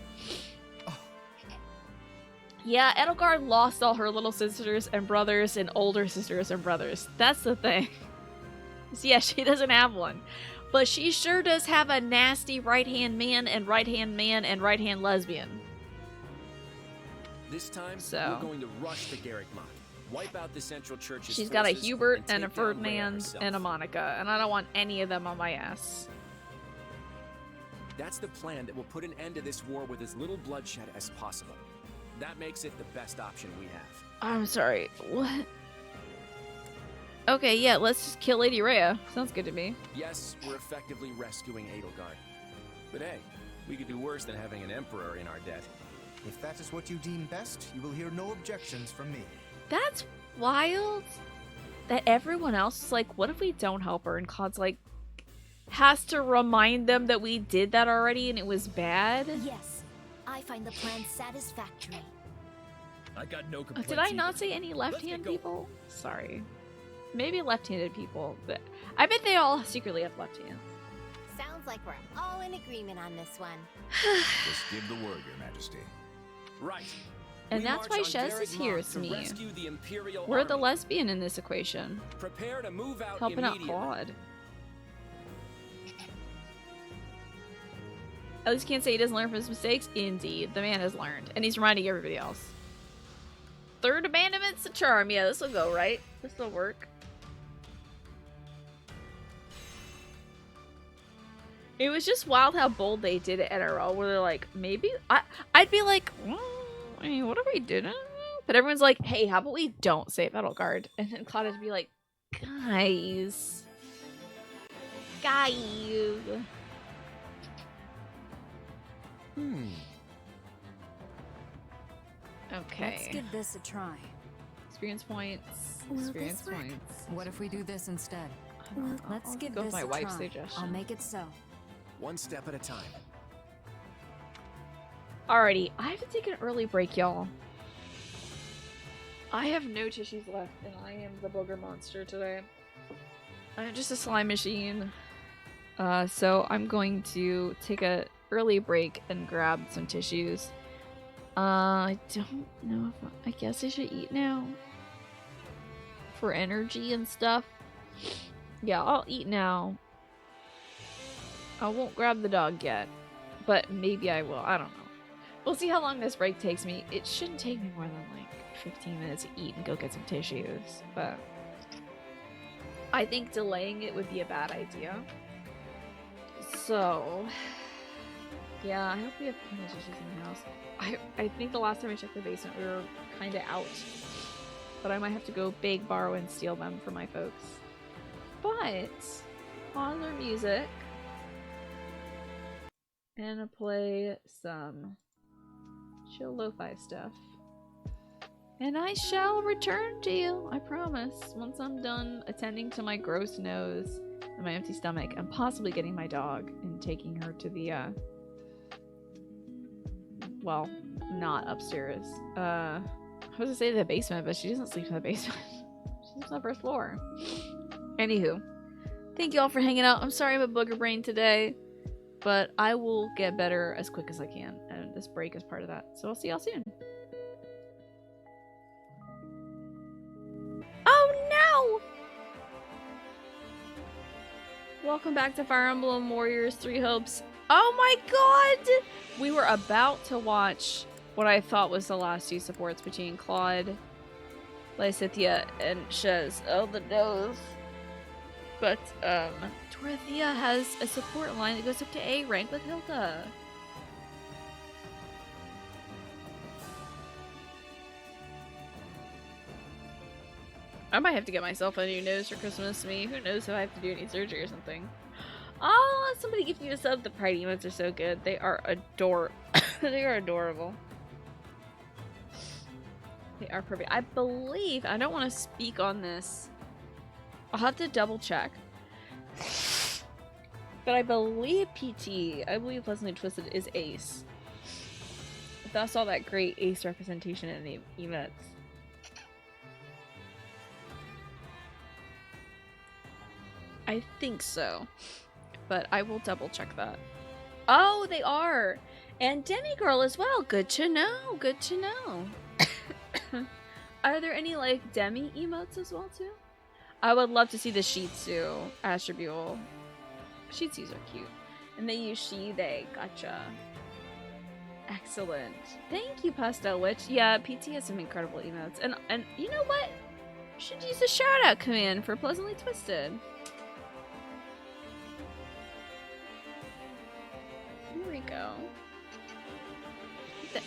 Yeah, Edelgard lost all her little sisters and brothers and older sisters and brothers. That's the thing. So yeah, she doesn't have one. But she sure does have a nasty right-hand man and right-hand man and right-hand lesbian. This time, we're going to rush the Garrick Mock, wipe out the Central Church's She's got a forces, Hubert and a take down Rhea Ferdinand herself. and a Monica, and I don't want any of them on my ass. That's the plan that will put an end to this war with as little bloodshed as possible. That makes it the best option we have. I'm sorry, what? Okay, yeah, let's just kill Lady Rhea. Sounds good to me. Yes, we're effectively rescuing Edelgard. But hey, we could do worse than having an emperor in our debt. If that is what you deem best, you will hear no objections from me. That's wild. That everyone else is like, what if we don't help her? And Claude's like, has to remind them that we did that already and it was bad? Yes, I find the plan satisfactory. I got no complaints. Did I not say any left-hand people? Sorry. Maybe left-handed people, but I bet they all secretly have left hand. Sounds like we're all in agreement on this one. Just give the word, Your Majesty. Right. And We that's march why on Shez Garrick is here, Mock it's to me. rescue the Imperial We're the Army. lesbian in this equation. Prepare to move out Helping out immediately. Claude. At least can't say he doesn't learn from his mistakes. Indeed, the man has learned. And he's reminding everybody else. Third abandonment's a charm. Yeah, this will go, right? This will work. It was just wild how bold they did it at NRL, where they're like, maybe I'd be like, well, I mean, what if we didn't? But everyone's like, hey, how about we don't save Edelgard? And then Claudia'd be like, guys. Okay. Let's give this a try. Experience points. Will Experience this work? points. What if we do this instead? Well, let's give go with this my a wife's try. suggestion. I'll make it so. One step at a time. Alrighty, I have to take an early break, y'all. I have no tissues left, and I am the booger monster today. I'm just a slime machine. So I'm going to take a early break and grab some tissues. I don't know if I guess I should eat now. For energy and stuff. Yeah, I'll eat now. I won't grab the dog yet. But maybe I will. I don't know. We'll see how long this break takes me. It shouldn't take me more than like 15 minutes to eat and go get some tissues. But I think delaying it would be a bad idea. So yeah, I hope we have plenty of tissues in the house. I think the last time I checked the basement we were kind of out. But I might have to go beg, borrow, and steal them for my folks. But pause our music and play some chill lo-fi stuff. And I shall return to you, I promise. Once I'm done attending to my gross nose and my empty stomach, and possibly getting my dog and taking her to the, well, not upstairs. I was gonna say the basement, but she doesn't sleep in the basement. She sleeps on the first floor. Anywho, thank you all for hanging out. I'm sorry I'm a booger brain today, but I will get better as quick as I can, and this break is part of that. So I'll see y'all soon. Oh no! Welcome back to Fire Emblem Warriors 3 Hopes. Oh my god! We were about to watch what I thought was the last two supports between Claude, Lysithea, and Shez. Oh, the nose. But, Dorothea has a support line that goes up to A rank with Hilda. I might have to get myself a new nose for Christmas. Me, who knows if I have to do any surgery or something. Oh, somebody give me a sub. The Pride emotes are so good. They are they are adorable. They are perfect. I believe, I don't want to speak on this. I'll have to double check. But I believe PT, I believe Pleasantly Twisted is Ace. That's all that great Ace representation in the emotes. I think so. But I will double check that. Oh, they are! And Demigirl as well. Good to know. Good to know. Are there any, like, Demi emotes as well, too? I would love to see the Shitsu attribute. Shitsus are cute. And they use she, they. Gotcha. Excellent. Thank you, Pastel Witch. Yeah, PT has some incredible emotes. And you know what? Should use a shout-out command for Pleasantly Twisted. Here we go.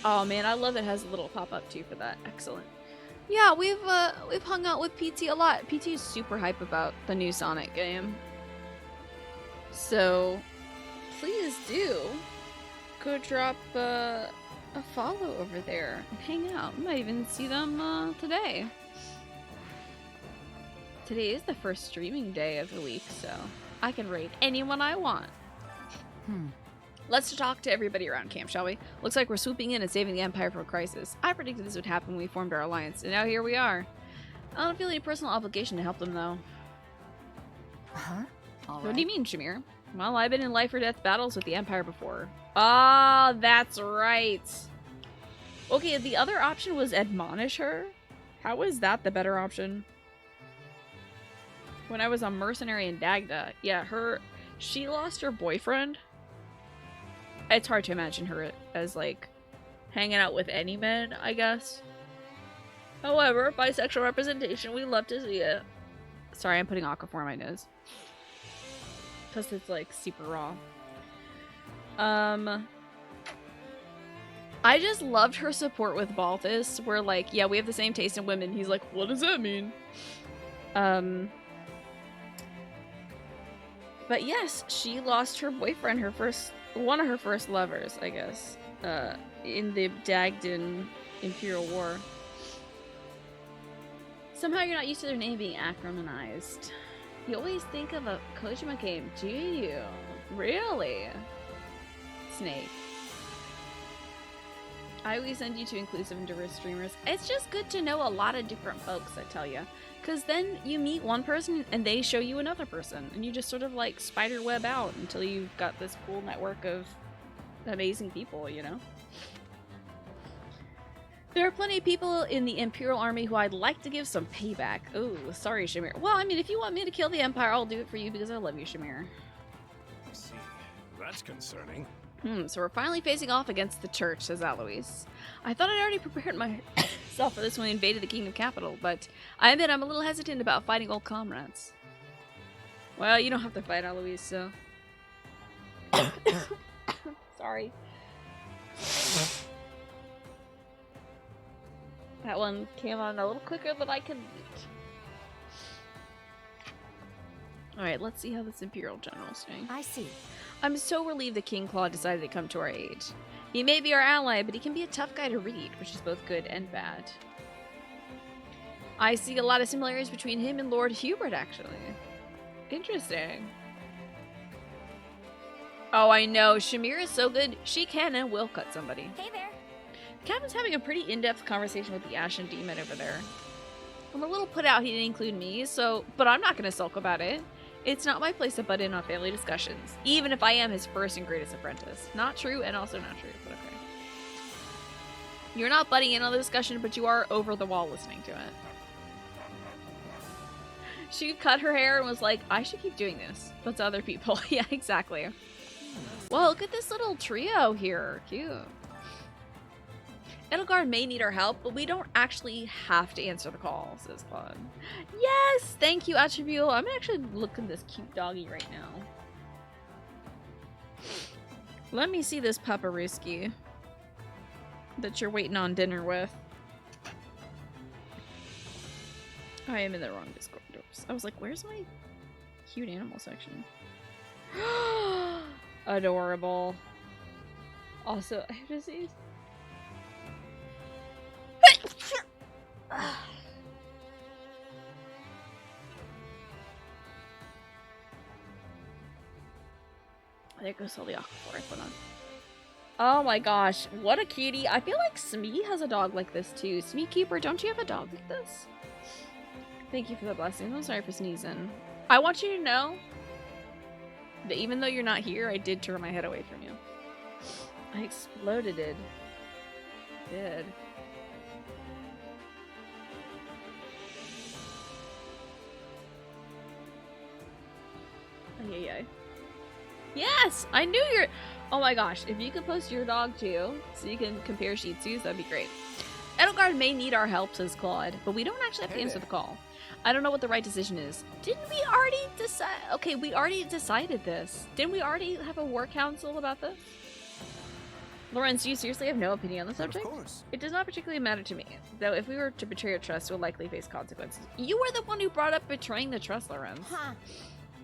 Oh man, I love that it has a little pop-up too for that. Excellent. Yeah, we've hung out with PT a lot. PT is super hype about the new Sonic game. So please do go drop a follow over there and hang out. We might even see them today. Today is the first streaming day of the week, so I can raid anyone I want. Let's talk to everybody around camp, shall we? Looks like we're swooping in and saving the Empire from a crisis. I predicted this would happen when we formed our alliance, and now here we are. I don't feel any personal obligation to help them, though. Huh? All right. What do you mean, Shamir? Well, I've been in life or death battles with the Empire before. Ah, that's right. Okay, the other option was admonish her? How is that the better option? When I was a mercenary in Dagda, yeah, she lost her boyfriend. It's hard to imagine her as, like, hanging out with any men, I guess. However, bisexual representation, we love to see it. Sorry, I'm putting Aquaphor on my nose. Because it's, like, super raw. I just loved her support with Balthus, where, like, yeah, we have the same taste in women. He's like, what does that mean? But yes, she lost her boyfriend, one of her first lovers, I guess, in the Dagdan Imperial War. Somehow you're not used to their name being acronymized. You always think of a Kojima game, do you? Really? Snake. I always send you to inclusive and diverse streamers. It's just good to know a lot of different folks, I tell you. Because then you meet one person and they show you another person. And you just sort of like spiderweb out until you've got this cool network of amazing people, you know? There are plenty of people in the Imperial Army who I'd like to give some payback. Oh, sorry, Shamir. Well, I mean, if you want me to kill the Empire, I'll do it for you because I love you, Shamir. I see. That's concerning. So we're finally facing off against the church, says Alois. I thought I'd already prepared myself for this when we invaded the kingdom capital, but I admit I'm a little hesitant about fighting old comrades. Well, you don't have to fight Alois, so... Sorry. That one came on a little quicker than I could eat. Alright, let's see how this Imperial General's doing. I see. I'm so relieved that King Claude decided to come to our aid. He may be our ally, but he can be a tough guy to read, which is both good and bad. I see a lot of similarities between him and Lord Hubert, actually. Interesting. Oh, I know. Shamir is so good. She can and will cut somebody. Hey there. The captain's having a pretty in-depth conversation with the Ashen Demon over there. I'm a little put out he didn't include me, but I'm not going to sulk about it. It's not my place to butt in on family discussions, even if I am his first and greatest apprentice. Not true and also not true, but okay. You're not butting in on the discussion, but you are over the wall listening to it. She cut her hair and was like, I should keep doing this, but to other people. Yeah, exactly. Well, look at this little trio here. Cute. Edelgard may need our help, but we don't actually have to answer the call, says Claude. Yes! Thank you, Attribute. I'm actually looking at this cute doggy right now. Let me see this paparuski that you're waiting on dinner with. I am in the wrong Discord. Oops. I was like, where's my cute animal section? Adorable. Also, I have disease. There goes all the aquaphor I put on. Oh my gosh, what a cutie. I feel like Smee has a dog like this too. Smee Keeper, don't you have a dog like this? Thank you for the blessings. I'm sorry for sneezing. I want you to know that even though you're not here, I did turn my head away from you. I exploded it. Did. Ay. Yes! I knew you're... Oh my gosh, if you could post your dog too, so you can compare Shih Tzus, that'd be great. Edelgard may need our help, says Claude, but we don't actually have to answer the call. I don't know what the right decision is. Didn't we already decide? Okay, we already decided this. Didn't we already have a war council about this? Lawrence, do you seriously have no opinion on the subject? Of course. It does not particularly matter to me, though if we were to betray a trust, we'll likely face consequences. You were the one who brought up betraying the trust, Lawrence. Huh.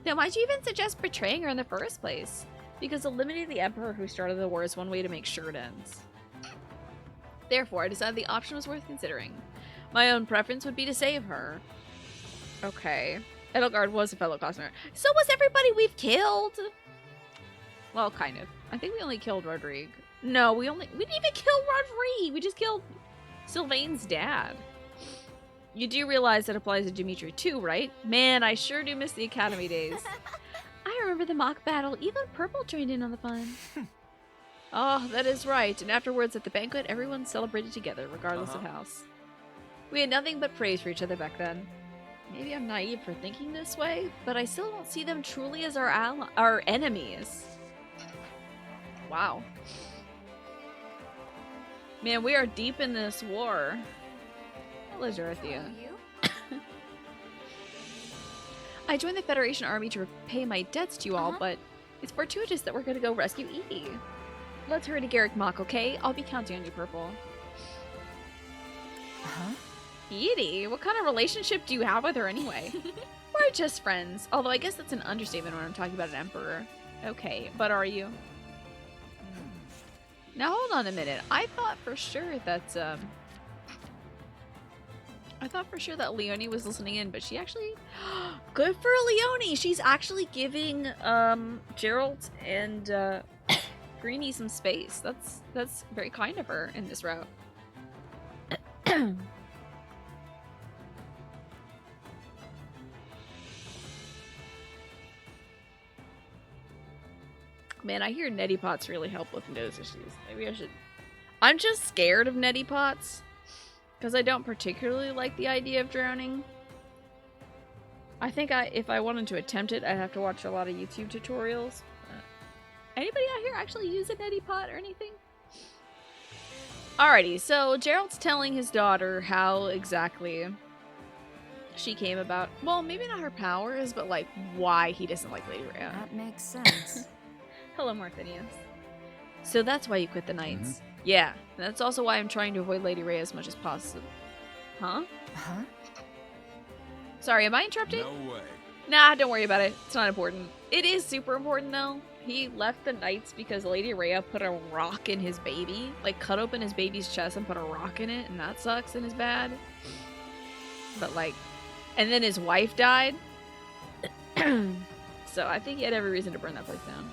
Then why'd you even suggest betraying her in the first place? Because eliminating the Emperor who started the war is one way to make sure it ends. Therefore, I decided the option was worth considering. My own preference would be to save her. Okay. Edelgard was a fellow customer. So was everybody we've killed! Well, kind of. I think we only killed Rodrigue. No, we didn't even kill Rodrigue! We just killed Sylvain's dad. You do realize that applies to Dimitri too, right? Man, I sure do miss the academy days. I remember the mock battle. Even Purple joined in on the fun. Oh, that is right. And afterwards at the banquet, everyone celebrated together, regardless of house. We had nothing but praise for each other back then. Maybe I'm naive for thinking this way, but I still don't see them truly as our enemies. Wow. Man, we are deep in this war. Hello, Dorothea. I joined the Federation army to repay my debts to you all, but it's fortuitous that we're going to go rescue Edie. Let's hurry to Garrick Mock, okay? I'll be counting on you, Purple. Edie? What kind of relationship do you have with her anyway? We're just friends. Although I guess that's an understatement when I'm talking about an emperor. Okay, but are you? Now hold on a minute. I thought for sure that Leonie was listening in, but she actually... Good for Leonie! She's actually giving Geralt and Greenie some space. That's very kind of her in this route. Man, I hear neti pots really help with nose issues. Maybe I should... I'm just scared of neti pots. Because I don't particularly like the idea of drowning. I think if I wanted to attempt it, I'd have to watch a lot of YouTube tutorials. Anybody out here actually use a neti pot or anything? Alrighty, so Gerald's telling his daughter how exactly she came about... Well, maybe not her powers, but like why he doesn't like Lady Rhea. That makes sense. Hello, Marthinius. So that's why you quit the Knights. Yeah, that's also why I'm trying to avoid Lady Rhea as much as possible. Huh? Sorry, am I interrupting? No way. Nah, don't worry about it. It's not important. It is super important, though. He left the Knights because Lady Rhea put a rock in his baby. Like, cut open his baby's chest and put a rock in it, and that sucks and is bad. but like, and then his wife died. So I think he had every reason to burn that place down.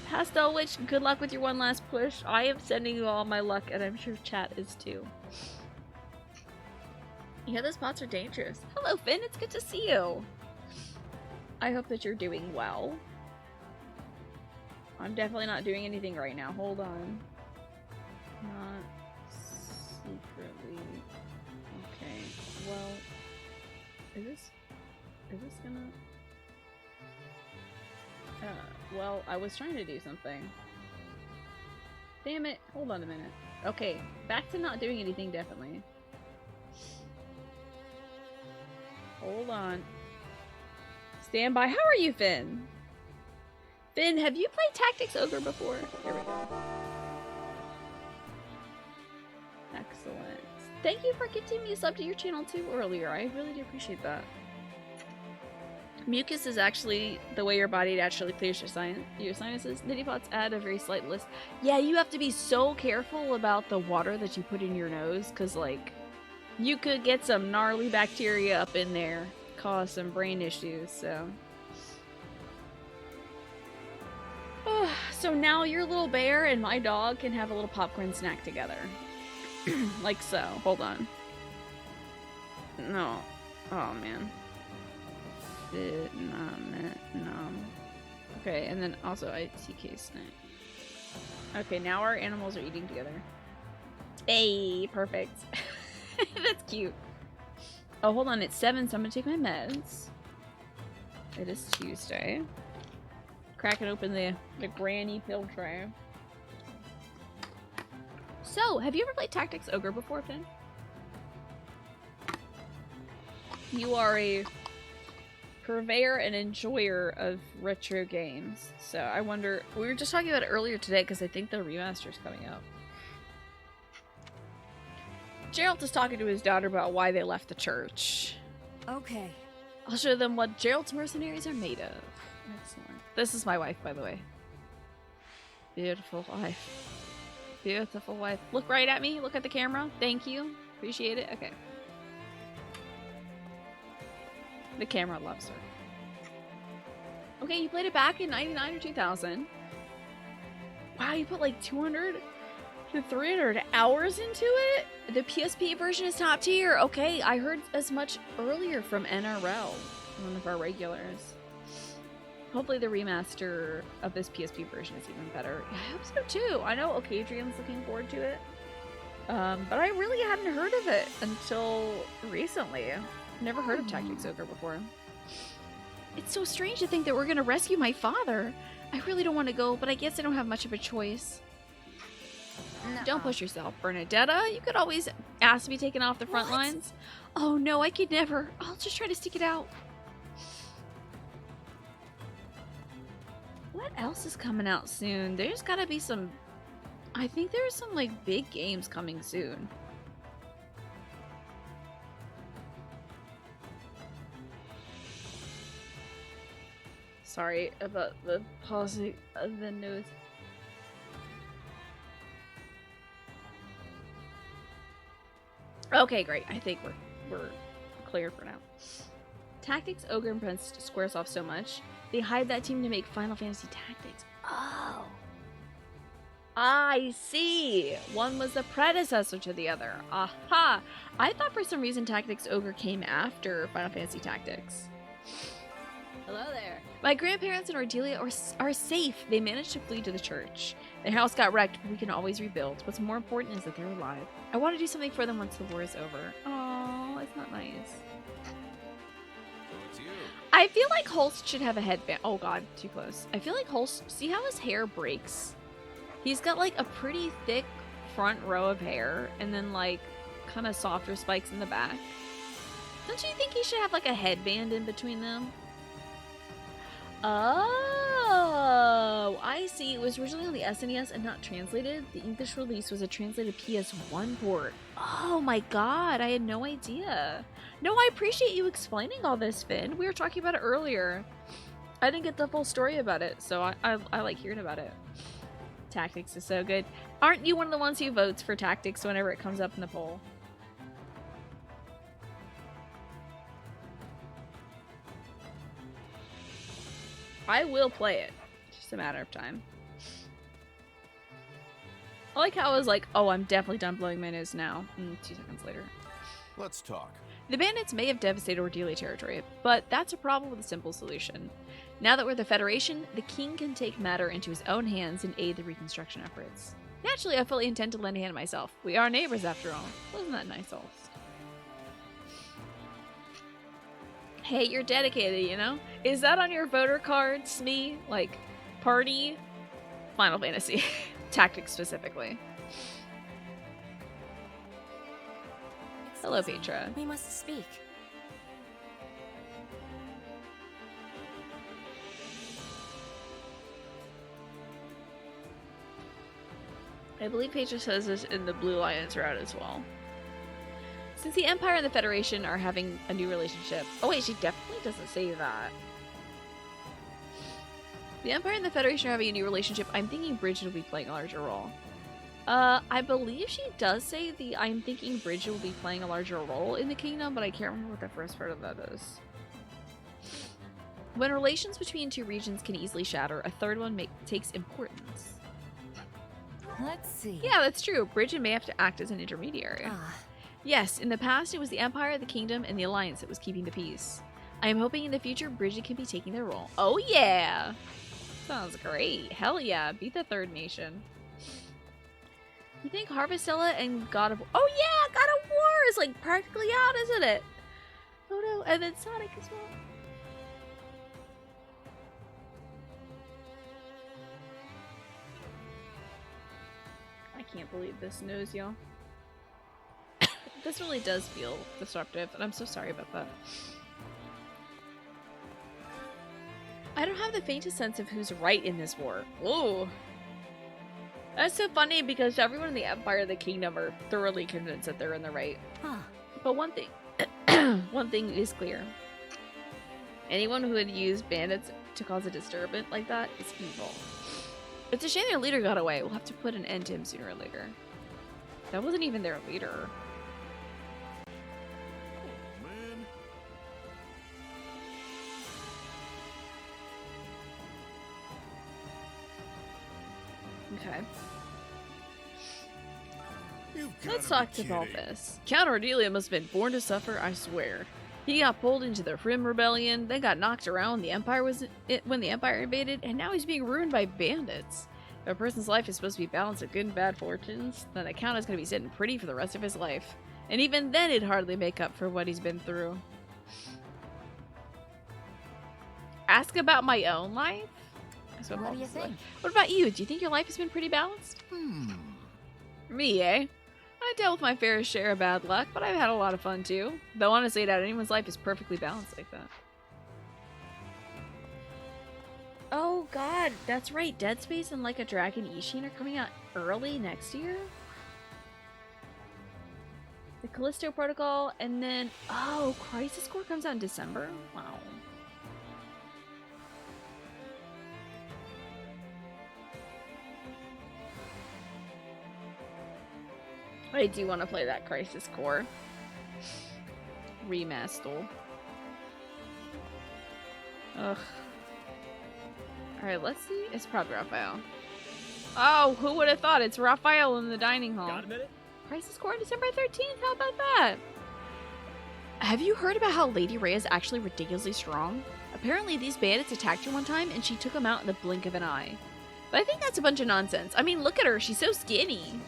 Pastel Witch, good luck with your one last push. I am sending you all my luck, and I'm sure chat is too. Yeah, those bots are dangerous. Hello, Finn. It's good to see you. I hope that you're doing well. I'm definitely not doing anything right now. Hold on. Not secretly. Okay. Well, is this gonna... well, I was trying to do something. Damn it. Hold on a minute. Okay, back to not doing anything, definitely. Hold on. Stand by. How are you, Finn? Finn, have you played Tactics Ogre before? Here we go. Excellent. Thank you for gifting me a sub to your channel too earlier. I really do appreciate that. Mucus is actually the way your body naturally clears your sinuses. Nitty Pots add a very slight list. Yeah, you have to be so careful about the water that you put in your nose, because, like, you could get some gnarly bacteria up in there, cause some brain issues, so. So now your little bear and my dog can have a little popcorn snack together. Like so. Hold on. No. Oh, man. Okay, and then also ITK snack. Okay, now our animals are eating together. Hey, perfect. That's cute. Oh, hold on, it's 7, so I'm gonna take my meds. It is Tuesday. Cracking open the granny pill tray. So, have you ever played Tactics Ogre before, Finn? You are a purveyor and enjoyer of retro games. So I wonder, we were just talking about it earlier today because I think the remaster's coming out. Geralt is talking to his daughter about why they left the church. Okay. I'll show them what Geralt's mercenaries are made of. Excellent. This is my wife, by the way. Beautiful wife. Beautiful wife. Look right at me. Look at the camera. Thank you. Appreciate it. Okay. The camera loves her. Okay, you played it back in 99 or 2000. Wow, you put like 200 to 300 hours into it? The PSP version is top tier. Okay, I heard as much earlier from NRL, one of our regulars. Hopefully the remaster of this PSP version is even better. I hope so too. I know Ocadrian's looking forward to it. But I really hadn't heard of it until recently. Never heard of Tactics Ogre before. It's so strange to think that we're gonna rescue my father. I really don't want to go, but I guess I don't have much of a choice. Don't push yourself, Bernadetta. You could always ask to be taken off the front lines. Oh no, I could never. I'll just try to stick it out. What else is coming out soon? There's gotta be some... I think there's some, like, big games coming soon. Sorry about the pausing of the news. Okay, great. I think we're clear for now. Tactics Ogre impressed Squaresoft so much, they hired that team to make Final Fantasy Tactics. Oh. I see. One was the predecessor to the other. Aha. I thought for some reason Tactics Ogre came after Final Fantasy Tactics. Hello there. My grandparents and Ardelia are safe. They managed to flee to the church. Their house got wrecked, but we can always rebuild. What's more important is that they're alive. I want to do something for them once the war is over. Oh, it's not nice. I feel like Holst should have a headband. Oh god, too close. I feel like Holst, see how his hair breaks? He's got like a pretty thick front row of hair and then like kind of softer spikes in the back. Don't you think he should have like a headband in between them? Oh, I see. It was originally on the SNES and not translated. The English release was a translated PS1 port. Oh my god, I had no idea. No, I appreciate you explaining all this, Finn. We were talking about it earlier. I didn't get the full story about it, so I like hearing about it. Tactics is so good. Aren't you one of the ones who votes for Tactics whenever it comes up in the poll? I will play it. It's just a matter of time. I like how I was like, oh, I'm definitely done blowing my nose now. 2 seconds later. Let's talk. The bandits may have devastated Ordelia territory, but that's a problem with a simple solution. Now that we're the Federation, the king can take matter into his own hands and aid the reconstruction efforts. Naturally, I fully intend to lend a hand myself. We are neighbors after all. Wasn't that nice, Ulst? Hey, you're dedicated, you know? Is that on your voter card, Smee? Like, party? Final Fantasy. Tactics specifically. Hello, Petra. We must speak. I believe Petra says this in the Blue Alliance route as well. Since the Empire and the Federation are having a new relationship... Oh wait, she definitely doesn't say that. The Empire and the Federation are having a new relationship. I'm thinking Bridget will be playing a larger role. I believe she does say I'm thinking Bridget will be playing a larger role in the kingdom, but I can't remember what the first part of that is. When relations between two regions can easily shatter, a third one takes importance. Let's see. Yeah, that's true. Bridget may have to act as an intermediary. Yes, in the past it was the Empire, the Kingdom, and the Alliance that was keeping the peace. I am hoping in the future Bridget can be taking their role. Oh yeah! Sounds great. Hell yeah, beat the third nation. You think Harvestella and God of War... Oh yeah, God of War is like practically out, isn't it? Oh no, and then Sonic as well. I can't believe this news, y'all. This really does feel disruptive, and I'm so sorry about that. I don't have the faintest sense of who's right in this war. Ooh. That's so funny because everyone in the Empire and the Kingdom are thoroughly convinced that they're in the right. But one thing is clear. Anyone who would use bandits to cause a disturbance like that is evil. It's a shame their leader got away. We'll have to put an end to him sooner or later. That wasn't even their leader. Okay. Let's talk to Balthus. Count Ordelia must have been born to suffer, I swear. He got pulled into the Rim Rebellion, then got knocked around when the Empire invaded, and now he's being ruined by bandits. If a person's life is supposed to be balanced with good and bad fortunes, then the Count is going to be sitting pretty for the rest of his life. And even then he'd hardly make up for what he's been through. Ask about my own life? What do you think? What about you? Do you think your life has been pretty balanced? Me, eh? I dealt with my fair share of bad luck, but I've had a lot of fun too. Though honestly, I doubt anyone's life is perfectly balanced like that. Oh god, that's right. Dead Space and Like a Dragon Ishin are coming out early next year? The Callisto Protocol, and then... Oh, Crisis Core comes out in December? Wow. I do want to play that Crisis Core remaster. Ugh. Alright, let's see. It's probably Raphael. Oh, who would have thought? It's Raphael in the dining hall. Got a minute? Crisis Core December 13th? How about that? Have you heard about how Lady Rhea is actually ridiculously strong? Apparently these bandits attacked her one time and she took them out in the blink of an eye. But I think that's a bunch of nonsense. I mean, look at her. She's so skinny.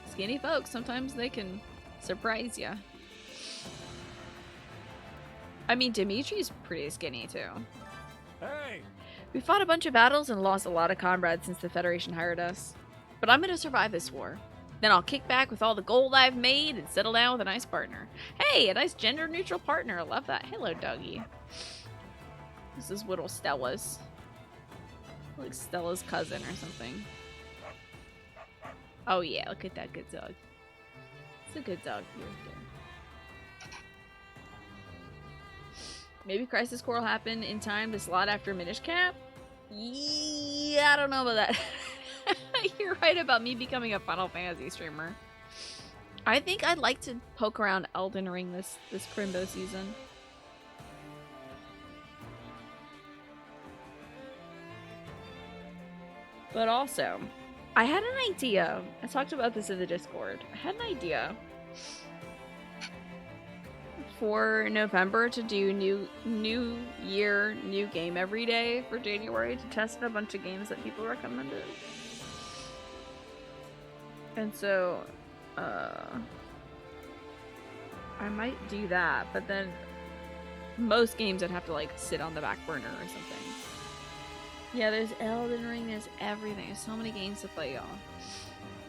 Skinny folks, sometimes they can surprise ya. I mean, Dimitri's pretty skinny too. Hey! We fought a bunch of battles and lost a lot of comrades since the Federation hired us. But I'm gonna survive this war. Then I'll kick back with all the gold I've made and settle down with a nice partner. Hey, a nice gender-neutral partner. I love that. Hello, doggy. This is little Stella's. Like Stella's cousin or something. Oh yeah, look at that good dog. It's a good dog here. Maybe Crisis Core will happen in time to slot after Minish Cap? Yeah, I don't know about that. You're right about me becoming a Final Fantasy streamer. I think I'd like to poke around Elden Ring this Crimbo season. But also, I had an idea. I talked about this in the Discord. I had an idea for November to do new year, new game every day for January, to test a bunch of games that people recommended. And so, I might do that, but then most games I'd have to like sit on the back burner or something. Yeah, there's Elden Ring, there's everything. There's so many games to play, y'all.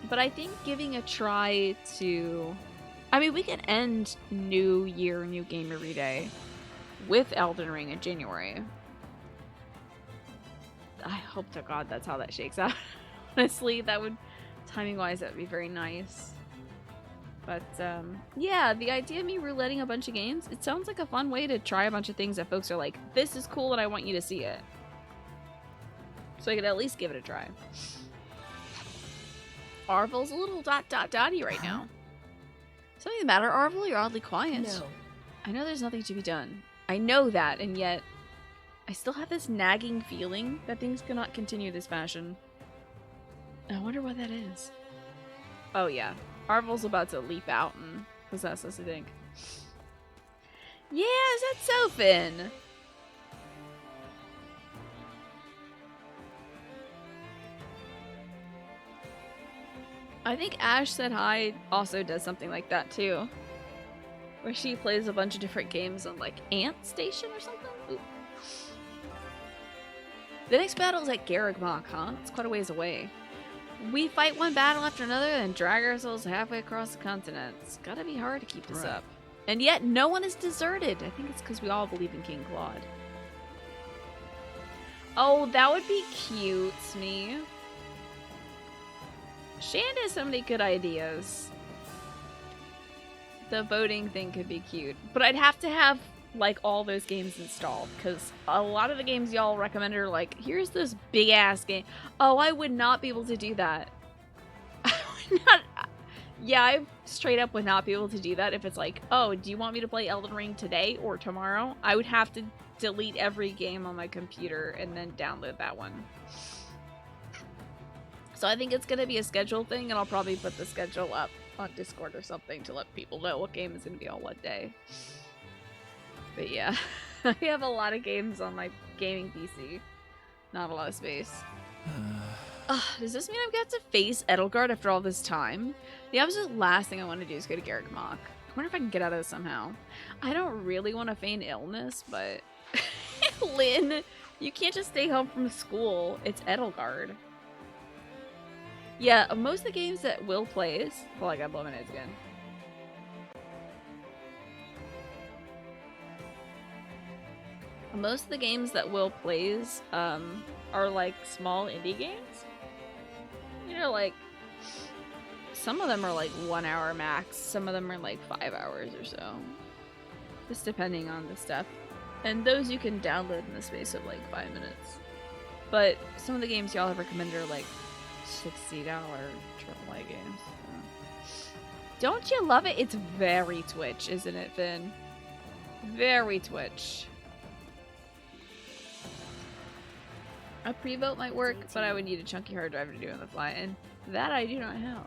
But I think giving a try to... I mean, we can end new year, new game every day with Elden Ring in January. I hope to God that's how that shakes out. Honestly, that would... timing-wise, that would be very nice. But, yeah, the idea of me rouletting a bunch of games, it sounds like a fun way to try a bunch of things that folks are like, this is cool and I want you to see it. So I could at least give it a try. Arvel's a little dotty right now. Something the matter, Arvel? You're oddly quiet. No. I know there's nothing to be done. I know that, and yet I still have this nagging feeling that things cannot continue this fashion. I wonder what that is. Oh yeah, Arvel's about to leap out and possess us, I think. Yeah, is that Sophin? I think Ash Said Hi also does something like that too. Where she plays a bunch of different games on like Ant Station or something? Ooh. The next battle is at Garrigmach, huh? It's quite a ways away. We fight one battle after another and drag ourselves halfway across the continent. It's gotta be hard to keep this up. And yet no one is deserted. I think it's because we all believe in King Claude. Oh, that would be cute, Smee. Shand has so many good ideas. The voting thing could be cute. But I'd have to have, like, all those games installed. Because a lot of the games y'all recommended are like, here's this big-ass game. Oh, I would not be able to do that. I would not... Yeah, I straight up would not be able to do that if it's like, oh, do you want me to play Elden Ring today or tomorrow? I would have to delete every game on my computer and then download that one. So I think it's going to be a schedule thing, and I'll probably put the schedule up on Discord or something to let people know what game is going to be on what day. But yeah, I have a lot of games on my gaming PC. Not a lot of space. Does this mean I've got to face Edelgard after all this time? The absolute last thing I want to do is go to Garrigmach. I wonder if I can get out of this somehow. I don't really want to feign illness, but... Lynn, you can't just stay home from school. It's Edelgard. Yeah, most of the games that Will plays... Well, I got blown my nose again. Most of the games that Will plays are like small indie games. You know, like some of them are like 1 hour max, some of them are like 5 hours or so. Just depending on the stuff. And those you can download in the space of like 5 minutes. But some of the games y'all have recommended are like $60 AAA games. So. Don't you love it? It's very Twitch, isn't it, Finn? Very Twitch. A pre-vote might work, but I would need a chunky hard drive to do on the fly, and that I do not have.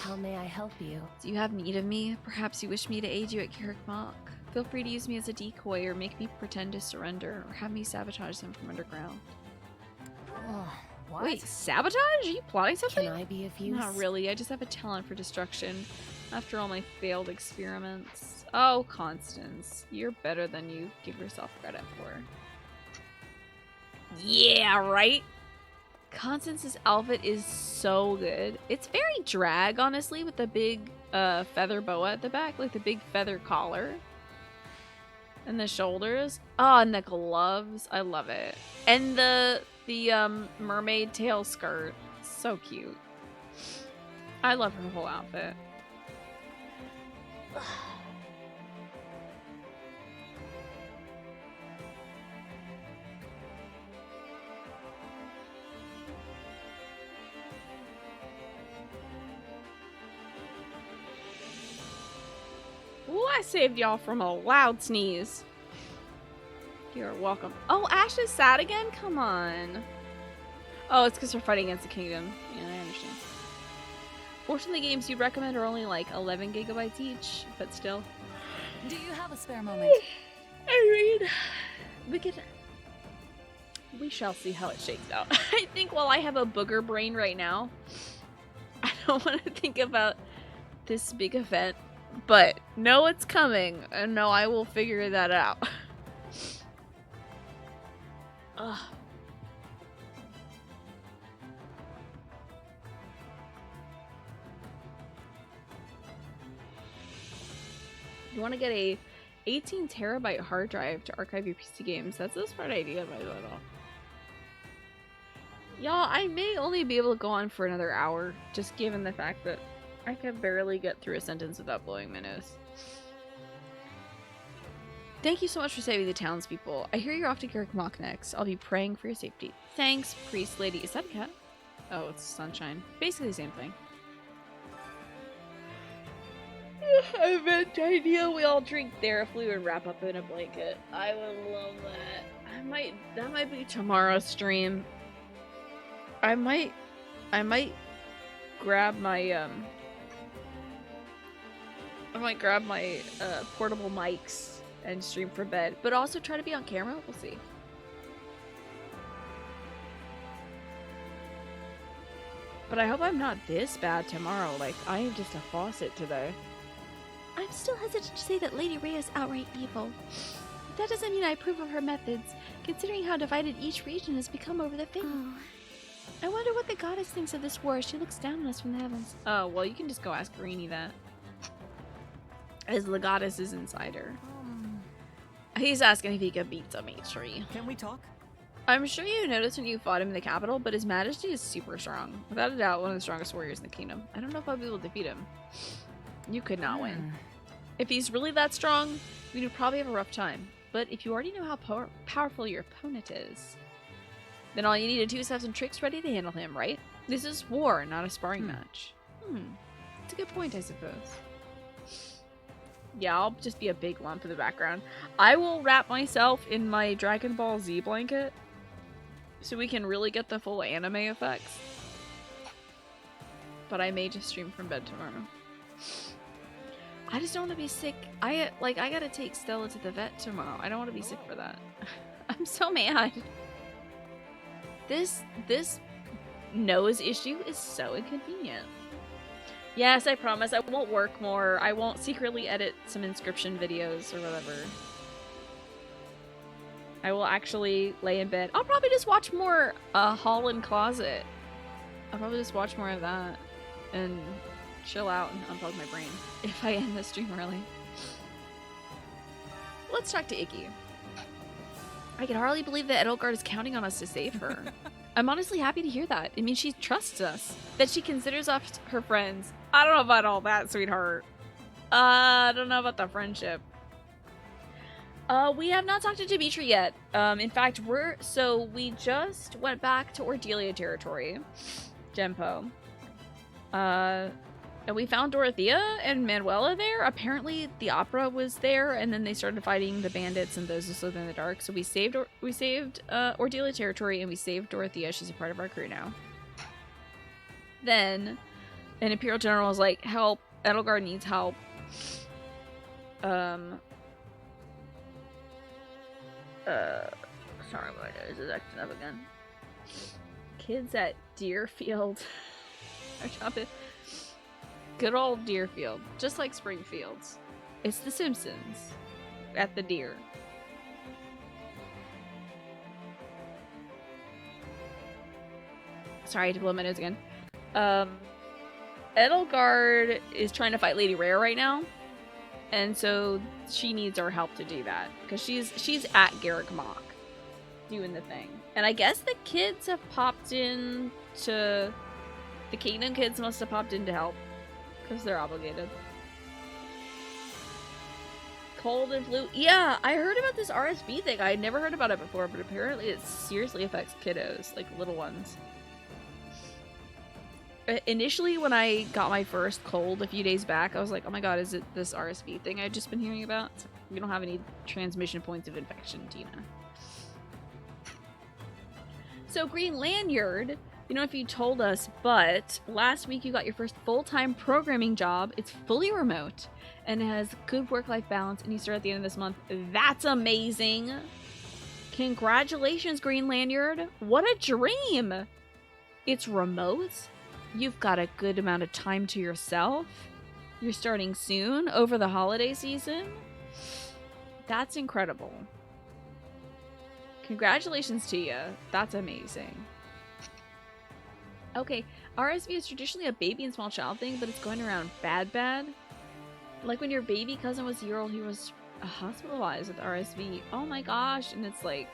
How may I help you? Do you have need of me? Perhaps you wish me to aid you at Garrigmach? Feel free to use me as a decoy, or make me pretend to surrender, or have me sabotage them from underground. What? Wait, sabotage? Are you plotting something? Can I be of use? Not really, I just have a talent for destruction. After all my failed experiments. Oh, Constance, you're better than you give yourself credit for. Yeah, right? Constance's outfit is so good. It's very drag, honestly, with the big feather boa at the back, like the big feather collar. And the shoulders. Oh, and the gloves. I love it. And the mermaid tail skirt. So cute. I love her whole outfit. Ooh, I saved y'all from a loud sneeze. You're welcome. Oh, Ash is sad again? Come on. Oh, it's because we're fighting against the kingdom. Yeah, I understand. Fortunately, games you'd recommend are only like 11 gigabytes each, but still. Do you have a spare moment? I mean, we shall see how it shakes out. I think while I have a booger brain right now, I don't want to think about this big event, but know it's coming, and know I will figure that out. Ugh. You want to get a 18 terabyte hard drive to archive your PC games. That's a smart idea, by the way. Y'all, I may only be able to go on for another hour, just given the fact that I can barely get through a sentence without blowing my nose. Thank you so much for saving the townspeople. I hear you're off to Garrick Mock next. I'll be praying for your safety. Thanks, priest lady. Is that a cat? Oh, it's Sunshine. Basically the same thing. I meant idea we all drink Theraflu and wrap up in a blanket. I would love that. That might be tomorrow's stream. I might grab my portable mics and stream for bed, but also try to be on camera. We'll see. But I hope I'm not this bad tomorrow. Like, I am just a faucet today. I'm still hesitant to say that Lady Rhea is outright evil. That doesn't mean I approve of her methods, considering how divided each region has become over the faith. Oh. I wonder what the goddess thinks of this war as she looks down on us from the heavens. Oh, well, you can just go ask Greenie that. As the goddess is inside her. He's asking if he could beat Dimitri. Can we talk? I'm sure you noticed when you fought him in the capital, but his majesty is super strong. Without a doubt, one of the strongest warriors in the kingdom. I don't know if I'll be able to defeat him. You could not win. If he's really that strong, we would probably have a rough time. But if you already know how powerful your opponent is, then all you need to do is have some tricks ready to handle him, right? This is war, not a sparring match. It's a good point, I suppose. Yeah, I'll just be a big lump in the background. I will wrap myself in my Dragon Ball Z blanket so we can really get the full anime effects. But I may just stream from bed tomorrow. I just don't want to be sick. I gotta take Stella to the vet tomorrow. I don't want to be sick for that. I'm so mad. This nose issue is so inconvenient. Yes, I promise I won't work more. I won't secretly edit some Inscription videos or whatever. I will actually lay in bed. I'll probably just watch more Hall and Closet. I'll probably just watch more of that and chill out and unplug my brain if I end the stream early. Let's talk to Iggy. I can hardly believe that Edelgard is counting on us to save her. I'm honestly happy to hear that. It means she trusts us. That she considers us her friends. I don't know about all that, sweetheart. I don't know about the friendship. We have not talked to Dimitri yet. In fact, we just went back to Ordelia territory. Gempo. And we found Dorothea and Manuela there. Apparently the opera was there, and then they started fighting the bandits and those who slither in the dark. So we saved Ordelia territory, and we saved Dorothea. She's a part of our crew now. Then an Imperial General was like, help, Edelgard needs help. Sorry, my nose is acting up again. Kids at Deerfield are jumping. Good old Deerfield, just like Springfield's. It's The Simpsons at the Deer. Sorry, I had to blow my nose again. Edelgard is trying to fight Lady Rhea right now, and so she needs our help to do that because she's at Garrick Mock doing the thing. And I guess the kids have popped in to the Kingdom kids must have popped in to help. Because they're obligated. Cold and flu. Yeah, I heard about this RSV thing. I had never heard about it before, but apparently it seriously affects kiddos, like little ones. initially when I got my first cold a few days back, I was like, oh my god, is it this RSV thing I've just been hearing about? We don't have any transmission points of infection, Tina. So Green Lanyard, you know if you told us, but last week you got your first full-time programming job. It's fully remote and it has good work-life balance, and you start at the end of this month. That's amazing. Congratulations, Green Lanyard. What a dream. It's remote. You've got a good amount of time to yourself. You're starting soon over the holiday season. That's incredible. Congratulations to you. That's amazing. Okay, RSV is traditionally a baby and small child thing, but it's going around bad. Like when your baby cousin was a year old, he was hospitalized with RSV. Oh my gosh, and it's like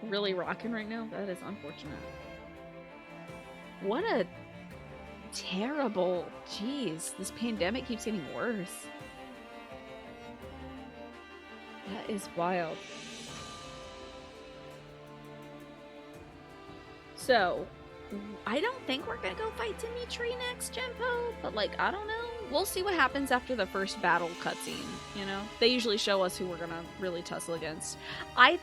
really rocking right now. That is unfortunate. What a terrible, jeez, this pandemic keeps getting worse. That is wild. So, I don't think we're gonna go fight Dimitri next, Genpo, but like, I don't know. We'll see what happens after the first battle cutscene, you know? They usually show us who we're gonna really tussle against. I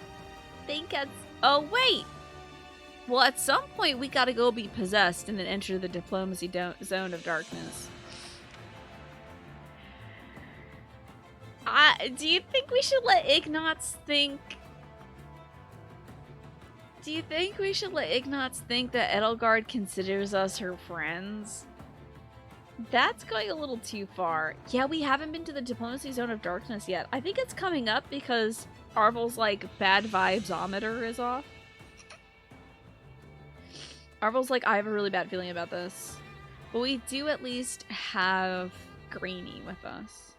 think at... Oh, wait! Well, at some point, we gotta go be possessed and then enter the diplomacy zone of darkness. Do you think we should let Ignatz think... Do you think we should let Ignatz think that Edelgard considers us her friends? That's going a little too far. Yeah, we haven't been to the diplomacy zone of darkness yet. I think it's coming up because Arvel's, like, bad vibes-ometer is off. Arvel's like, I have a really bad feeling about this. But we do at least have Greenie with us.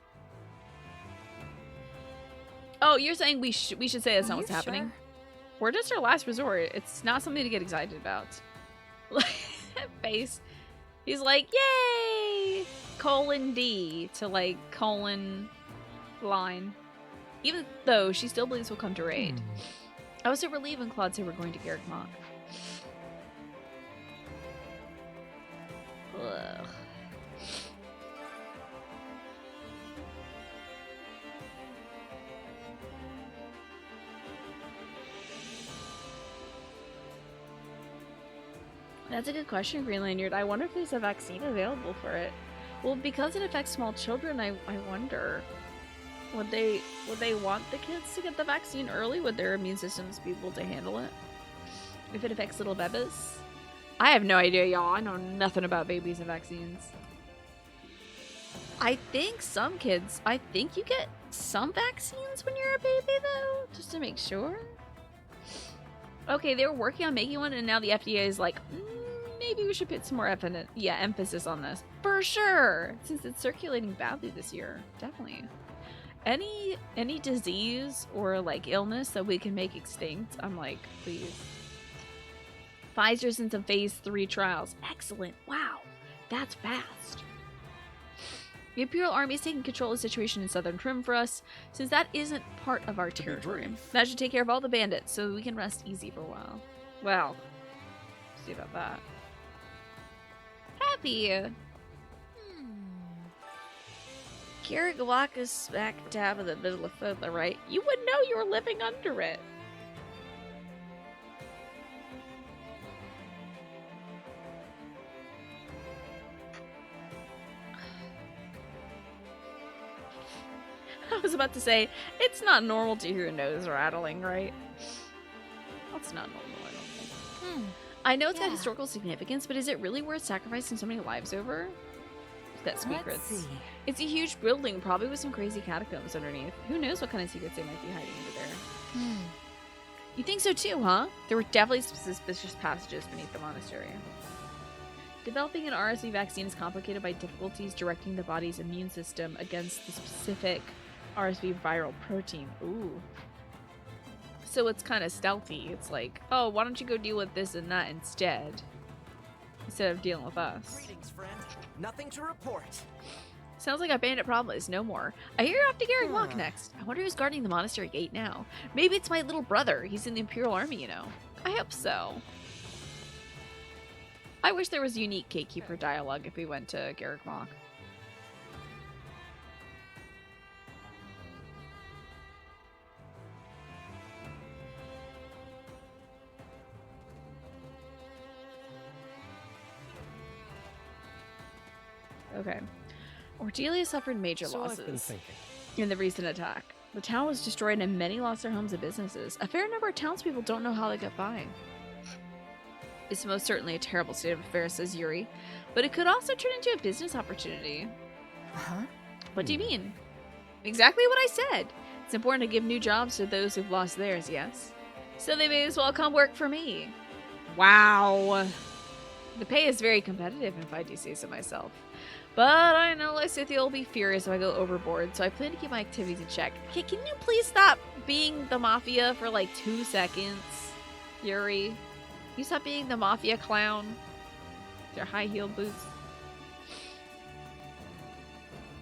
Oh, you're saying we should say that's not what's happening? We're just our last resort. It's not something to get excited about. Face. He's like, yay! :D to like line. Even though she still believes we'll come to raid. I was so relieved when Claude said we're going to Garrick Mach. Ugh. That's a good question, Green Lanyard. I wonder if there's a vaccine available for it. Well, because it affects small children, I wonder. Would they want the kids to get the vaccine early? Would their immune systems be able to handle it? If it affects little bebes? I have no idea, y'all. I know nothing about babies and vaccines. I think some kids, I think you get some vaccines when you're a baby, though, just to make sure. Okay, they were working on making one, and now the FDA is like, maybe we should put some more emphasis on this. For sure! Since it's circulating badly this year. Definitely. Any disease or, like, illness that we can make extinct, I'm like, please. Pfizer's in some phase 3 trials. Excellent. Wow. That's fast. The Imperial Army is taking control of the situation in southern Trim for us, since that isn't part of our territory. That should take care of all the bandits, so we can rest easy for a while. Well, see about that. Happy! Garrick Mach is smack dab in the middle of Fodla, right? You wouldn't know you were living under it. I was about to say, it's not normal to hear your nose rattling, right? That's not normal, I don't think. I know it's got historical significance, but is it really worth sacrificing so many lives over? That secrets. It's a huge building, probably with some crazy catacombs underneath. Who knows what kind of secrets they might be hiding under there. You think so too, huh? There were definitely some suspicious passages beneath the monastery. Developing an RSV vaccine is complicated by difficulties directing the body's immune system against the specific RSV viral protein. Ooh. So it's kind of stealthy. It's like, oh, why don't you go deal with this and that instead of dealing with us. Greetings, friend. Nothing to report. Sounds like our bandit problem is no more. I hear you're off to Garrick Mach next. I wonder who's guarding the monastery gate now. Maybe it's my little brother. He's in the Imperial Army, you know. I hope so. I wish there was unique gatekeeper dialogue if we went to Garrick Mach. Okay. Ordelia suffered major So I've losses been thinking. in the recent attack. The town was destroyed and many lost their homes and businesses. A fair number of townspeople don't know how they got by. It's most certainly a terrible state of affairs, says Yuri, but it could also turn into a business opportunity. Huh? What do you mean? Exactly what I said. It's important to give new jobs to those who've lost theirs, yes? So they may as well come work for me. Wow. The pay is very competitive, if I do say so myself. But I know Lysithia will be furious if I go overboard, so I plan to keep my activities in check. Okay, can you please stop being the Mafia for like 2 seconds? Yuri. You stop being the Mafia clown? With your high-heeled boots.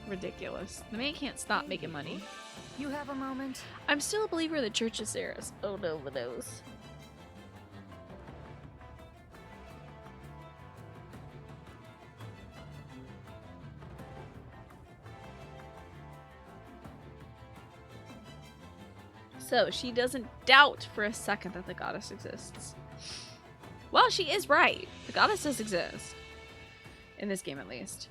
Ridiculous. The man can't stop making money. You have a moment? I'm still a believer in the Church of Ceres. Oh no, the nose. So, she doesn't doubt for a second that the goddess exists. Well, she is right. The goddess does exist. In this game, at least.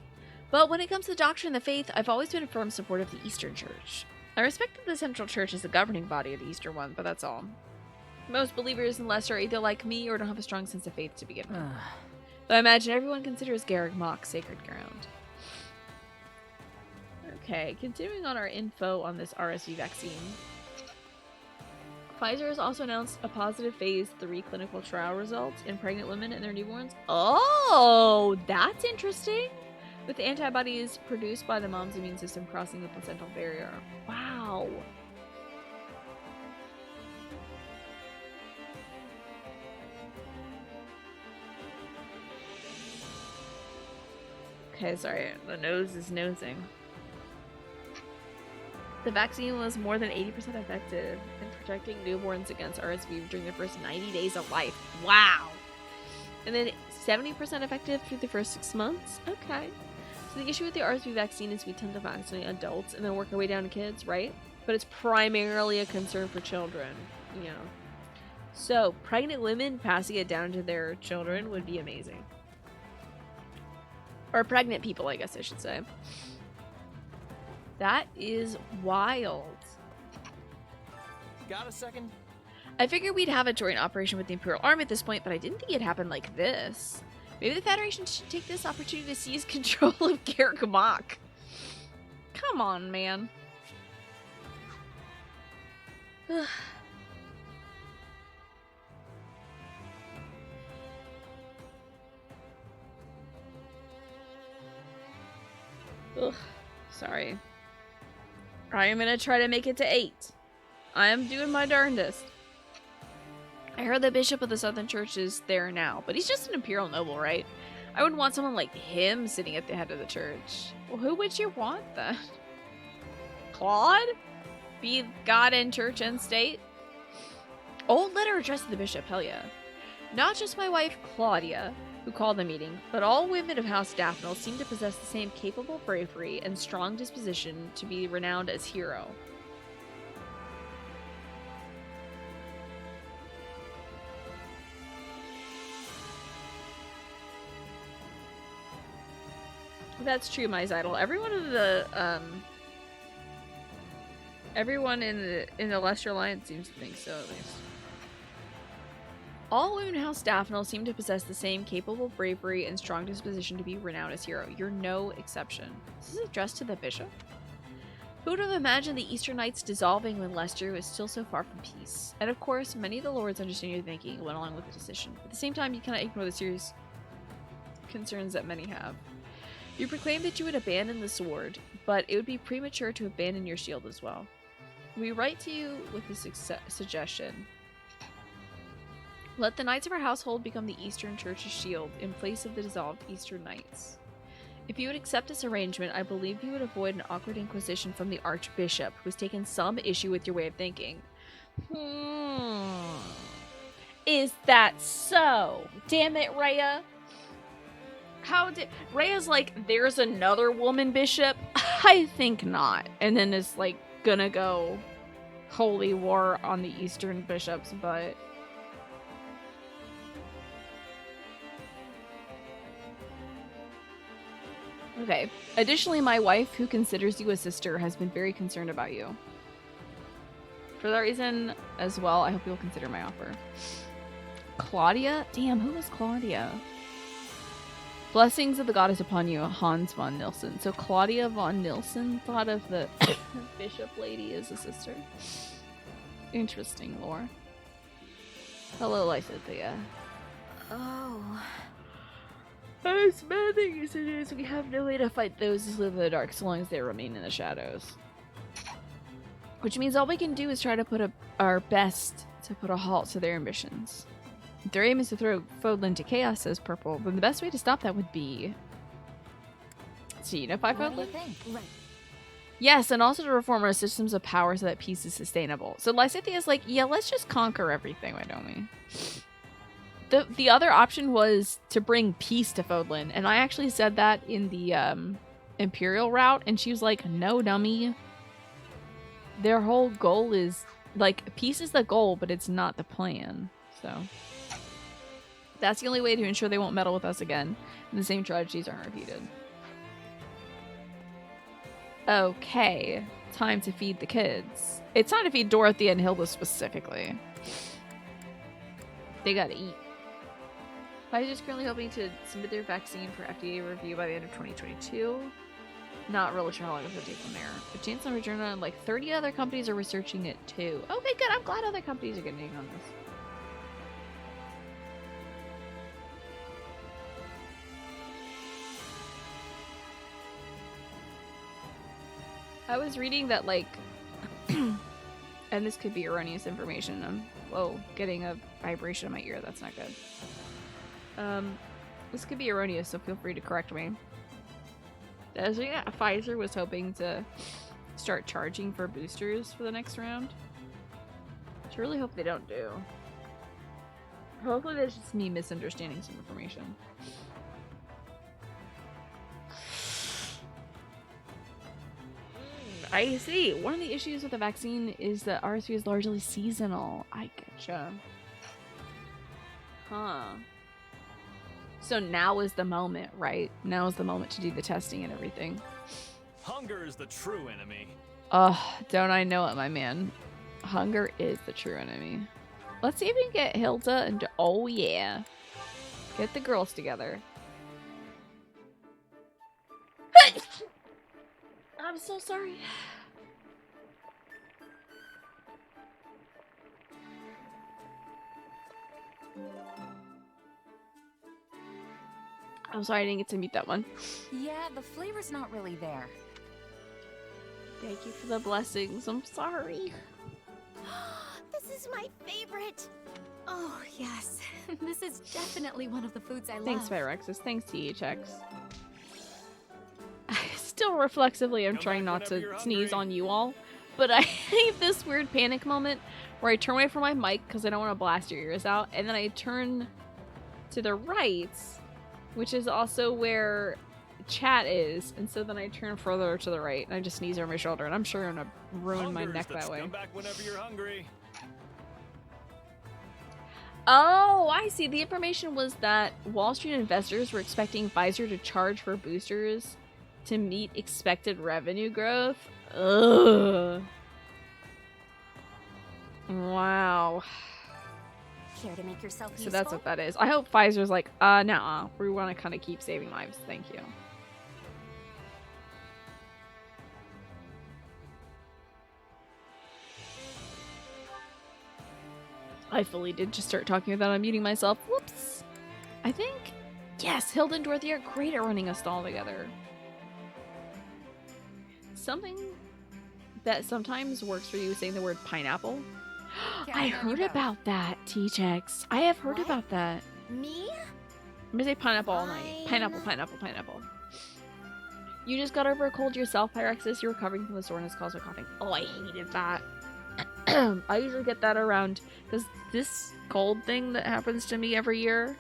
But when it comes to the doctrine and the faith, I've always been a firm supporter of the Eastern Church. I respect that the Central Church is the governing body of the Eastern one, but that's all. Most believers in Leicester are either like me or don't have a strong sense of faith to begin with. But I imagine everyone considers Garrick Mach sacred ground. Okay, continuing on our info on this RSV vaccine. Pfizer has also announced a positive phase 3 clinical trial results in pregnant women and their newborns. Oh, that's interesting. With antibodies produced by the mom's immune system crossing the placental barrier. Wow. Okay, sorry. The nose is nosing. The vaccine was more than 80% effective in protecting newborns against RSV during the first 90 days of life. Wow! And then 70% effective through the first 6 months? Okay. So the issue with the RSV vaccine is we tend to vaccinate adults and then work our way down to kids, right? But it's primarily a concern for children, you know. So, pregnant women passing it down to their children would be amazing. Or pregnant people, I guess I should say. That is wild. Got a second? I figured we'd have a joint operation with the Imperial Army at this point, but I didn't think it'd happen like this. Maybe the Federation should take this opportunity to seize control of Garrick Mach. Come on, man. Ugh. Sorry. I am gonna try to make it to 8. I am doing my darndest. I heard the bishop of the Southern Church is there now, but he's just an imperial noble, right? I wouldn't want someone like him sitting at the head of the church. Well, who would you want then? Claude? Be God and church and state? Old letter addressed to the bishop, hell yeah. Not just my wife, Claudia, who called the meeting, but all women of House Daphne seem to possess the same capable bravery and strong disposition to be renowned as hero. That's true, my Zidle. Everyone in the Lesser Alliance seems to think so, at least. All women in House Daphne seem to possess the same capable bravery and strong disposition to be renowned as hero. You're no exception. This is addressed to the bishop? Who would have imagined the Eastern Knights dissolving when Leicester was still so far from peace? And of course, many of the lords understand your thinking and went along with the decision. At the same time, you cannot ignore the serious concerns that many have. You proclaimed that you would abandon the sword, but it would be premature to abandon your shield as well. We write to you with this suggestion. Let the Knights of our household become the Eastern Church's shield in place of the dissolved Eastern Knights. If you would accept this arrangement, I believe you would avoid an awkward inquisition from the Archbishop, who has taken some issue with your way of thinking. Is that so? Damn it, Rhea! How did Rhea's like, there's another woman bishop? I think not. And then is like gonna go holy war on the Eastern bishops, but okay. Additionally, my wife, who considers you a sister, has been very concerned about you. For that reason as well, I hope you'll consider my offer. Claudia? Damn, who was Claudia? Blessings of the goddess upon you, Hans von Nilsen. So Claudia von Nilsen thought of the bishop lady as a sister. Interesting lore. Hello, Lysithea. Oh. As bad things it is, we have no way to fight those who live in the dark so long as they remain in the shadows. Which means all we can do is try to put our best to put a halt to their ambitions. If their aim is to throw Fodlan to chaos, says Purple, then the best way to stop that would be to unify Fodlan? Right. Yes, and also to reform our systems of power so that peace is sustainable. So Lysithea is like, yeah, let's just conquer everything, why don't we? The other option was to bring peace to Fodlan, and I actually said that in the Imperial route, and she was like, no, dummy. Their whole goal is, like, peace is the goal, but it's not the plan, so... That's the only way to ensure they won't meddle with us again, and the same tragedies aren't repeated. Okay, time to feed the kids. It's time to feed Dorothea and Hilda specifically. They gotta eat. Pfizer's currently hoping to submit their vaccine for FDA review by the end of 2022. Not really sure how long it's gonna take from there. But Janssen and Moderna and like 30 other companies are researching it too. Okay, good. I'm glad other companies are getting in on this. I was reading that, like, and this could be erroneous information. Whoa, getting a vibration in my ear. That's not good. This could be erroneous, so feel free to correct me. I was reading that Pfizer was hoping to start charging for boosters for the next round. Which I really hope they don't do. Hopefully that's just me misunderstanding some information. I see. One of the issues with the vaccine is that RSV is largely seasonal. I getcha. Huh. So now is the moment, right? Now is the moment to do the testing and everything. Hunger is the true enemy. Don't I know it, my man. Hunger is the true enemy. Let's see if we can get Hilda and... Oh, yeah. Get the girls together. I'm so sorry. I'm sorry I didn't get to meet that one. Yeah, the flavor's not really there. Thank you for the blessings. I'm sorry. This is my favorite. Oh, yes. This is definitely one of the foods I love. Thanks, Vyrexis. Thanks, THX. Still reflexively, I'm trying not to sneeze on you all, but I have this weird panic moment where I turn away from my mic because I don't want to blast your ears out, and then I turn to the right, which is also where chat is, and so then I turn further to the right, and I just sneeze over my shoulder, and I'm sure I'm gonna ruin my neck that way. Come back whenever you're hungry. Oh, I see. The information was that Wall Street investors were expecting Pfizer to charge for boosters to meet expected revenue growth. Ugh. Wow. Care to make yourself useful? So that's what that is. I hope Pfizer's like, nah, we want to kind of keep saving lives. Thank you. I fully did just start talking without unmuting myself. Whoops. I think, yes, Hilda and Dorothy are great at running a stall together. Something that sometimes works for you is saying the word pineapple. I heard about that, T-Chex. I have heard about that. Me? I'm gonna say pineapple all night. Pineapple, pineapple, pineapple. You just got over a cold yourself, Pyrexis. You're recovering from the soreness caused by coughing. Oh, I hated that. I usually get that around because this cold thing that happens to me every year.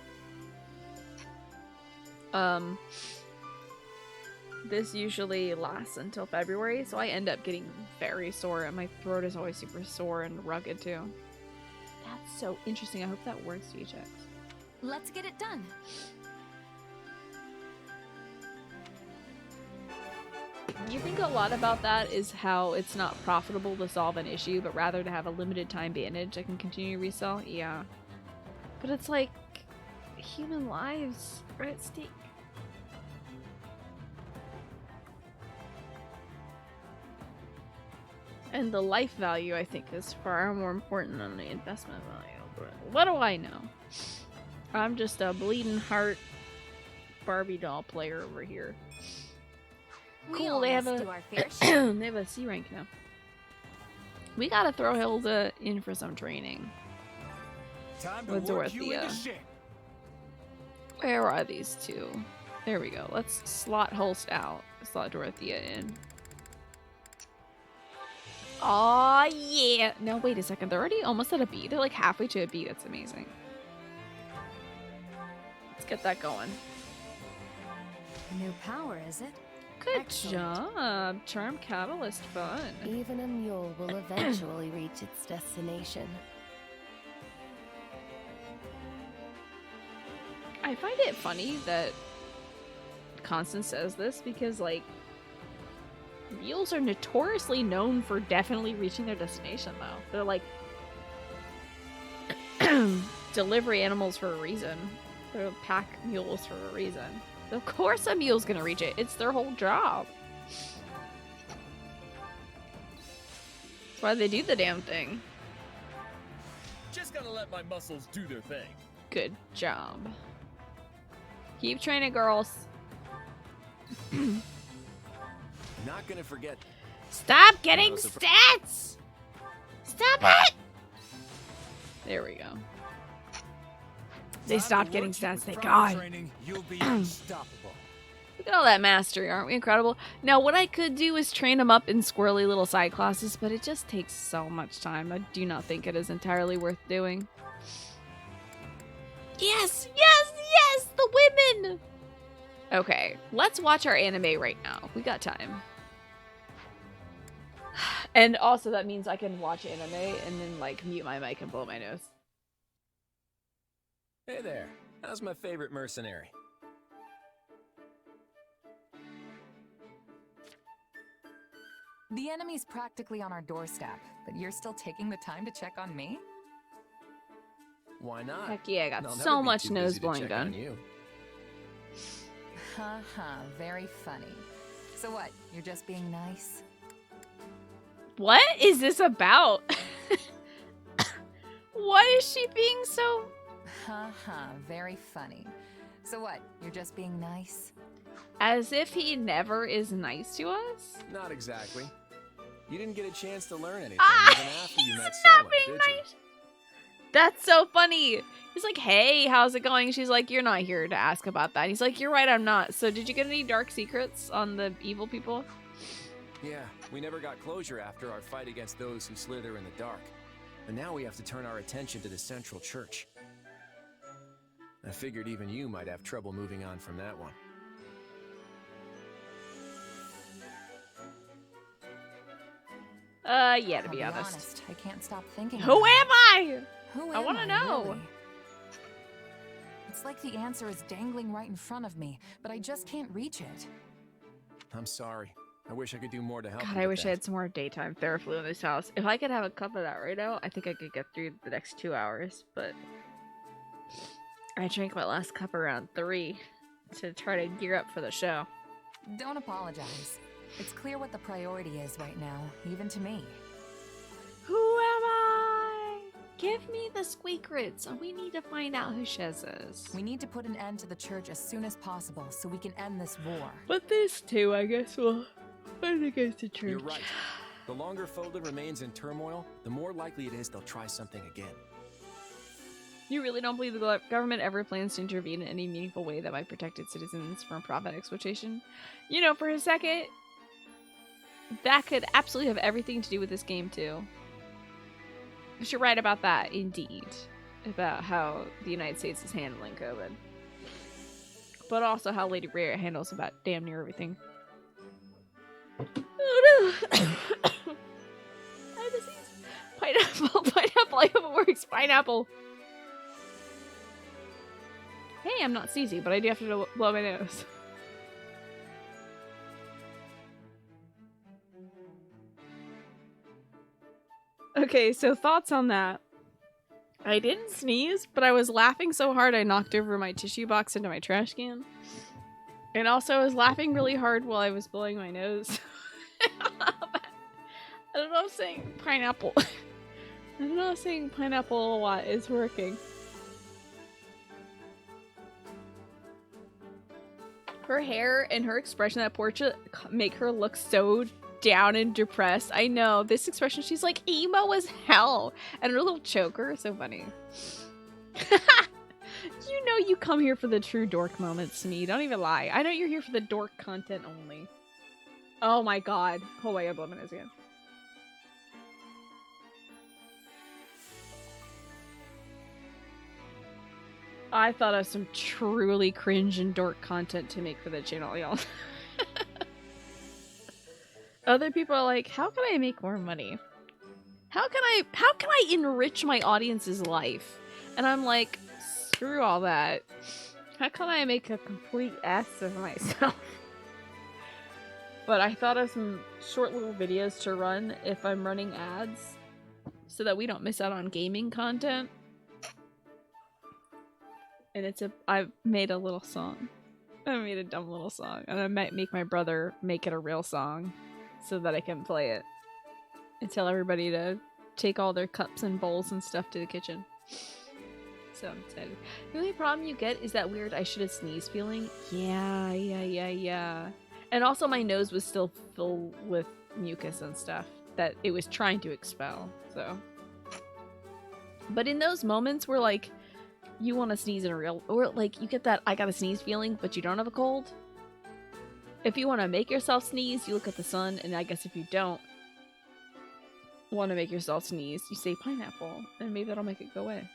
This usually lasts until February, so I end up getting very sore, and my throat is always super sore and rugged too. That's so interesting. I hope that works, THX. Let's get it done. You think a lot about that is how it's not profitable to solve an issue, but rather to have a limited time bandage I can continue to resell? Yeah. But it's like, human lives are at stake. And the life value, I think, is far more important than the investment value. But what do I know? I'm just a bleeding heart Barbie doll player over here. Cool, they have a they have a C rank now. We gotta throw Hilda in for some training. Time with Dorothea. Where are these two? There we go. Let's slot Holst out. Slot Dorothea in. Aw, yeah. No, wait a second. They're already almost at a B. They're like halfway to a B. That's amazing. Let's get that going. New power, is it? Good job. Charm Catalyst fun. Even a mule will eventually reach its destination. I find it funny that Constance says this because, like, mules are notoriously known for definitely reaching their destination, though. They're like delivery animals for a reason. They're pack mules for a reason. Of course a mule's gonna reach it. It's their whole job. That's why they do the damn thing. Just gonna let my muscles do their thing. Good job. Keep training, girls. Not gonna forget. Stop getting stats! Stop it! There we go. They stopped getting stats, thank God. You'll be unstoppable. Look at all that mastery, aren't we incredible? Now, what I could do is train them up in squirrely little side classes, but it just takes so much time. I do not think it is entirely worth doing. Yes, yes, yes, the women! Okay, let's watch our anime right now. We got time. And also that means I can watch anime and then, like, mute my mic and blow my nose. Hey there. How's my favorite mercenary? The enemy's practically on our doorstep, but you're still taking the time to check on me? Why not? Heck yeah, I got I'll so never be much too nose busy to blowing check done. on you. Haha, very funny. So what, you're just being nice? What is this about? Why is she being so... Haha, very funny. So what, you're just being nice? As if he never is nice to us? Not exactly. You didn't get a chance to learn anything even after you met Not Sela, being did you? nice. That's so funny. He's like, hey, how's it going? She's like, you're not here to ask about that. He's like, you're right, I'm not. So did you get any dark secrets on the evil people? Yeah, we never got closure after our fight against those who slither in the dark. But now we have to turn our attention to the Central Church. I figured even you might have trouble moving on from that one. Yeah, to I'll be honest. I can't stop thinking. Who about am it. I? Who I am want to know. really? It's like the answer is dangling right in front of me, but I just can't reach it. I'm sorry. I wish I could do more to help God, you I with wish I that. had some more daytime Theraflu in this house. If I could have a cup of that right now, I think I could get through the next 2 hours, but I drank my last cup around 3 to try to gear up for the show. Don't apologize. It's clear what the priority is right now, even to me. Who am I? Give me the squeakrits. We need to find out who Shez is. We need to put an end to the church as soon as possible so we can end this war. But this too, I guess we'll fight against the church. You're right. The longer Foda remains in turmoil, the more likely it is they'll try something again. You really don't believe the government ever plans to intervene in any meaningful way that might protect its citizens from profit exploitation? You know, for a second, that could absolutely have everything to do with this game, too. But you're right about that, indeed. About how the United States is handling COVID. but also how Lady Rhea handles about damn near everything. Oh no! I have disease. Pineapple, pineapple, I hope it works. Pineapple. Hey, I'm not sneezy, but I do have to blow my nose. Okay, so thoughts on that. I didn't sneeze, but I was laughing so hard I knocked over my tissue box into my trash can. And also I was laughing really hard while I was blowing my nose. I don't know if saying pineapple. I don't know if saying pineapple a lot is working. Her hair and her expression in that portrait make her look so down and depressed. I know, this expression, she's like emo as hell. And her little choker is so funny. You know you come here for the true dork moments, me. Don't even lie. I know you're here for the dork content only. Oh my god. Oh my god, blow my nose again. I thought of some truly cringe and dork content to make for the channel, y'all. Other people are like, how can I make more money? How can I enrich my audience's life? And I'm like, screw all that. How can I make a complete ass of myself? But I thought of some short little videos to run if I'm running ads so that we don't miss out on gaming content. And I've made a little song. I made a dumb little song. And I might make my brother make it a real song so that I can play it. And tell everybody to take all their cups and bowls and stuff to the kitchen. So I'm excited. The only problem you get is that weird I should have sneezed feeling. Yeah. And also my nose was still filled with mucus and stuff that it was trying to expel, so. But in those moments where like, you want to sneeze in a real, or like you get that I gotta sneeze feeling, but you don't have a cold. If you want to make yourself sneeze, you look at the sun, and I guess if you don't want to make yourself sneeze, you say pineapple, and maybe that'll make it go away.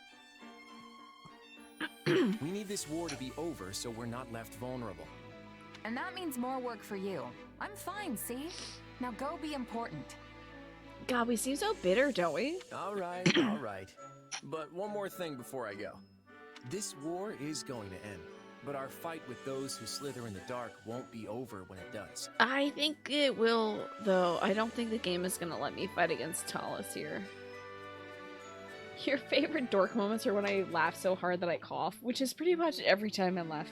We need this war to be over so we're not left vulnerable. And that means more work for you. I'm fine, see? Now go be important. God, we seem so bitter, don't we? All right. But one more thing before I go. This war is going to end, but our fight with those who slither in the dark won't be over when it does. I think it will, though. I don't think the game is gonna let me fight against Talus here. Your favorite dork moments are when I laugh so hard that I cough, which is pretty much every time I laugh.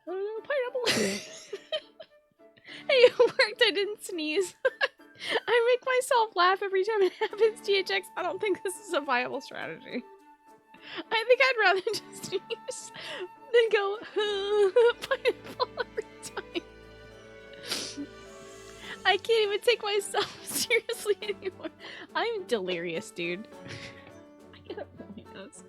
Oh, pineapple! Hey, it worked, I didn't sneeze. I make myself laugh every time it happens, THX. I don't think this is a viable strategy. I think I'd rather just sneeze than go pineapple every time. I can't even take myself seriously anymore. I'm delirious, dude. I gotta blow my nose.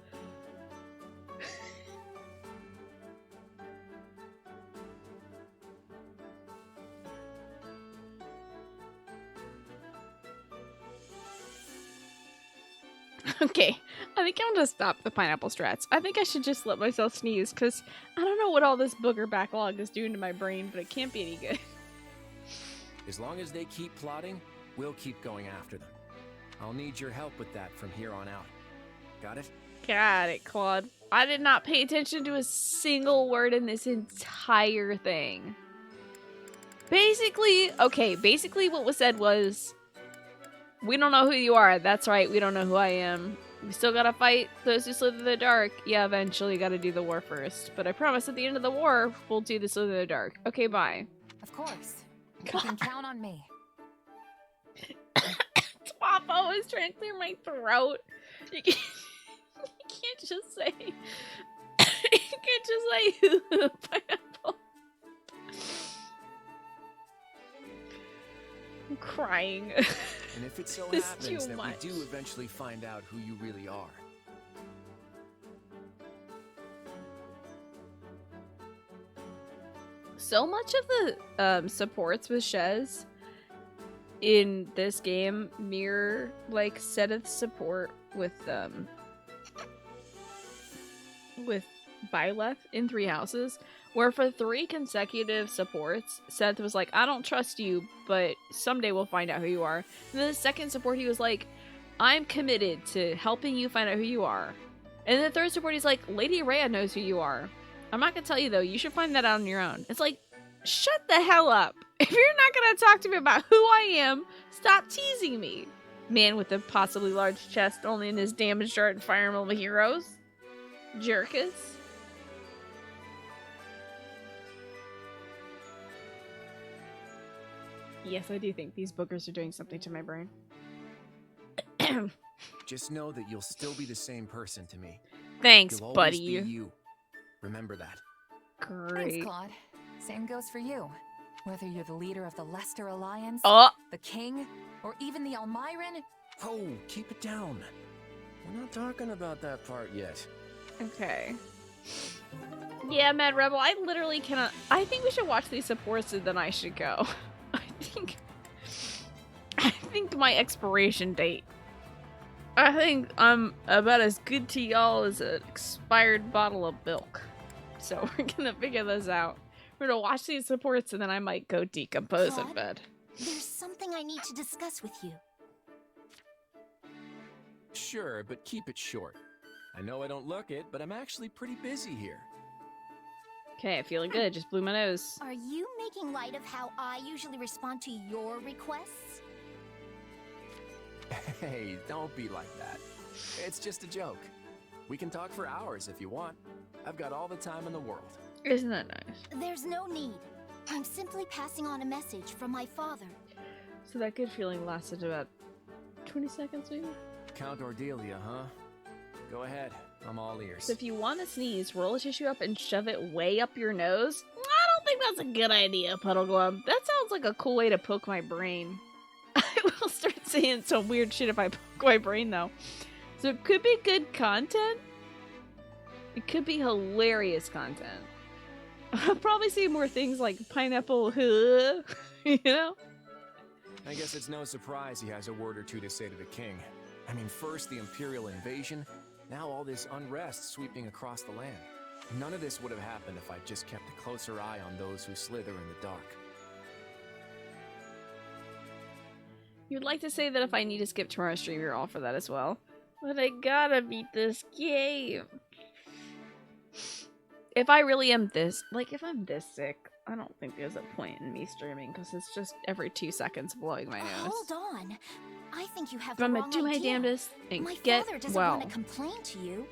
Okay, I think I'm gonna stop the pineapple strats. I think I should just let myself sneeze, because I don't know what all this booger backlog is doing to my brain, but it can't be any good. As long as they keep plotting, we'll keep going after them. I'll need your help with that from here on out. Got it? Got it, Claude. I did not pay attention to a single word in this entire thing. Basically what was said was, we don't know who you are. That's right, we don't know who I am. We still gotta fight those who slither in the dark. Yeah, eventually gotta do the war first. But I promise at the end of the war, we'll do the slither in the dark. Okay, bye. Of course. You can count on me. Twappo is trying to clear my throat. You can't just say... you can't just say pineapple. I'm crying. And if it so This is happens too that much. we do eventually find out who you really are, So much of the supports with Shez in this game mirror like Seth's support with Byleth in 3 houses, where for 3 consecutive supports, Seth was like, I don't trust you, but someday we'll find out who you are. And then the second support, he was like, I'm committed to helping you find out who you are. And the third support, he's like, Lady Rhea knows who you are. I'm not gonna tell you though, you should find that out on your own. It's like, shut the hell up. If you're not gonna talk to me about who I am, stop teasing me. Man with a possibly large chest, only in his damaged art and Fire Emblem Heroes. Jerkus. Yes, I do think these boogers are doing something to my brain. Just know that you'll still be the same person to me. Thanks, You'll buddy. always be you. Remember that. Great. Thanks, Claude. Same goes for you. Whether you're the leader of the Leicester Alliance, the king, or even the Almiran. Oh, keep it down. We're not talking about that part yet. Okay. Yeah, Mad Rebel, I literally cannot. I think we should watch these supports and then I should go. I think my expiration date. I think I'm about as good to y'all as an expired bottle of milk. So we're gonna figure this out. We're gonna watch these supports and then I might go decompose in bed. There's something I need to discuss with you. Sure, but keep it short. I know I don't look it, but I'm actually pretty busy here. Okay, feeling good. Just blew my nose. Are you making light of how I usually respond to your requests? Hey, don't be like that. It's just a joke. We can talk for hours if you want. I've got all the time in the world. Isn't that nice? There's no need. I'm simply passing on a message from my father. So that good feeling lasted about 20 seconds maybe? Count Ordelia, huh? Go ahead. I'm all ears. So if you want to sneeze, roll a tissue up and shove it way up your nose. I don't think that's a good idea, Puddleglum. That sounds like a cool way to poke my brain. I will start saying some weird shit if I poke my brain, though. So it could be good content. It could be hilarious content. I'll probably see more things like pineapple, you know? I guess it's no surprise he has a word or two to say to the king. I mean, first the Imperial invasion, now all this unrest sweeping across the land. None of this would have happened if I'd just kept a closer eye on those who slither in the dark. You'd like to say that if I need to skip tomorrow's stream, you're all for that as well. But I gotta beat this game. If I really am this, like, if I'm this sick, I don't think there's a point in me streaming, because it's just every 2 seconds blowing my nose. Hold on. I think you have But the I'm wrong gonna do my idea. damnedest and My get father doesn't well. want to complain to you.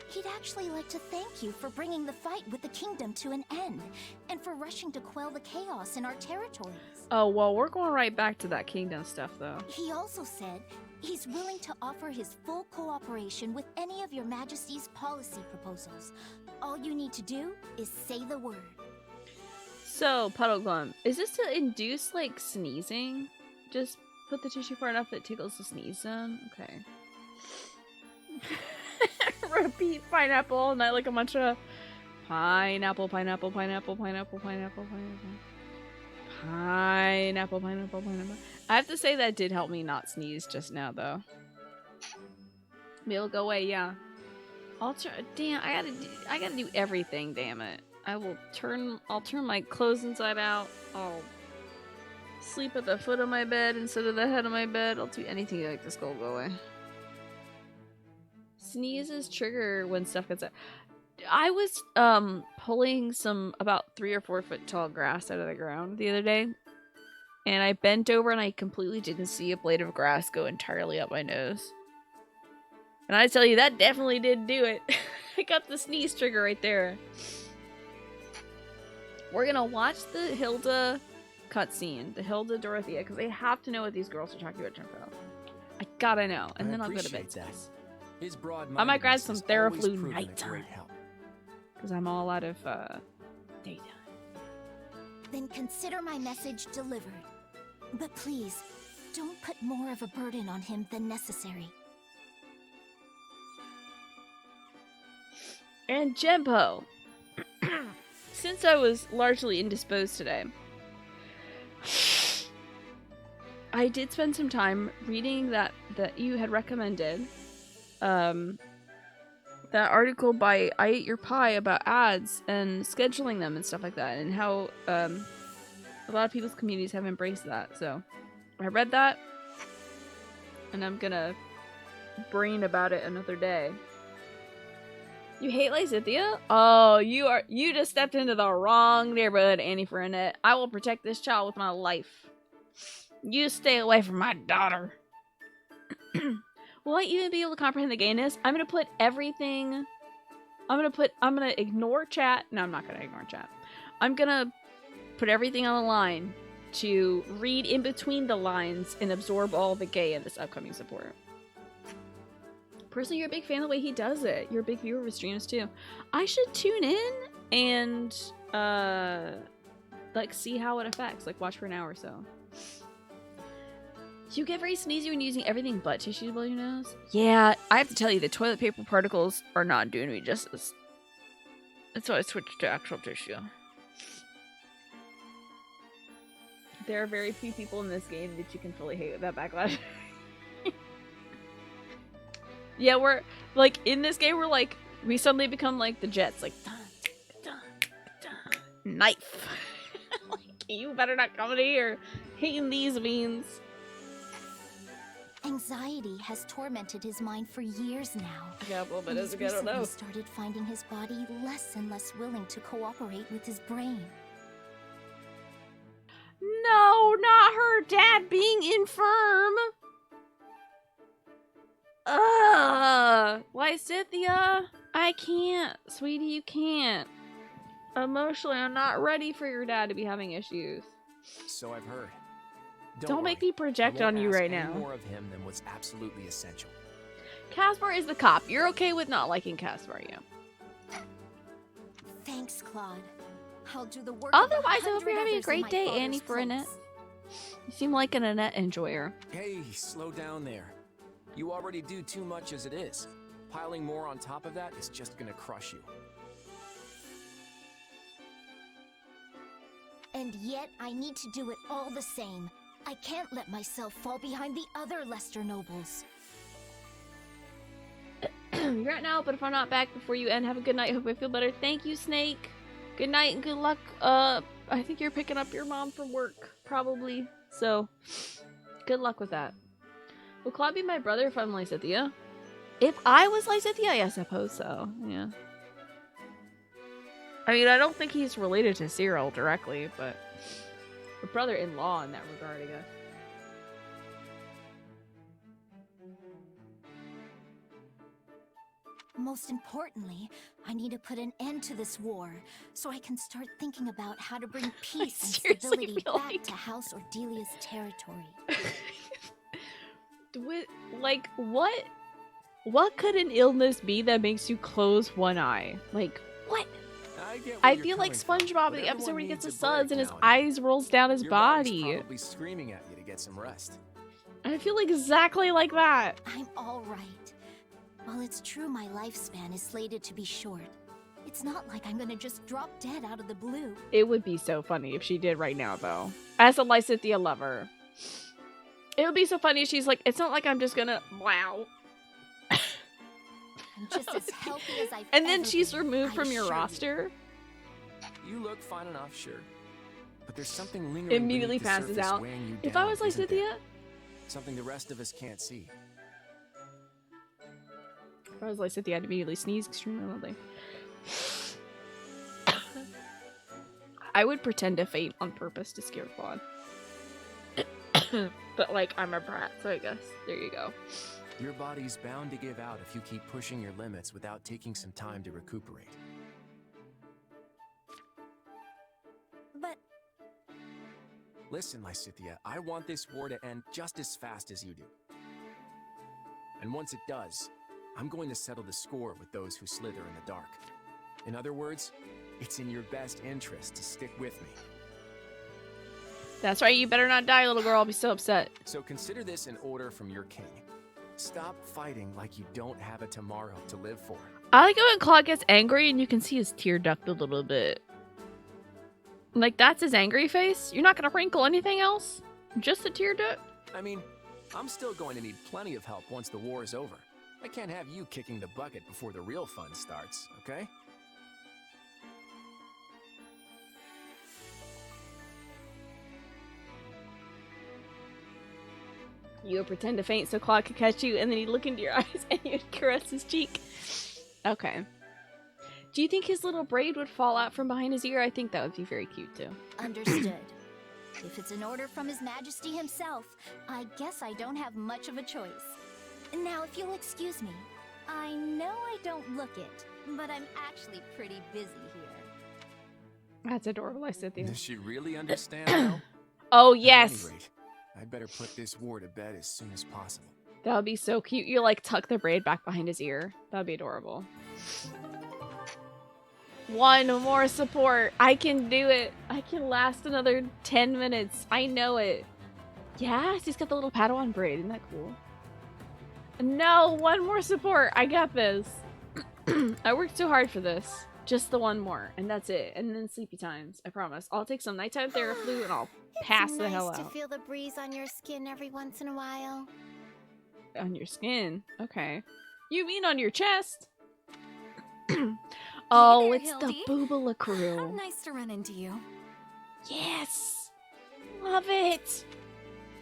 He'd actually like to thank you for bringing the fight with the kingdom to an end, and for rushing to quell the chaos in our territories. Oh, well, we're going right back to that kingdom stuff, though. He also said he's willing to offer his full cooperation with any of your majesty's policy proposals. All you need to do is say the word. So, Puddleglum, is this to induce, like, sneezing? Just put the tissue far enough that it tickles the sneeze zone? Okay. Repeat pineapple all night like a mantra. Pineapple, pineapple, pineapple, pineapple, pineapple, pineapple. Pineapple, pineapple, pineapple. I have to say that did help me not sneeze just now, though. Maybe it'll go away, yeah. Damn, I gotta do everything, damn it. I'll turn my clothes inside out. I'll sleep at the foot of my bed instead of the head of my bed. I'll do anything to make this goal go away. Sneezes trigger when stuff gets out. I was pulling some about 3 or 4 foot tall grass out of the ground the other day, and I bent over and I completely didn't see a blade of grass go entirely up my nose. And I tell you, that definitely did do it. I got the sneeze trigger right there. We're gonna watch the Hilda cutscene, the Hilda Dorothea, because they have to know what these girls are talking about, Jimbo. I gotta know, and then I'll go to bed. His broad I might grab some mindedness has always Theraflu proven a nighttime, great help. because I'm all out of data. Then consider my message delivered. But please, don't put more of a burden on him than necessary. And Jempo, since I was largely indisposed today, I did spend some time reading that you had recommended, that that article by I Ate Your Pie about ads and scheduling them and stuff like that, and how a lot of people's communities have embraced that. So I read that, and I'm gonna brain about it another day. You hate Lysithea? Oh, you just stepped into the wrong neighborhood, Annie Fernet. I will protect this child with my life. You stay away from my daughter. Will I even be able to comprehend the gayness? I'm gonna put everything. I'm gonna ignore chat. No, I'm not gonna ignore chat. I'm gonna put everything on the line to read in between the lines and absorb all the gay in this upcoming support. Personally, you're a big fan of the way he does it. You're a big viewer of his streams too. I should tune in and like see how it affects. Like watch for an hour or so. You get very sneezy when using everything but tissue to blow your nose? Yeah, I have to tell you, the toilet paper particles are not doing me justice. That's why I switched to actual tissue. There are very few people in this game that you can fully hate without backlash. Yeah, we're, like, in this game, we're like, we suddenly become like the Jets, like, dun, dun, dun, knife. Like, you better not come in here hating these beans. Anxiety has tormented his mind for years now. Yeah, well, but And as he's I don't know. recently started finding his body less and less willing to cooperate with his brain. No, not her dad being infirm. Lysithea, I can't. Sweetie, you can't. Emotionally, I'm not ready for your dad to be having issues. So I've heard. Don't make me project I won't on you ask right any now. more of him than what's absolutely essential. Caspar is the cop. You're okay with not liking Caspar, yeah? Thanks, Claude. I'll do the work. Otherwise, I of hope you're 100 having a others in great my day, father's Annie for Annette. place. You seem like an Annette enjoyer. Hey, slow down there. You already do too much as it is. Piling more on top of that is just gonna crush you. And yet, I need to do it all the same. I can't let myself fall behind the other Lester nobles. You're out now, but if I'm not back before you end, have a good night. Hope I feel better. Thank you, Snake. Good night and good luck. I think you're picking up your mom from work, probably. So, good luck with that. Will Claude be my brother if I'm Lysithea? If I was Lysithea, I suppose so. Yeah. I mean, I don't think he's related to Cyril directly, but a brother-in-law in that regard, I guess. Most importantly, I need to put an end to this war, so I can start thinking about how to bring peace and stability back to House Ordelia's territory. What could an illness be that makes you close one eye? Like, what? I feel like SpongeBob in the episode where he gets the suds and his eyes rolls down his body. Probably screaming at you to get some rest. I feel exactly like that. I'm all right. While it's true my lifespan is slated to be short, it's not like I'm gonna just drop dead out of the blue. It would be so funny if she did right now, though. As a Lysithea lover. It would be so funny if she's like, it's not like I'm just gonna, wow. I'm just as healthy as I've And then ever she's been, removed I from your assure you. roster. You look fine enough, sure. But there's something lingering Immediately beneath the passes surface out. weighing you If I down, was isn't there? Lysithea, Something the rest of us can't see. if I was Lysithea, I'd immediately sneeze extremely loudly. I would pretend to faint on purpose to scare Claude. But, like, I'm a brat, so I guess there you go. Your body's bound to give out if you keep pushing your limits without taking some time to recuperate. But Listen, Lysithea, I want this war to end just as fast as you do. And once it does, I'm going to settle the score with those who slither in the dark. In other words, it's in your best interest to stick with me. That's right, you better not die, little girl. I'll be so upset. So consider this an order from your king. Stop fighting like you don't have a tomorrow to live for. I like it when Claude gets angry and you can see his tear duct a little bit. Like, that's his angry face? You're not gonna wrinkle anything else? Just a tear duct? I mean, I'm still going to need plenty of help once the war is over. I can't have you kicking the bucket before the real fun starts, okay? You would pretend to faint so Claude could catch you, and then he'd look into your eyes and you'd caress his cheek. Okay. Do you think his little braid would fall out from behind his ear? I think that would be very cute, too. Understood. If it's an order from His Majesty himself, I guess I don't have much of a choice. Now, if you'll excuse me, I know I don't look it, but I'm actually pretty busy here. That's adorable, I said there. Does she really understand, though? Oh, At yes! any rate, I'd better put this war to bed as soon as possible. That would be so cute. You, like, tuck the braid back behind his ear. That would be adorable. One more support. I can do it. I can last another 10 minutes. I know it. Yes, he's got the little Padawan braid. Isn't that cool? No, one more support. I got this. I worked so hard for this. Just the one more, and that's it. And then sleepy times. I promise. I'll take some nighttime Theraflu and I'll pass the hell It's nice out. to feel the breeze on your skin every once in a while. On your skin? Okay. You mean on your chest? Oh, there, it's Hildy. the Boobala How crew. nice to run into you. Yes! Love it!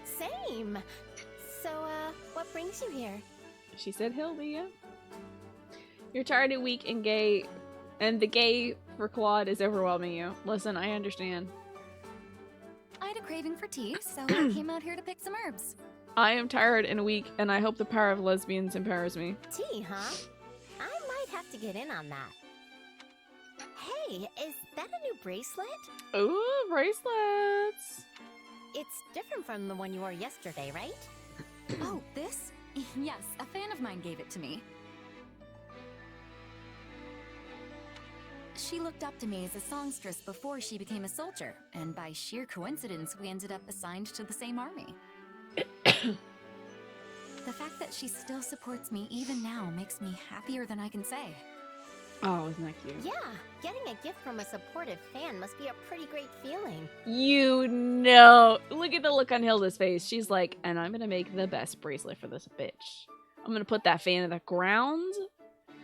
Same. So, what brings you here? She said Hildy, yeah. You're tired and weak and gay, and the gay for Claude is overwhelming you. Listen, I understand. I had a craving for tea, so I came out here to pick some herbs. I am tired and weak, and I hope the power of lesbians empowers me. Tea, huh? I might have to get in on that. Hey, is that a new bracelet? Ooh, bracelets! It's different from the one you wore yesterday, right? Oh, this? Yes, a fan of mine gave it to me. She looked up to me as a songstress before she became a soldier, and by sheer coincidence, we ended up assigned to the same army. The fact that she still supports me even now makes me happier than I can say. Oh, isn't that cute? Yeah, getting a gift from a supportive fan must be a pretty great feeling. You know. Look at the look on Hilda's face. She's like, and I'm gonna make the best bracelet for this bitch. I'm gonna put that fan in the ground,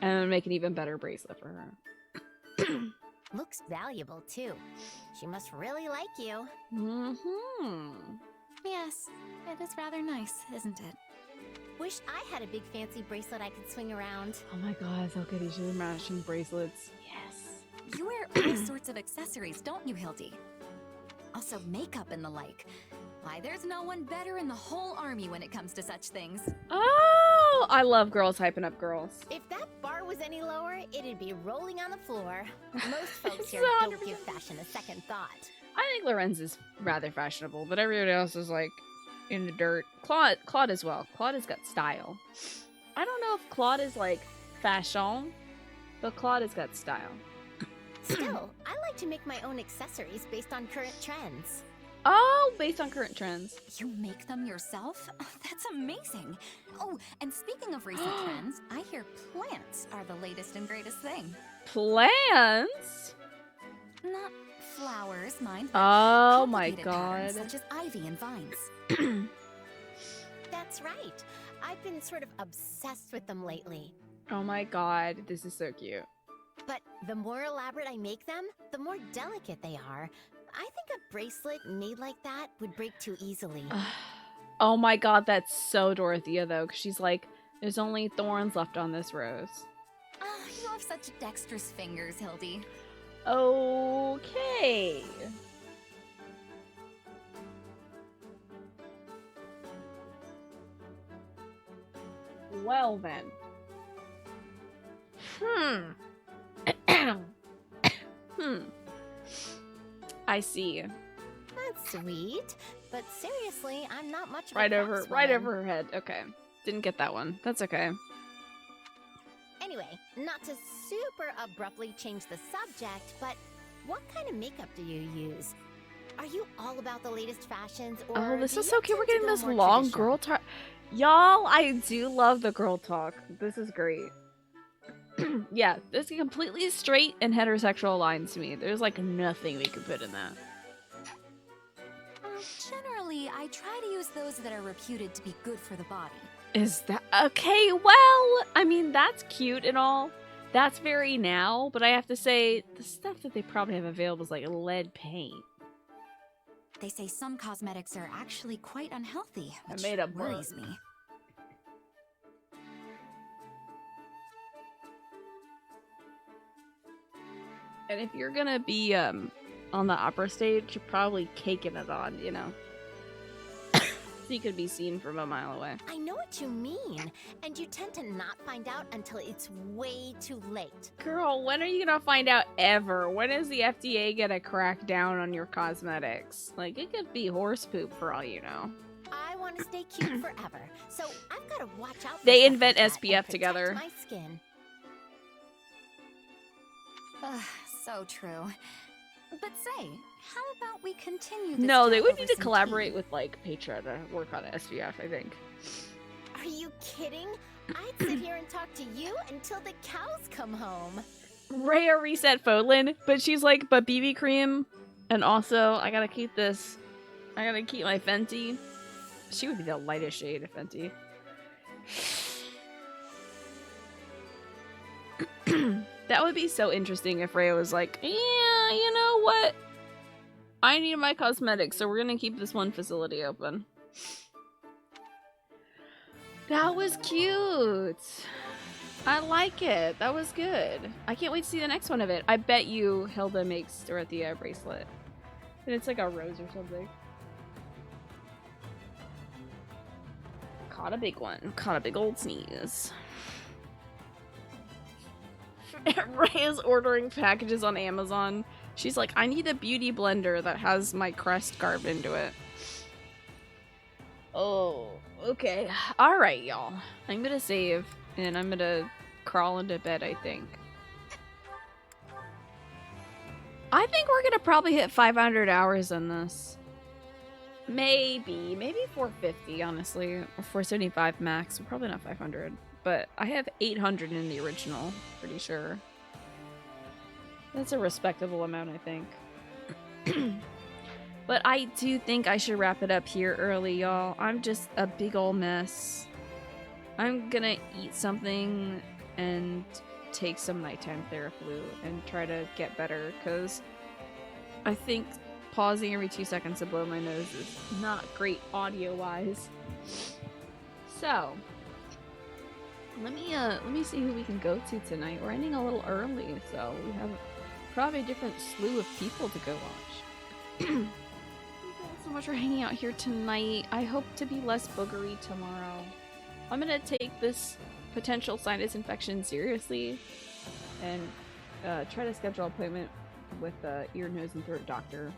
and I'm gonna make an even better bracelet for her. Looks valuable, too. She must really like you. Mm-hmm. Yes, it is rather nice, isn't it? Wish I had a big fancy bracelet I could swing around. Oh my god, look at each other matching bracelets. Yes. You wear all sorts of accessories, don't you, Hildy? Also makeup and the like. Why, there's no one better in the whole army when it comes to such things. Oh, I love girls hyping up girls. If that bar was any lower, it'd be rolling on the floor. Most folks here It's don't give fashion a second thought. I think Lorenz is rather fashionable, but everybody else is like in the dirt. Claude as well. Claude has got style. I don't know if Claude is like fashion, but Claude has got style. Still, I like to make my own accessories based on current trends. Oh, based on current trends. You make them yourself? Oh, that's amazing. Oh, and speaking of recent trends, I hear plants are the latest and greatest thing. Plants? Not flowers, mind. Oh my complicated patterns, god. such as ivy and vines. That's right. I've been sort of obsessed with them lately. Oh my god, this is so cute. But the more elaborate I make them, the more delicate they are. I think a bracelet made like that would break too easily. Oh my god, that's so Dorothea though, because she's like, there's only thorns left on this rose. Oh, you have such dexterous fingers, Hildy. Okay. Well then. I see. That's sweet. But seriously, I'm not much of Right a over her head. Okay. Didn't get that one. That's okay. Anyway, not to super abruptly change the subject, but what kind of makeup do you use? Are you all about the latest fashions, or Oh, this do is you so cute. tend We're to getting go this more long traditional? girl talk. Y'all, I do love the girl talk. This is great. Yeah, this is completely straight and heterosexual lines to me. There's like nothing we could put in that. Generally, I try to use those that are reputed to be good for the body. Is that okay? Well, I mean, that's cute and all. That's very now, but I have to say, the stuff that they probably have available is like lead paint. They say some cosmetics are actually quite unhealthy, which made a worries me. And if you're gonna be on the opera stage, you're probably caking it on, you know. So you could be seen from a mile away. I know what you mean, and you tend to not find out until it's way too late. Girl, when are you gonna find out ever? When is the FDA gonna crack down on your cosmetics? Like, it could be horse poop for all you know. I want to stay cute forever, so I've got to watch out for They stuff invent like that and SPF protect together. my skin. Ugh, so true. But say, how about we continue this No, they chat would over need to some collaborate tea? with, like, Petra to work on SPF, I think. Are you kidding? I'd sit here and talk to you until the cows come home. Rhea reset Fodlin, but she's like, but BB cream, and also, I gotta keep this, I gotta keep my Fenty. She would be the lightest shade of Fenty. That would be so interesting if Rhea was like, yeah, you know what? I need my cosmetics, so we're gonna keep this one facility open. That was cute. I like it. That was good. I can't wait to see the next one of it. I bet you Hilda makes Dorothea a bracelet. And it's like a rose or something. Caught a big one. Caught a big old sneeze. Rhea's ordering packages on Amazon. She's like, I need a beauty blender that has my crest carved into it. Oh, okay. Alright, y'all. I'm gonna save, and I'm gonna crawl into bed, I think. I think we're gonna probably hit 500 hours in this. Maybe 450, honestly. Or 475 max. Probably not 500. But I have 800 in the original, pretty sure. That's a respectable amount, I think. But I do think I should wrap it up here early, y'all. I'm just a big ol' mess. I'm gonna eat something and take some nighttime Theraflu and try to get better, because I think pausing every 2 seconds to blow my nose is not great audio-wise. So, let me see who we can go to tonight. We're ending a little early, so we have probably a different slew of people to go watch. Thank you guys so much for hanging out here tonight. I hope to be less boogery tomorrow. I'm gonna take this potential sinus infection seriously and try to schedule an appointment with the ear, nose, and throat doctor